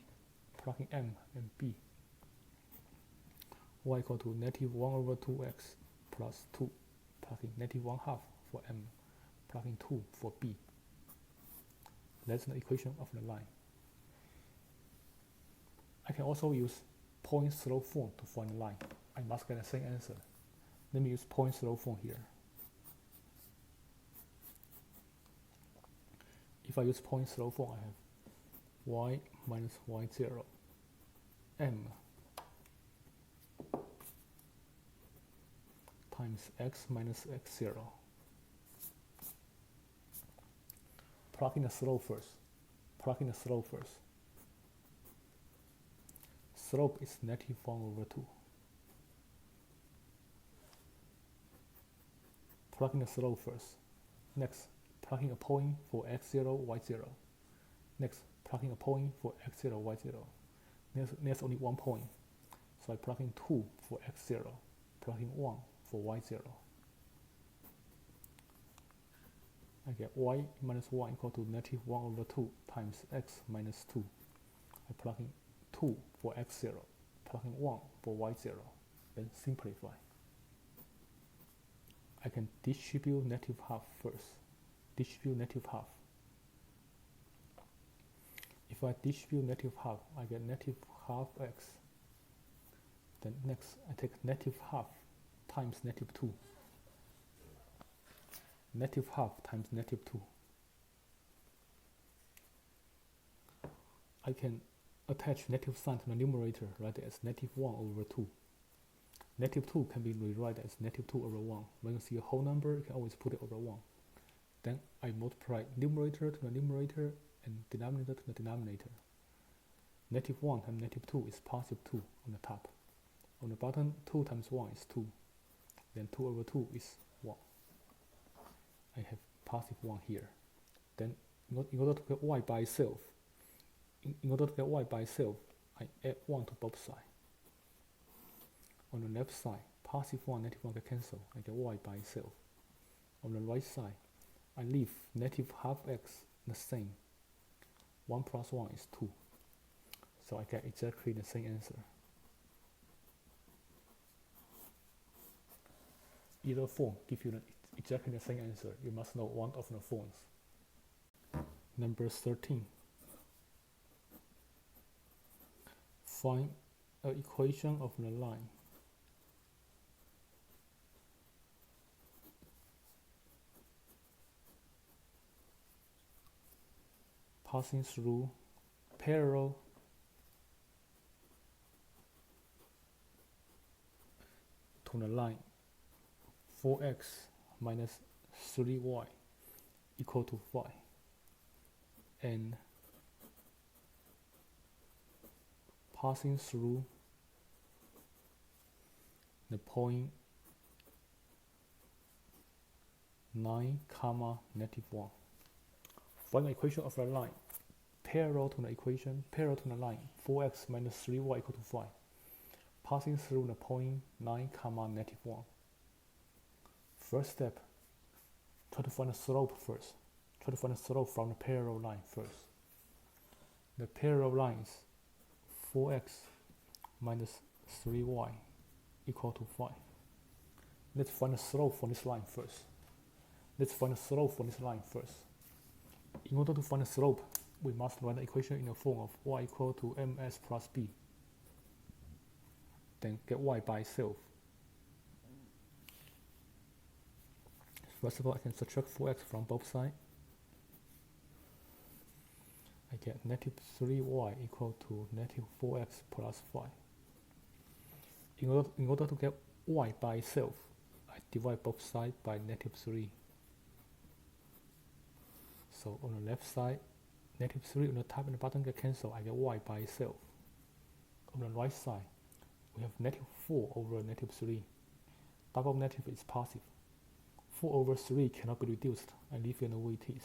Plug in m and b. Y equal to negative 1 over 2x plus 2. Plug in negative 1 half for m. Plug in 2 for b. That's the equation of the line. I can also use point slope form to find the line. I must get the same answer. Let me use point slope form here. If I use point slope form, I have y minus y0 m times x minus x0. Plug in the slope first. Slope is negative 1 over 2. Plug in the slope first. Next, plug in a point for x0, y0. Next, plug in a point for x0, y0. There's only one point. So I plug in 2 for x0. Plug in 1 for y0. I get y minus 1 equal to negative 1 over 2 times x minus 2. I plug in 2 for x0, plug in 1 for y0, then simplify. I can distribute negative half first. Distribute negative half. If I distribute negative half, I get negative half x. Then next, I take negative half times negative 2. Negative half times negative 2. I can attach negative sign to the numerator, write it as negative 1 over 2. Negative 2 can be rewritten as negative 2 over 1. When you see a whole number, you can always put it over 1. Then I multiply numerator to the numerator and denominator to the denominator. Negative 1 times negative 2 is positive 2 on the top. On the bottom, 2 times 1 is 2. Then 2 over 2 is 1. I have positive 1 here. Then in order to get y by itself, I add 1 to both sides. On the left side, positive 1, negative 1 can cancel. I get y by itself. On the right side, I leave negative half x the same. 1 plus 1 is 2. So I get exactly the same answer. Either form gives you exactly the same answer. You must know one of the forms. Number 13. Find an equation of the line passing through parallel to the line 4x minus 3y equal to 5, and passing through the point 9, negative 1. Find the equation of the line parallel to the line 4x minus 3y equal to 5, passing through the point 9, negative 1. First step, try to find the slope first. Try to find the slope from the parallel line first. The parallel line is 4x minus 3y equal to 5. Let's find the slope for this line first. In order to find the slope, we must write the equation in the form of y equal to ms plus b. Then get y by itself. First of all, I can subtract 4x from both sides. I get negative 3y equal to negative 4x plus 5. In order to get y by itself, I divide both sides by negative 3. So on the left side, negative 3 on the top and the bottom get cancelled. I get y by itself. On the right side, we have negative 4 over negative 3. Double negative is positive. 4 over 3 cannot be reduced. I leave it the way it is.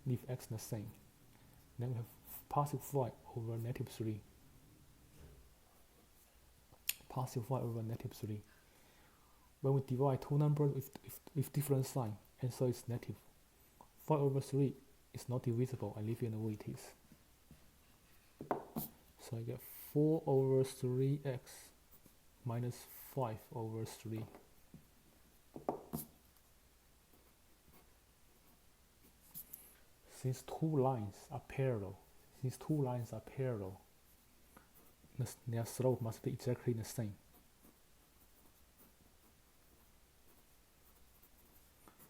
Leave x the same. Then we have positive 5 over negative 3. Positive 5 over negative 3. When we divide two numbers with different sign, answer is negative. 5 over 3 is not divisible. I leave it the way it is. So I get 4 over 3x minus 5 over 3. Since two lines are parallel, their slope must be exactly the same.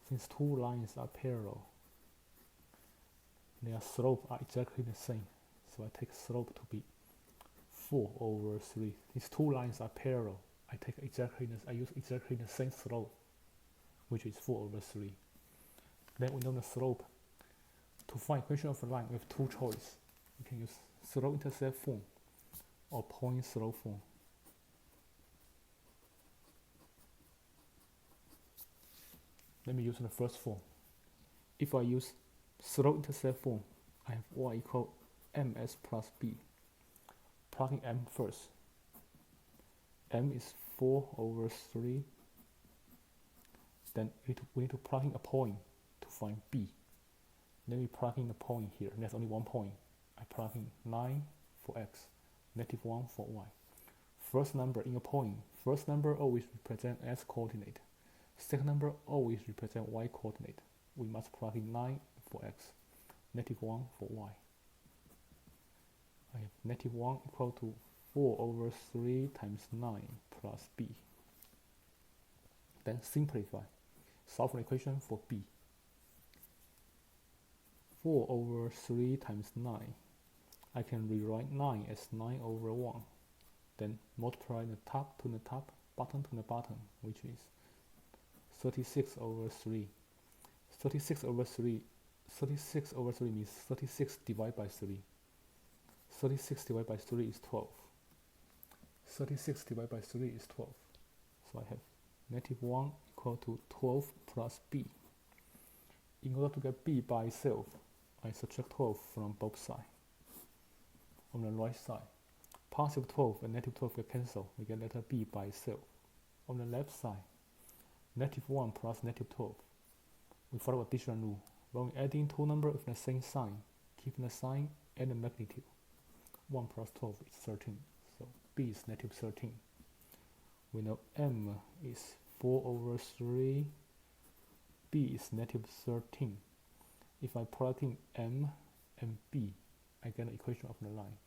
Since two lines are parallel, their slope are exactly the same. So I take slope to be 4 over 3. These two lines are parallel. I use exactly the same slope, which is 4 over 3. Then we know the slope. To find equation of a line, we have two choices. We can use Slope-Intercept Form or point slope form. Let me use the first form. If I use Slope-Intercept Form, I have y equal ms plus b. Plugging m first. M is 4 over 3 Then we need to plug in a point to find b. Then we plug in a point here. There's only one point. I plug in 9 for x, -1 for y. First number in a point. First number always represent x coordinate. Second number always represent y coordinate. We must plug in 9 for x, -1 for y. I have -1 equal to 4/3 times 9 plus b. Then simplify. Solve an equation for b. 4/3 times 9. I can rewrite 9 as 9/1. Then multiply the top to the top, bottom to the bottom, which is 36/3. 36/3 means 36 divided by 3. 36 divided by 3 is 12. 36 divided by 3 is 12. So I have -1 equal to 12 plus b. In order to get b by itself, I subtract 12 from both sides. On the right side, positive 12 and -12 get cancelled. We get letter b by itself. On the left side, -1 plus -12. We follow addition rule. When we adding two numbers with the same sign, keeping the sign and the magnitude. 1 plus 12 is 13. So b is -13. We know m is 4/3. b is -13. If I plug in m and b, I get the equation of the line.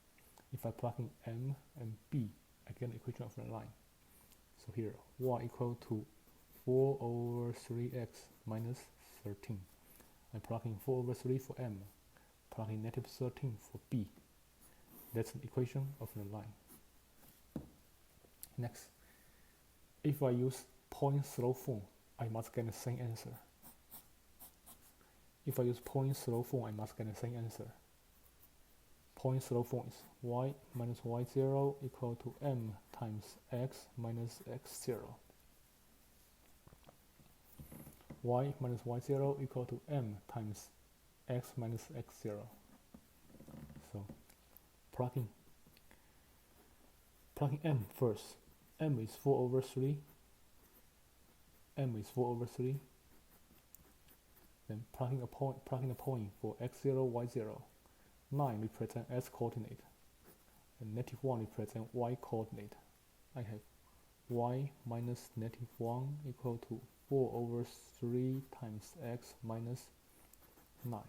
If I plug in m and b, I get the equation of the line. So here, y equal to 4/3x minus 13. I plug in 4/3 for m, plug in -13 for b. That's the equation of the line. Next, if I use point slope form, I must get the same answer. If I use point slope form, I must get the same answer. Point slope form is y minus y0 equal to m times x minus x0. Y minus y0 equal to m times x minus x0. So plugging m first. M is 4/3. M is 4/3. Then plugging a point for x0, y0. 9 represent x coordinate, and -1 represent y coordinate. I have y minus -1 equal to 4/3 times x minus 9.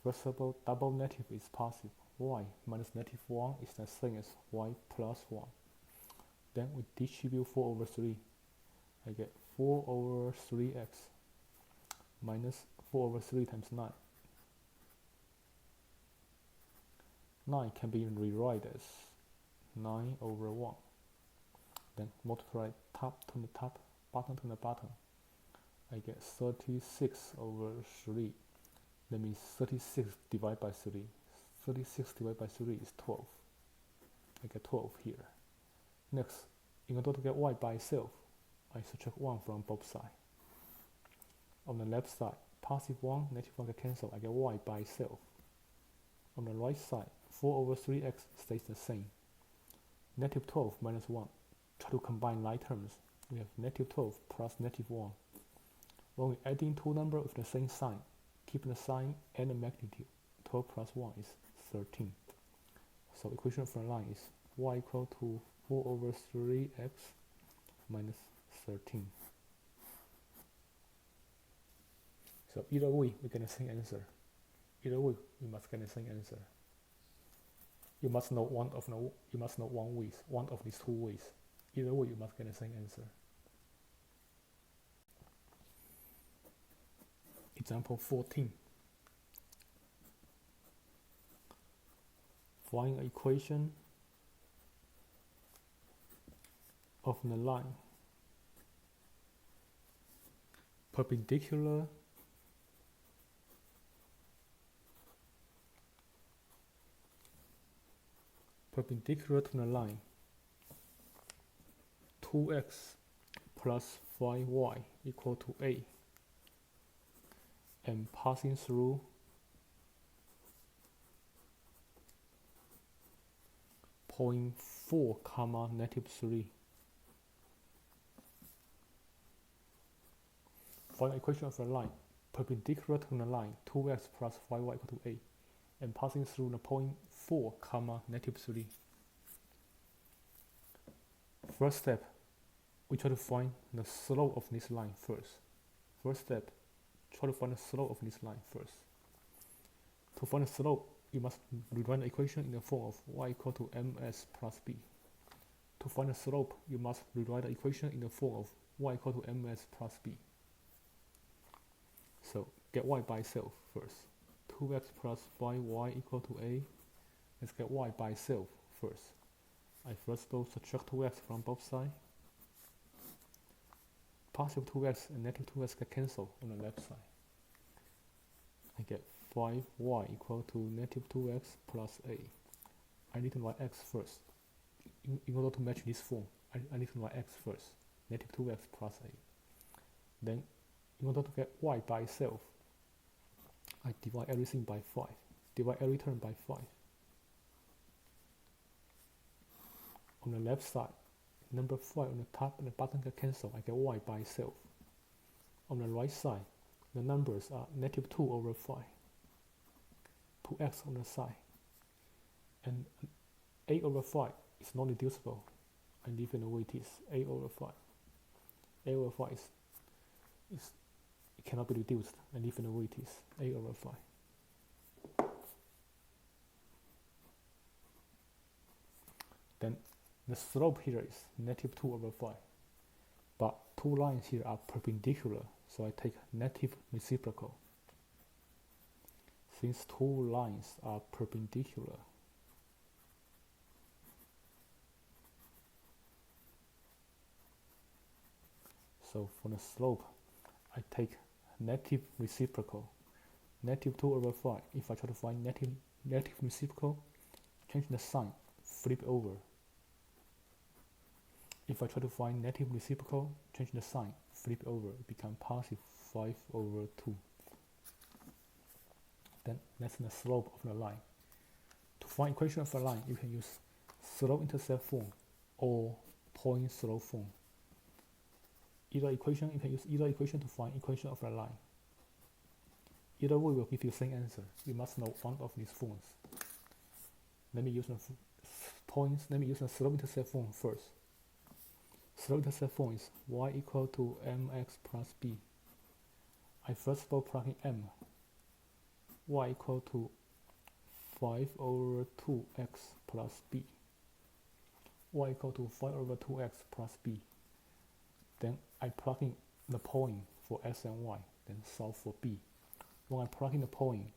First of all, double negative is positive. Y minus -1 is the same as y plus 1. Then we distribute 4/3. I get 4/3x minus 4/3 times 9. 9 can be rewritten as 9/1. Then multiply top to the top, bottom to the bottom. I get 36/3. That means 36 divided by 3. 36 divided by 3 is 12. I get 12 here. Next, in order to get y by itself, I subtract 1 from both sides. On the left side, positive 1, -1 get cancelled. I get y by itself. On the right side, 4/3x stays the same. -12 minus 1. Try to combine like terms. We have -12 plus -1. When we adding two numbers with the same sign, keep the sign and the magnitude. 12 plus 1 is 13. So equation for the line is y equal to 4/3x minus 13. So either way, we get the same answer. Either way, we must get the same answer. You must know one of these two ways. Either way, you must get the same answer. Example 14. Find an equation of the line perpendicular to the line 2x plus 5y equal to a, and passing through point 4 comma -3. find the equation of a line perpendicular to the line 2x plus 5y equal to a, and passing through the point 4, comma, -3. First step, we try to find the slope of this line first. First step, try to find the slope of this line first. To find the slope, you must rewrite the equation in the form of y equal to ms plus b. To find the slope, you must rewrite the equation in the form of y equal to ms plus b. So get y by itself first. 2x plus 5y equal to a. Let's get y by itself first. I first of all subtract 2x from both sides. Positive 2x and negative 2x get cancelled on the left side. I get 5y equal to negative 2x plus a. I need to write x first. In order to match this form, I need to write x first. Negative 2x plus a. Then, in order to get y by itself, I divide everything by 5. Divide every term by 5. On the left side, number 5 on the top and the bottom get cancelled. I get y by itself. On the right side, the numbers are negative 2 over 5. 2x on the side. And a over 5 is non-reducible. I leave it the way it is. A over 5. A over 5 it cannot be reduced. I leave it the way it is. A over 5. Then the slope here is negative 2 over 5. But two lines here are perpendicular, so I take negative reciprocal. Since two lines are perpendicular, so for the slope, I take negative reciprocal. Negative 2 over 5. If I try to find negative reciprocal, change the sign, flip over. If I try to find negative reciprocal, change the sign, flip over, it becomes positive 5 over 2. Then that's the slope of the line. To find equation of a line, you can use slope-intercept form or point slope form. You can use either equation to find equation of a line. Either way will give you the same answer. You must know one of these forms. Let me use the slope-intercept form first. Slope-intercept form is y equal to mx plus b. I first of all plug in m. Y equal to 5 over 2x plus b. Y equal to 5 over 2x plus b. Then I plug in the point for x and y, then solve for b. When I plug in the point,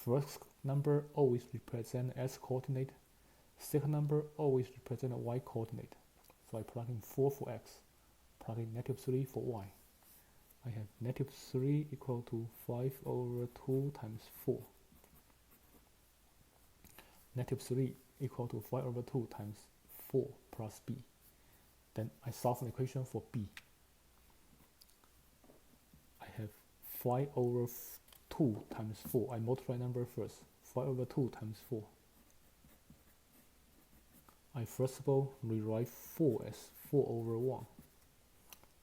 first number always represent x coordinate, second number always represent a y coordinate. So I plug in 4 for x, plug in negative 3 for y. I have negative 3 equal to 5 over 2 times 4. Negative 3 equal to 5 over 2 times 4 plus b. Then I solve an equation for b. I have 5 over 2 times 4. I multiply number first. 5 over 2 times 4. I first of all rewrite 4 as 4 over 1.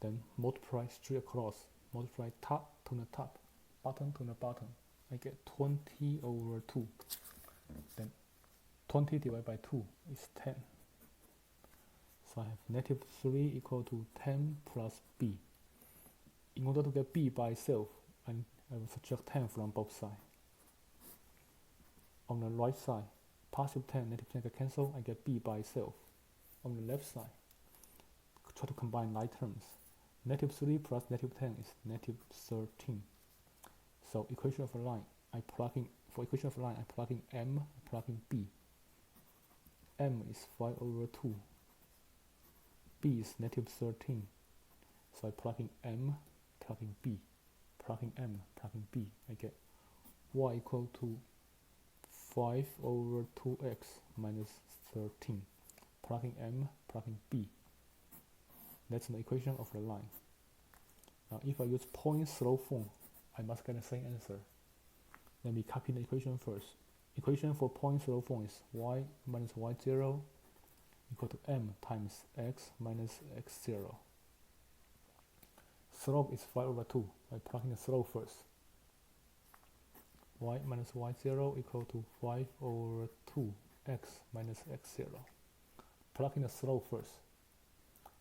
Then multiply straight across. Multiply top to the top, bottom to the bottom. I get 20 over 2. Then 20 divided by 2 is 10. So I have negative 3 equal to 10 plus b. In order to get b by itself, I will subtract 10 from both sides. On the right side, positive 10, negative 10 get cancelled, I get b by itself. On the left side, try to combine like terms. Negative 3 plus negative 10 is negative 13. So equation of a line, for equation of a line, I plug in m, I plug in b. M is 5 over 2. B is negative 13. So I plug in m, plug in b, plug in m, plug in b. I get y equal to 5 over 2x minus 13. Plug in m, plug in b. That's the equation of the line. Now if I use point slope form, I must get the same answer. Let me copy the equation first. Equation for point slope form is y minus y0 equal to m times x minus x0. slope is 5 over 2. I plug in the slope first. Y minus y0 equal to 5 over 2 x minus x0. Plug in the slope first,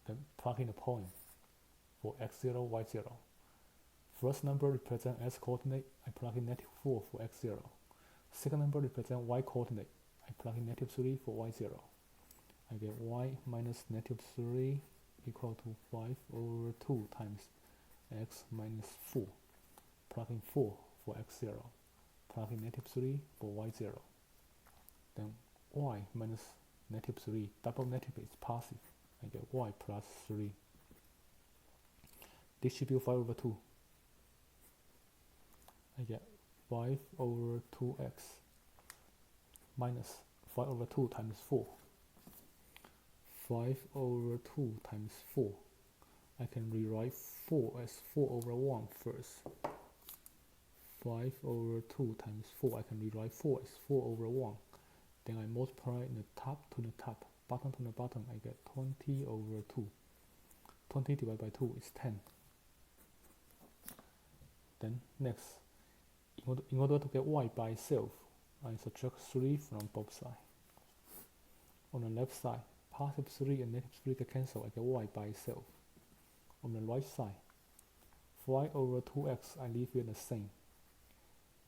then plug in the point for x0, y0. First number represents x coordinate, I plug in -4 for x0. Second number represents y coordinate, I plug in -3 for y0. I get y minus -3 equal to 5 over 2 times x minus 4. Plug in 4 for x0. Plug in -3 for y0. Then y minus -3, double negative is positive. I get y plus 3. Distribute 5 over 2. I get 5 over 2x minus 5 over 2 times 4. 5 over 2 times 4. I can rewrite 4 as 4 over 1 first. 5 over 2 times 4. I can rewrite 4 as 4 over 1. Then I multiply the top to the top, bottom to the bottom. I get 20 over 2. 20 divided by 2 is 10. Then next, in order to get y by itself, I subtract 3 from both sides. On the left side, positive 3 and -3 get cancelled. I get y by itself. On the right side, 5 over 2x, I leave it the same.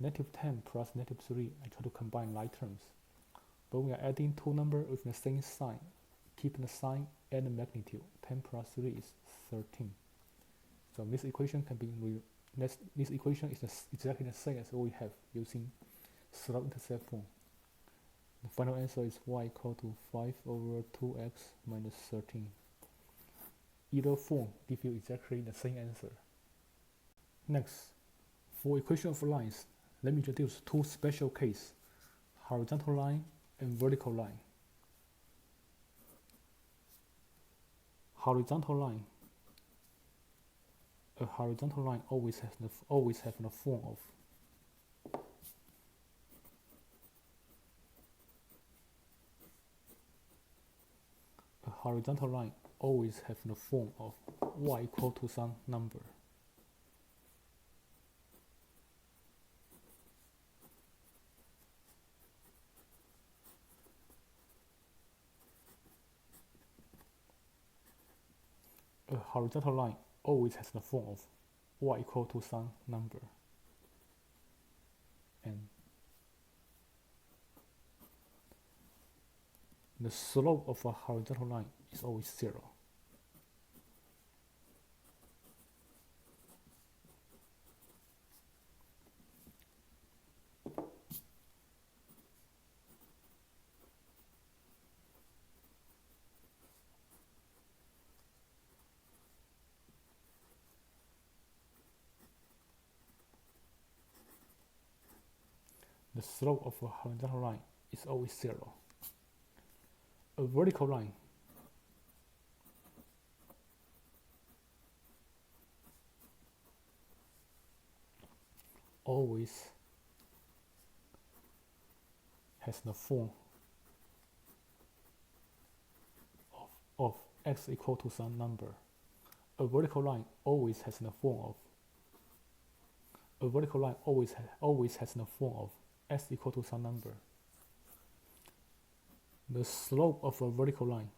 -10 plus -3, I try to combine like terms. But we are adding two numbers with the same sign, keeping the sign and the magnitude. 10 plus 3 is 13. So this equation can be this equation is exactly the same as what we have using Slope-Intercept Form. The final answer is y equal to 5 over 2x minus 13. Either form gives you exactly the same answer. Next, for equation of lines, let me introduce two special cases, horizontal line and vertical line. Horizontal line. A horizontal line always has the form of y equal to some number. A horizontal line always has the form of y equal to some number. And the slope of a horizontal line is always 0. The slope of a horizontal line is always 0. A vertical line always has the form of x equal to some number. A vertical line always has the form of s equal to some number. The slope of a vertical line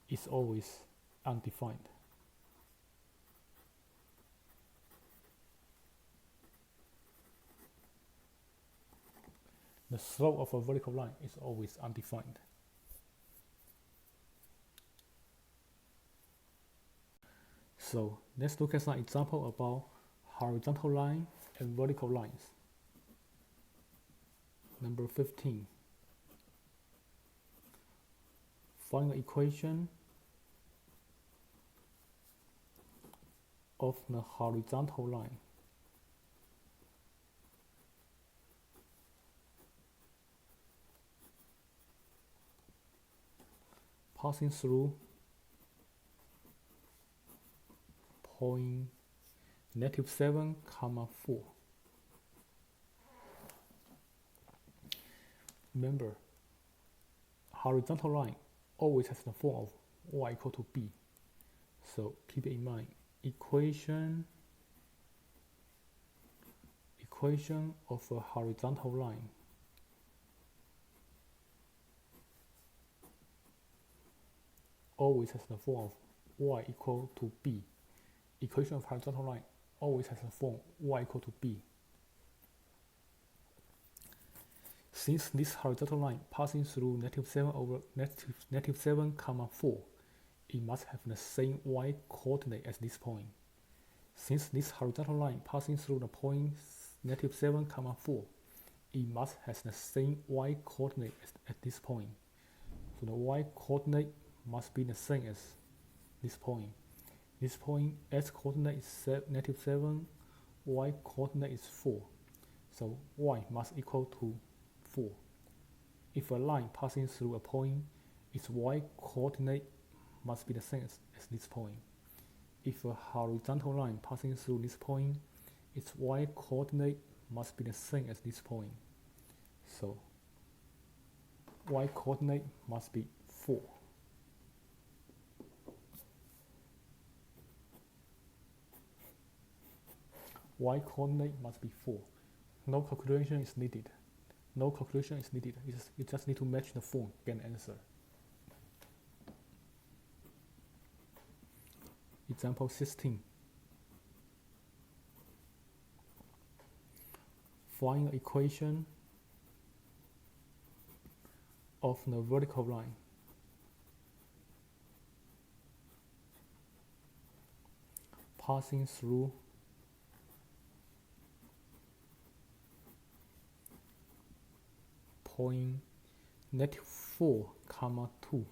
is always undefined. The slope of a vertical line is always undefined. So let's look at some example about horizontal line and vertical lines. Number 15. Find the equation of the horizontal line passing through point -7, 4. Remember, horizontal line always has the form of y equal to b. So keep it in mind. Equation of a horizontal line always has the form of y equal to b. Equation of horizontal line always has the form y equal to b. Since this horizontal line passing through -7 over -7, 4, it must have the same y coordinate as this point. Since this horizontal line passing through the point -7, 4, it must have the same y coordinate as at this point. So the y coordinate must be the same as this point. This point, x coordinate is -7, y coordinate is 4. So y must equal to 4. If a line passing through a point, its y coordinate must be the same as this point. If a horizontal line passing through this point, its y coordinate must be the same as this point. So y coordinate must be 4. Y coordinate must be 4. No calculation is needed. No calculation is needed. You just need to match the form, get an answer. Example 16. Find the equation of the vertical line passing through point -4, 2.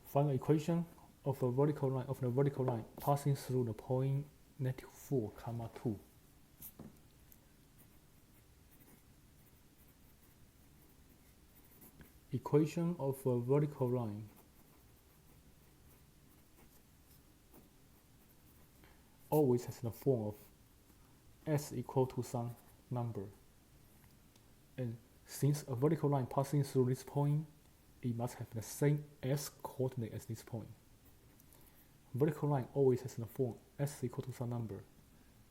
Find the equation of the vertical line passing through the point -4, 2. Equation of a vertical line always has the form of s equal to some number. And since a vertical line passing through this point, it must have the same s coordinate as this point. Vertical line always has the form s equal to some number.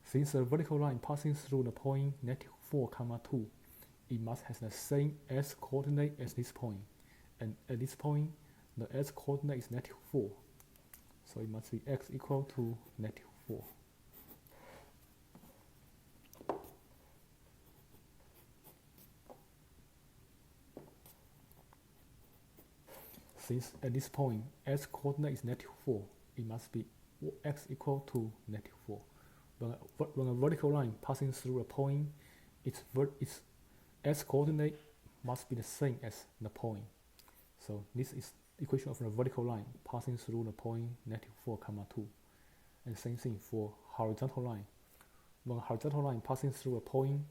Since a vertical line passing through the point -4, 2, it must have the same s coordinate as this point. And at this point, the s coordinate is -4. So it must be x equal to -4. Since at this point, s coordinate is -4, it must be x equal to -4. When a vertical line passing through a point, its s coordinate must be the same as the point. So this is the equation of the vertical line passing through the point -4, 2. And same thing for horizontal line. When a horizontal line passing through a point,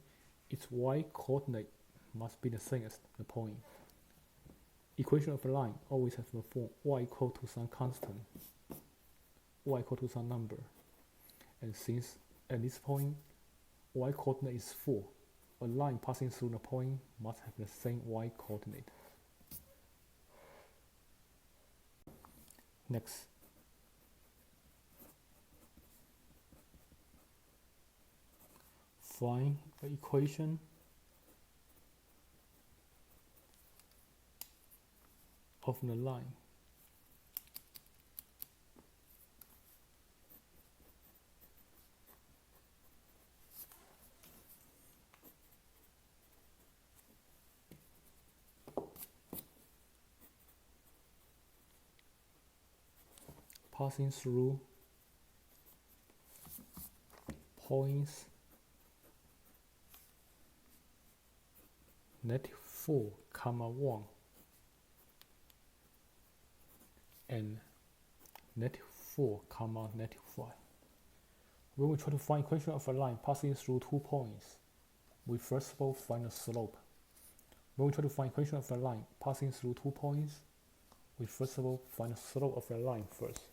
its y coordinate must be the same as the point. Equation of a line always has the form y equal to some constant, y equal to some number. And since at this point, y coordinate is 4, a line passing through the point must have the same y coordinate. Next. Find the equation of the line passing through points -4, 1 and -4, -5. When we try to find equation of a line passing through 2 points, we first of all find the slope. When we try to find equation of a line passing through 2 points, we first of all find the slope of a line first.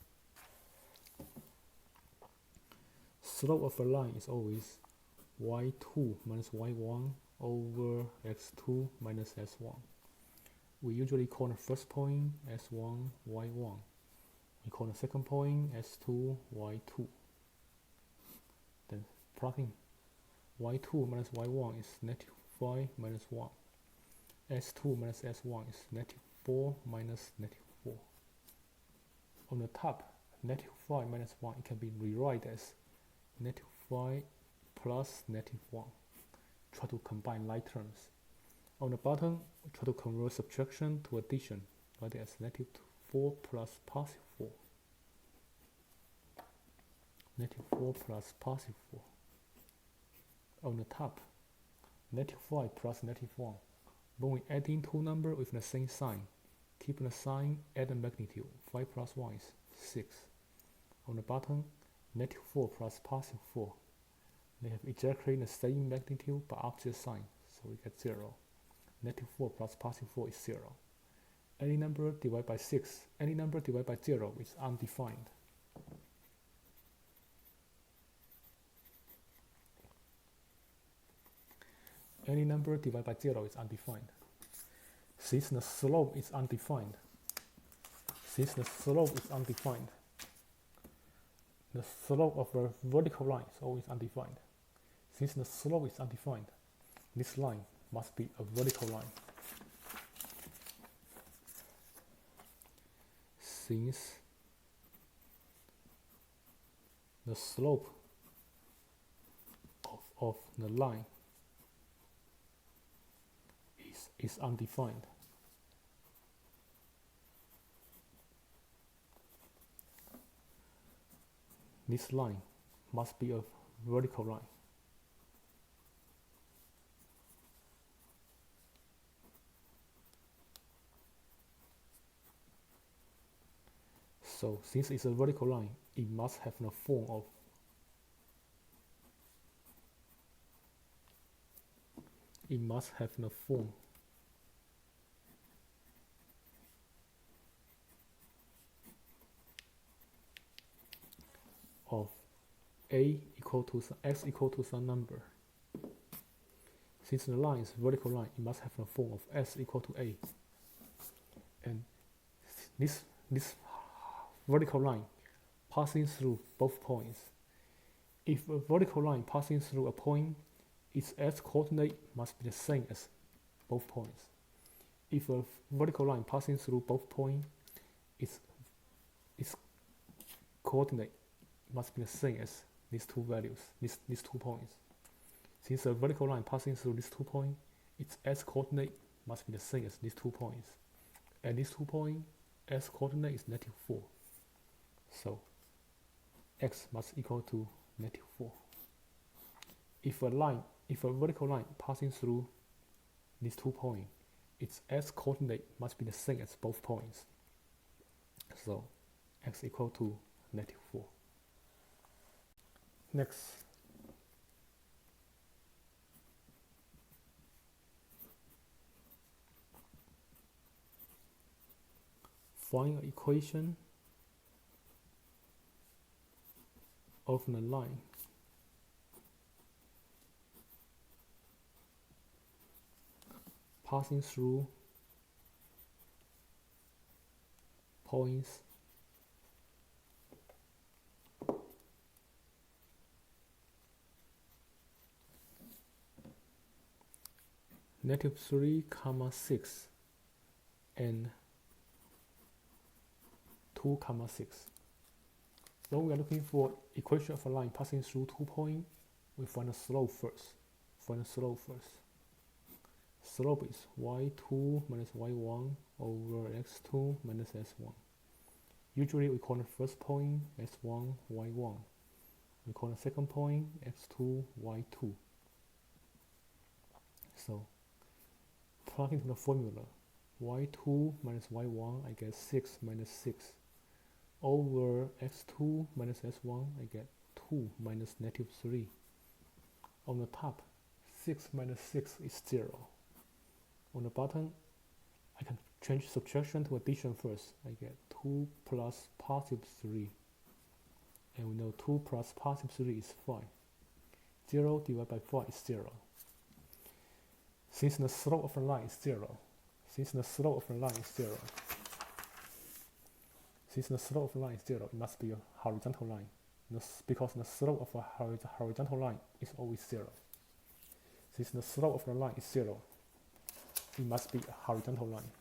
Slope of a line is always y2 minus y1 over x2 minus s1. We usually call the first point s1, y1. We call the second point s2, y2. Then plotting y2 minus y1 is negative 5 minus 1. s2 minus s1 is negative 4 minus negative 4. On the top, negative 5 minus 1, it can be rewritten as negative 5 plus negative 1. Try to combine like terms. On the bottom, try to convert subtraction to addition. Write it as negative 4 plus positive 4. Negative 4 plus positive 4. On the top, negative 5 plus negative 1. When we add in two numbers with the same sign, keep the sign, add the magnitude. 5 plus 1 is 6. On the bottom, negative 4 plus positive 4. They have exactly the same magnitude but opposite sign, so we get 0. Negative 4 plus positive 4 is 0. Any number divided by 6, any number divided by 0 is undefined. Any number divided by 0 is undefined. Since the slope is undefined, the slope of a vertical line is always undefined. Since the slope is undefined, this line must be a vertical line. Since the slope of the line is undefined, this line must be a vertical line. So since it's a vertical line, it must have the form of of a equal to x equal to some number. Since the line is vertical line, it must have the form of s equal to a. And this vertical line passing through both points. If a vertical line passing through a point, its s-coordinate must be the same as both points. If a vertical line passing through both points, its coordinate must be the same as these two values, these 2 points. Since a vertical line passing through these 2 points, its s-coordinate must be the same as these 2 points. At these 2 points, s-coordinate is negative 4. So x must equal to negative 4. If a vertical line passing through these 2 points, its s-coordinate must be the same as both points. So x equal to negative 4. Next, find an equation of the line passing through points negative 3, 6 and 2, 6. When we are looking for equation of a line passing through 2 points, we find the slope first. Slope is y2 minus y1 over x2 minus s1. Usually we call the first point s1, y1. We call the second point x2, y2. So plug into the formula, y2 minus y1, I get 6 minus 6. Over x2 minus s1, I get 2 minus negative 3. On the top, 6 minus 6 is 0. On the bottom, I can change subtraction to addition first. I get 2 plus positive 3. And we know 2 plus positive 3 is 5. 0 divided by 5 is 0. since the slope of the line is 0, since the slope of the line is 0, since the slope of the line is 0, it must be a horizontal line, because the slope of a horizontal line is always 0. Since the slope of the line is 0, it must be a horizontal line.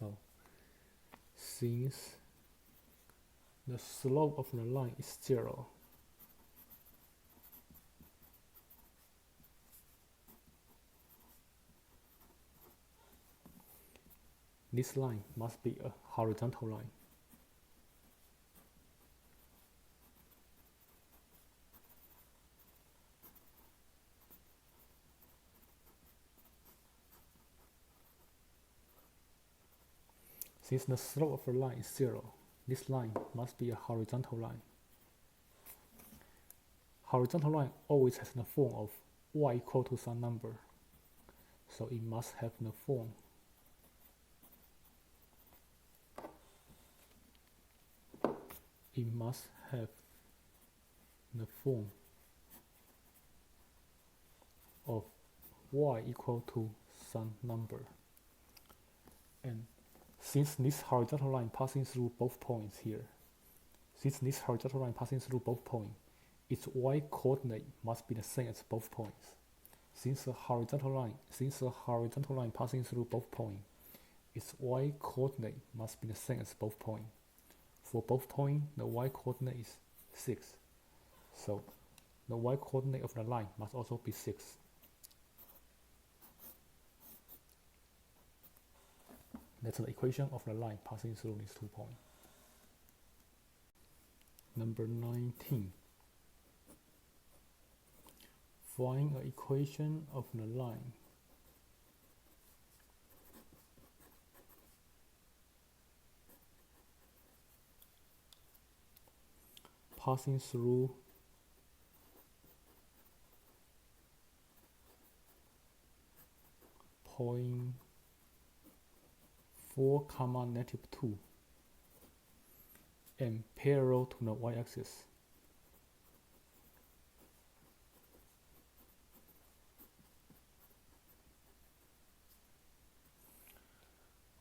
So, since the slope of the line is 0, this line must be a horizontal line. Since the slope of the line is 0, this line must be a horizontal line. Horizontal line always has the form of y equal to some number, so it must have the form of y equal to some number. And since this horizontal line passing through both points here, its y coordinate must be the same as both points. Since the horizontal line passing through both points, its y coordinate must be the same as both points. For both points, the y coordinate is 6. So the y coordinate of the line must also be 6. That's the equation of the line passing through these 2 points. Number 19. Find an equation of the line passing through point 4, -2 and parallel to the y-axis.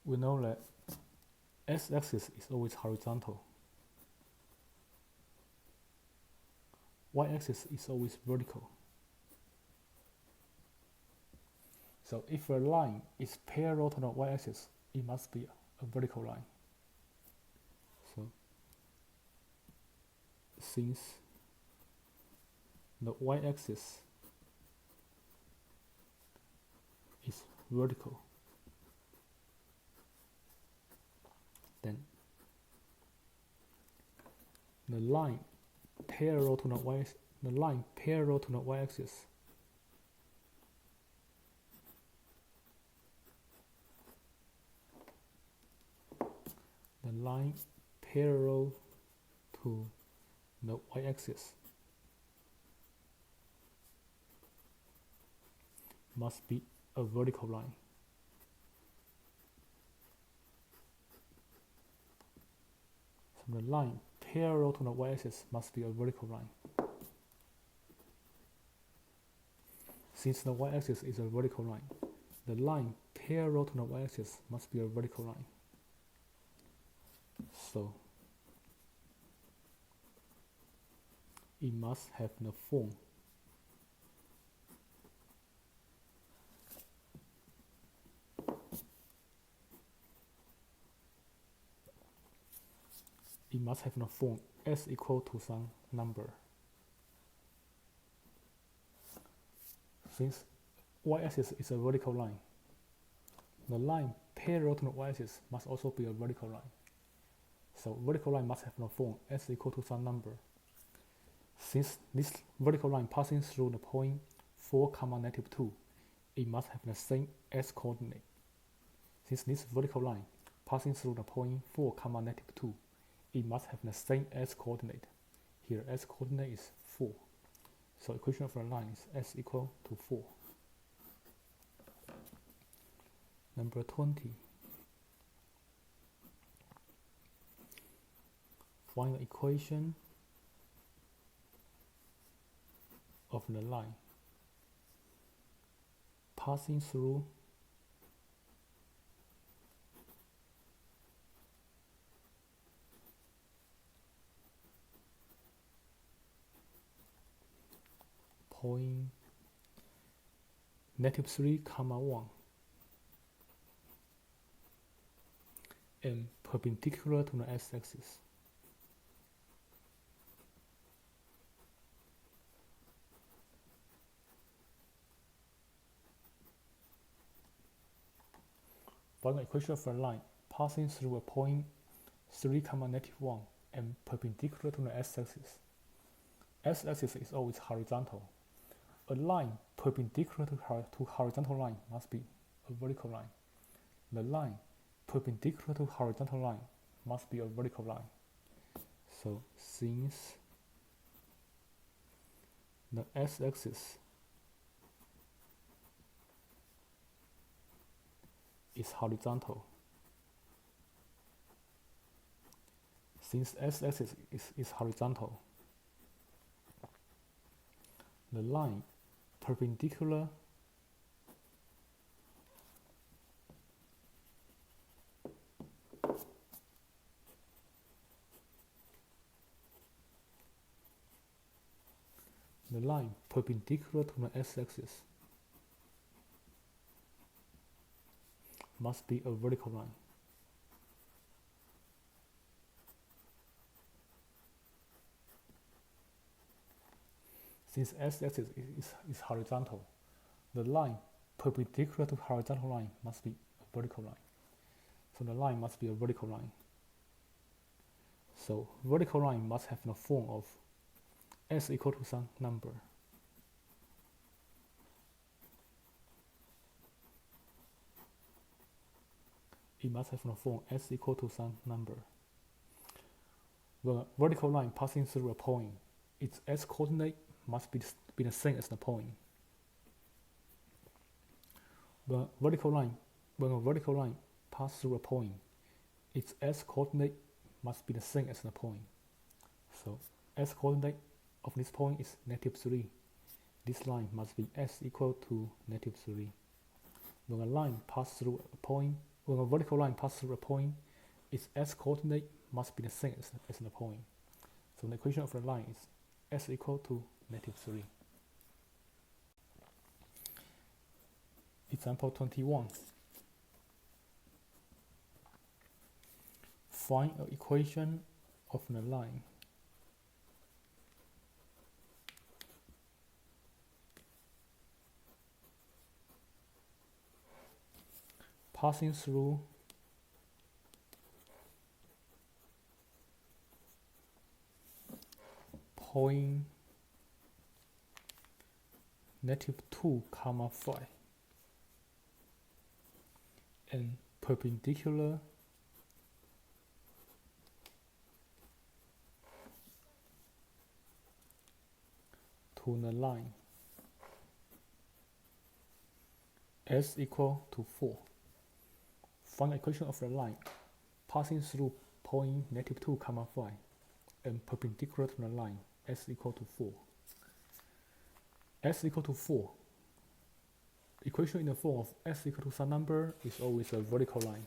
We know that x-axis is always horizontal, y-axis is always vertical. So if a line is parallel to the y-axis, it must be a vertical line. So since the y-axis is vertical, then the line parallel to the y-axis the line parallel to the y-axis must be a vertical line. So the line parallel to the y-axis must be a vertical line. Since the y-axis is a vertical line, the line parallel to the y-axis must be a vertical line. So it must have the form s equal to some number. Since y-axis is a vertical line, the line parallel to the y-axis must also be a vertical line. So vertical line must have the form s equal to some number. Since this vertical line passing through the point 4, -2, it must have the same s coordinate. Since this vertical line passing through the point 4, -2, it must have the same s coordinate. Here s coordinate is 4. So equation of the line is s equal to 4. Number 20. Find the equation of the line passing through point -3, 1 and perpendicular to the x-axis. Find the equation of a line passing through a point 3, -1 and perpendicular to the x-axis. X-axis is always horizontal. A line perpendicular to horizontal line must be a vertical line. The line perpendicular to horizontal line must be a vertical line. So since the x-axis is horizontal, is horizontal, the line perpendicular to the x-axis must be a vertical line. Since x-axis is horizontal, the line perpendicular to horizontal line must be a vertical line. So the line must be a vertical line. So vertical line must have the form of s equal to some number. It must have the form s equal to some number. The vertical line passing through a point, its s coordinate must be the same as the point. When a vertical line passes through a point, its s coordinate must be the same as the point. So s coordinate of this point is -3. This line must be s equal to -3. When a line passes through a point, when a vertical line passes through a point, its s coordinate must be the same as the point. So the equation of the line is s equal to -3. Example 21. Find an equation of the line passing through point -2, 5 and perpendicular to the line s equal to 4. Find the equation of the line passing through point -2, 5 and perpendicular to the line s equal to 4. S equal to 4. Equation in the form of s equal to some number is always a vertical line.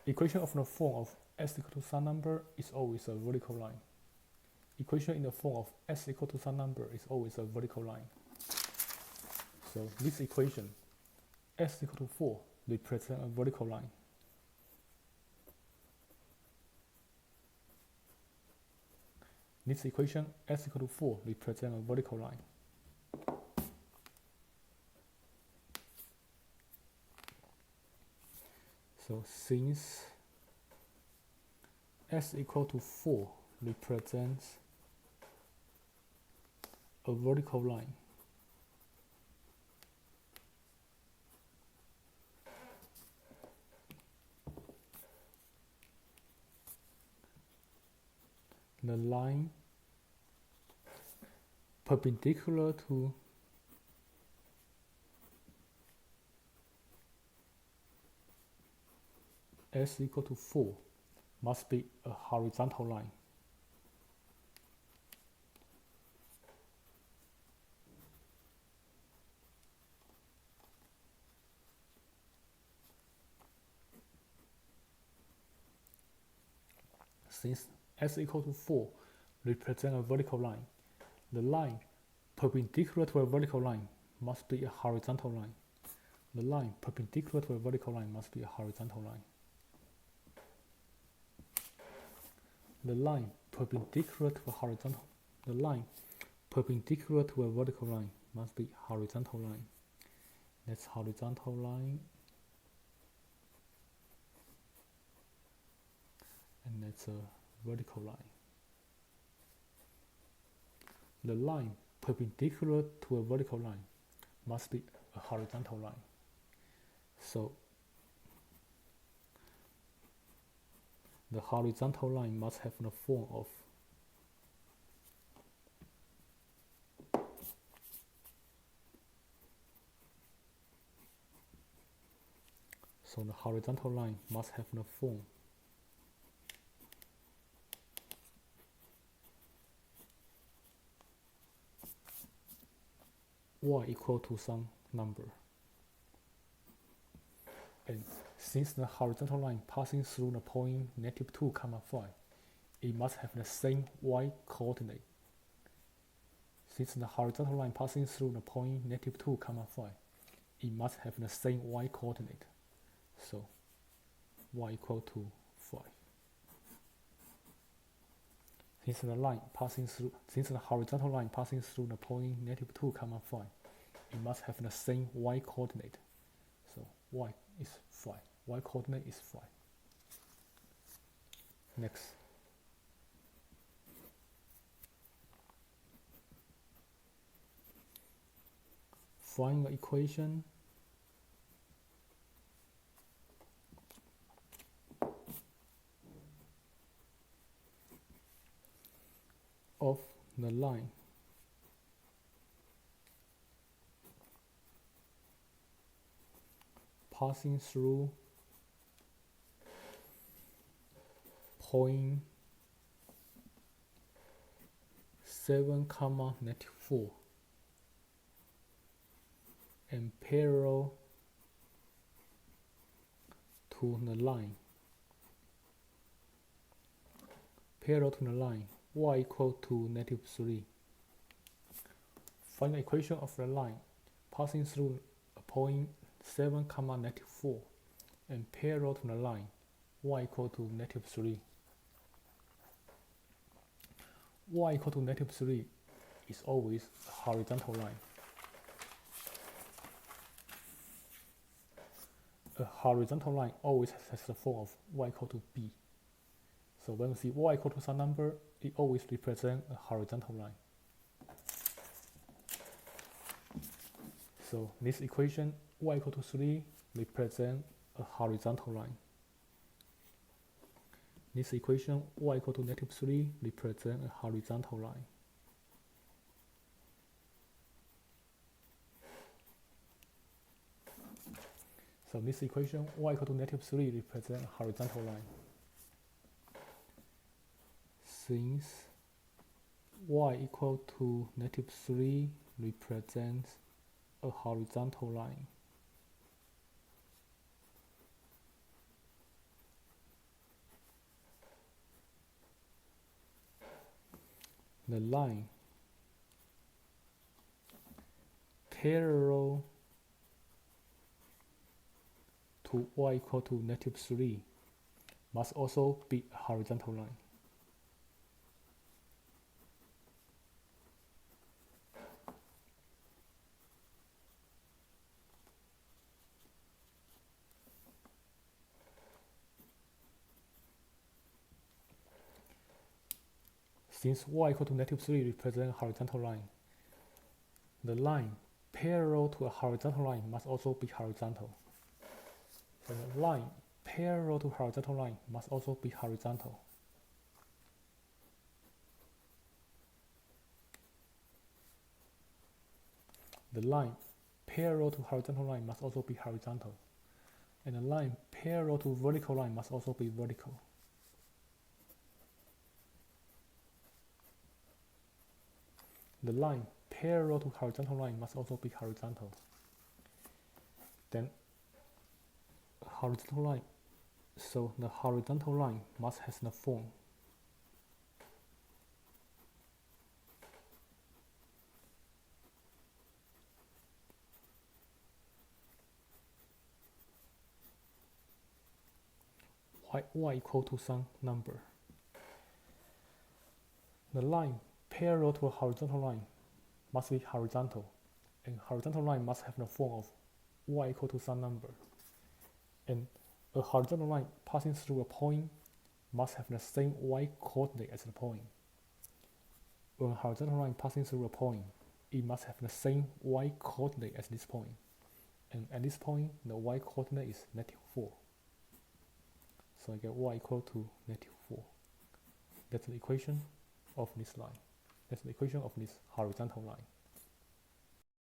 Equation of the form of s equal to some number is always a vertical line. Equation in the form of s equal to some number is always a vertical line. So this equation, s equal to 4, represents a vertical line. This equation, s equal to 4, represents a vertical line. So since s equal to 4 represents a vertical line, the line perpendicular to s equal to 4 must be a horizontal line. Since s equal to 4 represents a vertical line, the line perpendicular to a vertical line must be a horizontal line. The line perpendicular to a vertical line must be a horizontal line. The line perpendicular to a horizontal, the line perpendicular to a vertical line must be horizontal line. That's horizontal line, and that's a vertical line. The line perpendicular to a vertical line must be a horizontal line. So the horizontal line must have the form of y equal to some number. And since the horizontal line passing through the point -2, 5, it must have the same y coordinate. Since the horizontal line passing through the point -2, 5, it must have the same y coordinate. So y equal to 5. Since the horizontal line passing through the point -2, 5, it must have the same y coordinate. So y is 5. Y coordinate is 5. Next. Find the equation of the line passing through point 7, -4 and parallel to the line y equal to -3. Find the equation of the line passing through a point 7, -4 and parallel to the line y equal to -3. Y equal to -3 is always a horizontal line. A horizontal line always has the form of y equal to b. So when we see y equal to some number, it always represents a horizontal line. So this equation, y equal to 3, represents a horizontal line. This equation, y equal to -3, represents a horizontal line. So this equation, y equal to -3, represents a horizontal line. Since y equal to -3 represents a horizontal line, the line parallel to y equal to -3 must also be a horizontal line. Since y equal to -3 represents a horizontal line, the line parallel to a horizontal line must also be horizontal. So the line parallel to horizontal line must also be horizontal. The line parallel to horizontal line must also be horizontal. And the line parallel to vertical line must also be vertical. The line parallel to horizontal line must also be horizontal. Then horizontal line, so the horizontal line must have the form y equal to some number. The line parallel to a horizontal line must be horizontal, and horizontal line must have the form of y equal to some number. And a horizontal line passing through a point must have the same y coordinate as the point. When a horizontal line passing through a point, it must have the same y coordinate as this point. And at this point, the y coordinate is -4. So I get y equal to -4. That's the equation of this line. That's the equation of this horizontal line.